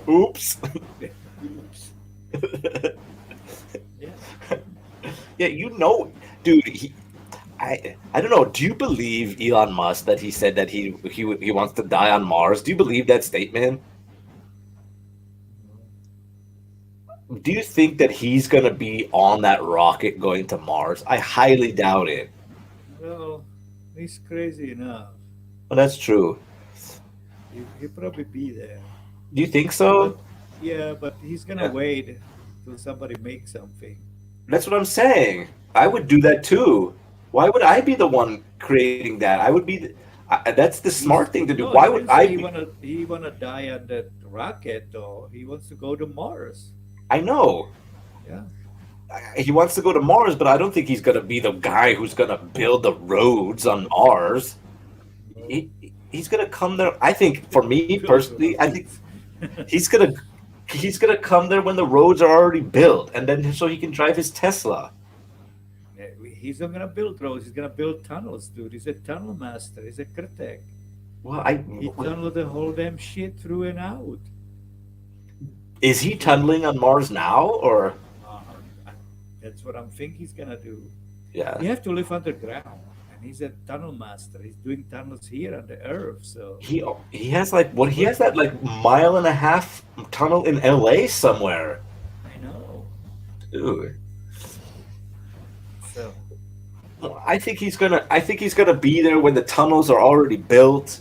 oops. Oops. Yeah. Yeah, dude. I don't know. Do you believe Elon Musk that he said that he wants to die on Mars? Do you believe that statement? Do you think that he's gonna be on that rocket going to Mars? I highly doubt it. Well, he's crazy enough. Well, that's true. He'll probably be there. Do you think so? But yeah, but he's gonna Yeah. wait till somebody makes something. That's what I'm saying. I would do that too. Why would I be the one creating that? I would be. That's the smart thing to do. No, Why he would didn't I say he be? wanna die on that rocket though. He wants to go to Mars. I know. Yeah. He wants to go to Mars, but I don't think he's gonna be the guy who's gonna build the roads on Mars. No. He, he's gonna come there. I think, for me Build personally, I think roads. he's gonna he's gonna come there when the roads are already built, and then so he can drive his Tesla. Yeah, he's not gonna build roads. He's gonna build tunnels, dude. He's a tunnel master. He's a critic. Well, I He tunneled the whole damn shit through and out. is he tunneling on Mars now, or Uh, that's what I'm thinking he's gonna do. yeah? You have to live underground, and he's a tunnel master. He's doing tunnels here on the Earth. So He has like what he has that like mile and a half tunnel in LA somewhere. I know. Dude. So I think he's gonna be there when the tunnels are already built.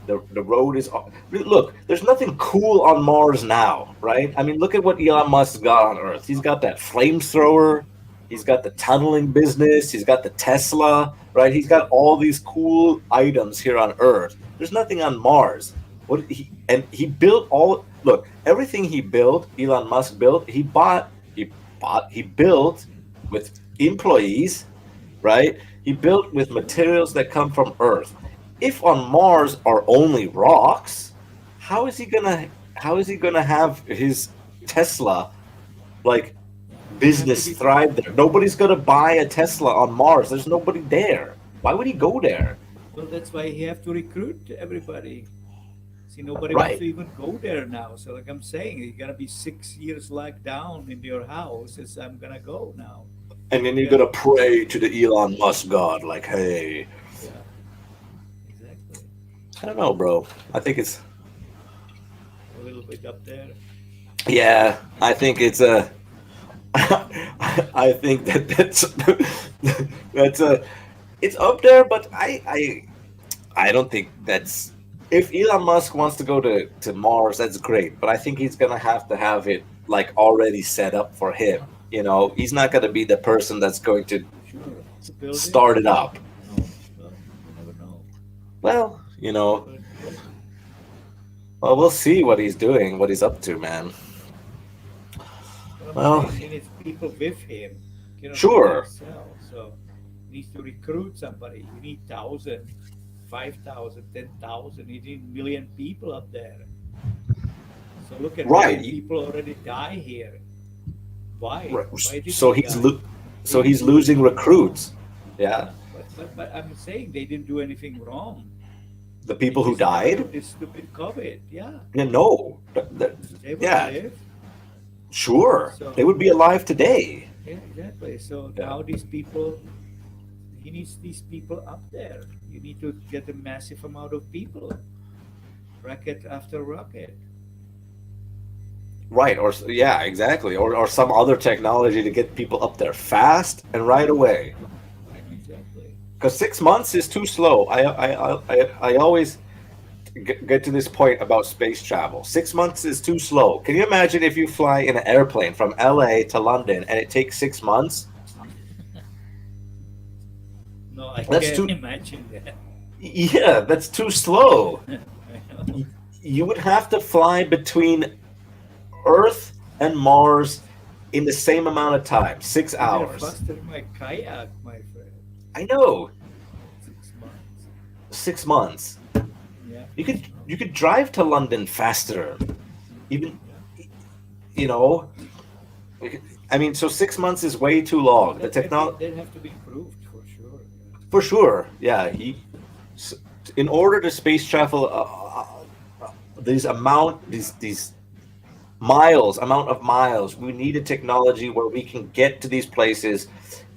The road is look. There's nothing cool on Mars now, right? I mean, look at what Elon Musk got on Earth. He's got that flamethrower. He's got the tunneling business. He's got the Tesla, right? He's got all these cool items here on Earth. There's nothing on Mars. He built all. Look, everything he built, Elon Musk built. He built with employees, right? He built with materials that come from Earth. If on Mars are only rocks, how is he gonna have his Tesla like you have to business be. thrive there? Nobody's gonna buy a Tesla on Mars. There's nobody there. Why would he go there? Well, that's why he have to recruit everybody. See, nobody wants Right. to even go there now. So, like I'm saying, you're gonna be 6 years locked down in your house. As I'm gonna go now. And then you're Yeah, gonna pray to the Elon Musk God, like, hey, yeah, exactly. I don't know, bro. I think it's A little bit up there. yeah. I think it's a. I think that's that's a. It's up there, but I don't think that's. If Elon Musk wants to go to Mars, that's great. But I think he's gonna have to have it like already set up for him. You know, he's not gonna be the person that's going to Sure, to build it. start it up. No, well, you never know. Well, But well, we'll see what he's doing, what he's up to, man. what I'm Well, saying, he needs people with him. Cannot do it sure, himself. So he needs to recruit somebody. You need 1,000, 5,000, 10,000. You need million people up there. So look at million right. people already die here. Why? Right. Why did So they die? They so didn't he's do losing anything wrong. recruits. Yeah, Yeah, but I'm saying they didn't do anything wrong. the They people who just died died. of this stupid COVID. Yeah, Yeah, no, they would yeah, live. sure, they So would be alive today. yeah, exactly. So Yeah, now these people, he needs these people up there. You need to get a massive amount of people, rocket after rocket. Right, yeah, exactly, or some other technology to get people up there fast and right away. Exactly. Because 6 months is too slow. I always get to this point about space travel. 6 months is too slow. Can you imagine if you fly in an airplane from LA to London and it takes 6 months? No, I That's can't too, imagine that. yeah, that's too slow. I Y- know. You would have to fly between Earth and Mars in the same amount of time, six You're there hours. faster than my kayak, my friend. I know, 6 months. 6 months. Yeah, You could drive to London faster. Even yeah. you know, I mean, so 6 months is way too long. The technology, That have to be proved for sure. Yeah. for sure. Yeah, s- in order to space travel, these amount of miles, we need a technology where we can get to these places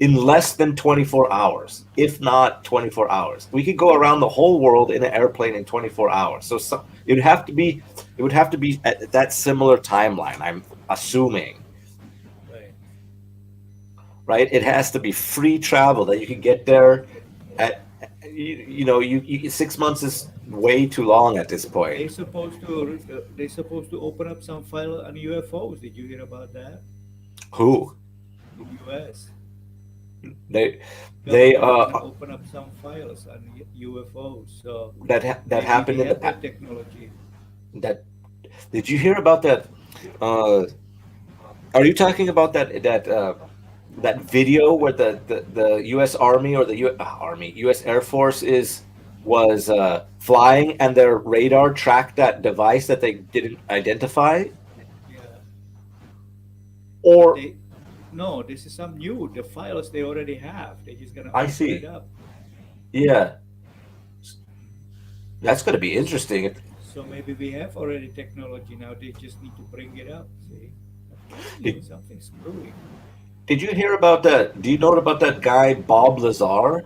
in less than 24 hours, if not 24 hours. We could go around the whole world in an airplane in 24 hours. So it would have to be at that similar timeline, I'm assuming, Right. right? It has to be free travel that you can get there at, you 6 months is way too long at this point. They supposed to open up some file on UFOs. Did you hear about that? Who? The U.S. They they government is gonna open up some files on UFOs. So that maybe we happened in the have past. that technology. That Did you hear about that? Uh, are you talking about that video where the U.S. Army or the U.S. Air Force was flying and their radar tracked that device that they didn't identify? Yeah, but Or they no. This is some new. The files they already have. They're just gonna I open it see. up. Yeah, that's going to be So, interesting. so maybe we have already technology now. They just need to bring it up. See, I'm telling you, Did, something's brewing. did you hear about that? Do you know about that guy Bob Lazar,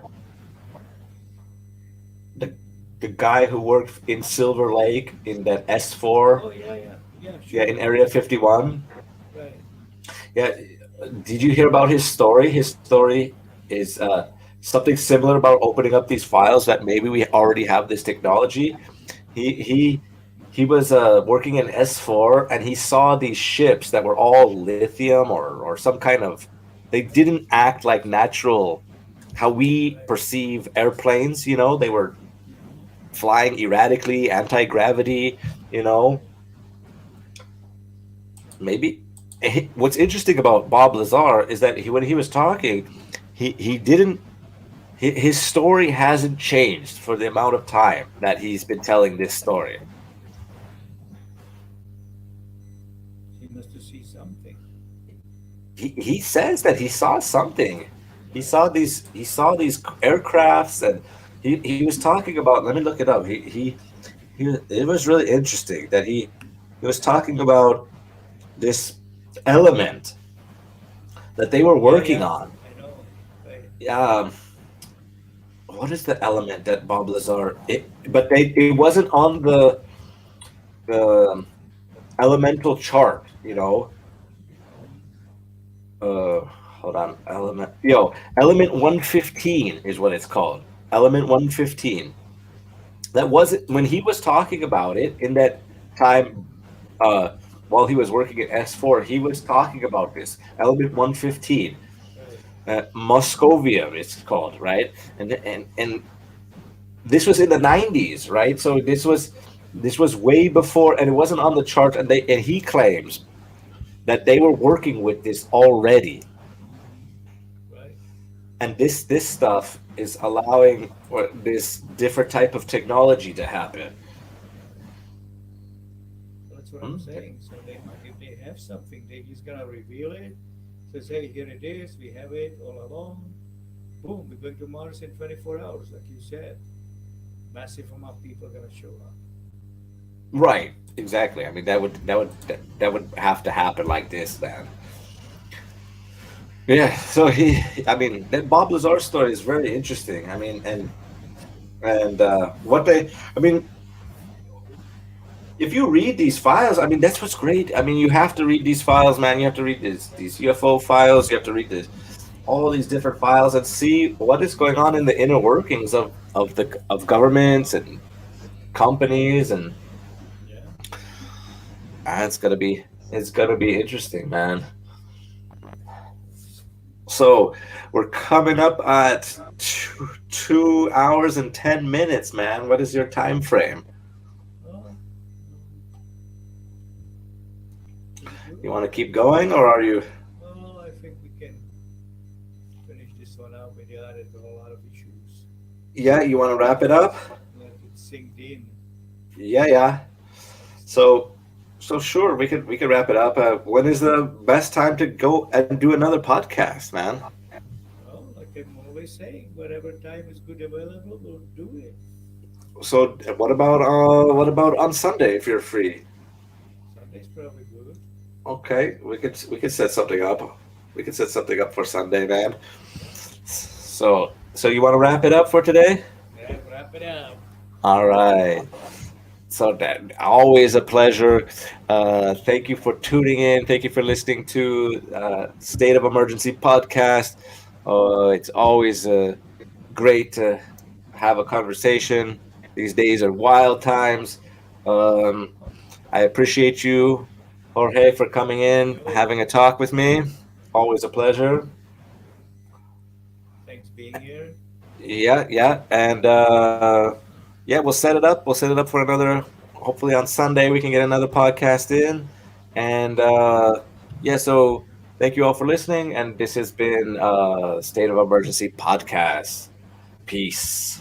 the the guy who worked in Silver Lake in that S4? Oh yeah, yeah, yeah. Yeah, Sure. in Area 51. Right. Yeah, did you hear about his story? His story is something similar about opening up these files that maybe we already have this technology. He he he was working in S4 and he saw these ships that were all lithium or some kind of. They didn't act like natural how we Right. perceive airplanes. They were flying erratically, anti gravity. You know, maybe what's interesting about Bob Lazar is that when he was talking, he didn't his story hasn't changed for the amount of time that he's been telling this story. He must to see something. He says that he saw something. He saw these aircrafts, and he was talking about. Let me look it up. It was really interesting that he was talking about this element that they were Yeah, working yeah. on. I know. Right. Yeah, what is the element that Bob Lazar? But it wasn't on the elemental chart. Hold on, element 115 is what it's called. Element 115. That wasn't when he was talking about it in that time. While he was working at S4, he was talking about this element 115. Right. Moscovia, it's called, right? And this was in the 90s, right? So this was way before, and it wasn't on the chart. And he claims that they were working with this already, Right. and this stuff is allowing for this different type of technology to happen. So that's what I'm Hmm? saying. So if they have something, they just gonna reveal it. So say here it is. We have it all along. Boom. We're going to Mars in 24 hours, like you said. Massive amount of people are gonna show up. Right, exactly. I mean, that would have to happen like this then. Yeah, so I mean, that Bob Lazar story is very interesting. I mean, and what they, I mean, if you read these files, I mean, that's what's great. I mean, you have to read these files, man. You have to read these UFO files. You have to read this all these different files and see what is going on in the inner workings of governments and companies, and Yeah. it's gonna be interesting, man. So we're coming up at 2 hours and 10 minutes, man. What is your time frame? Oh, pretty You good. want to keep going, or are you? Well, I think we can finish this one out. We added a lot of issues. Yeah, you want to wrap it up? Let it sink in. Yeah, yeah. So, so sure, we could wrap it up. When is the best time to go and do another podcast, man? Well, like I'm always saying, whatever time is good available, we'll do it. So, what about on Sunday if you're free? Sunday's probably good. Okay, we could set something up. We could set something up for Sunday, man. Yeah. So you want to wrap it up for today? Yeah, wrap it up. All right. So that always a pleasure. Thank you for tuning in. Thank you for listening to State of Emergency podcast. It's always great to have a conversation. These days are wild times. Um, I appreciate you, Jorge, for coming in, Yo, having a talk with me. Always a pleasure. thanks being here. Yeah, yeah, and yeah, we'll set it up. We'll set it up for another. Hopefully on Sunday we can get another podcast in, and yeah. So thank you all for listening, and this has been State of Emergency podcast. Peace.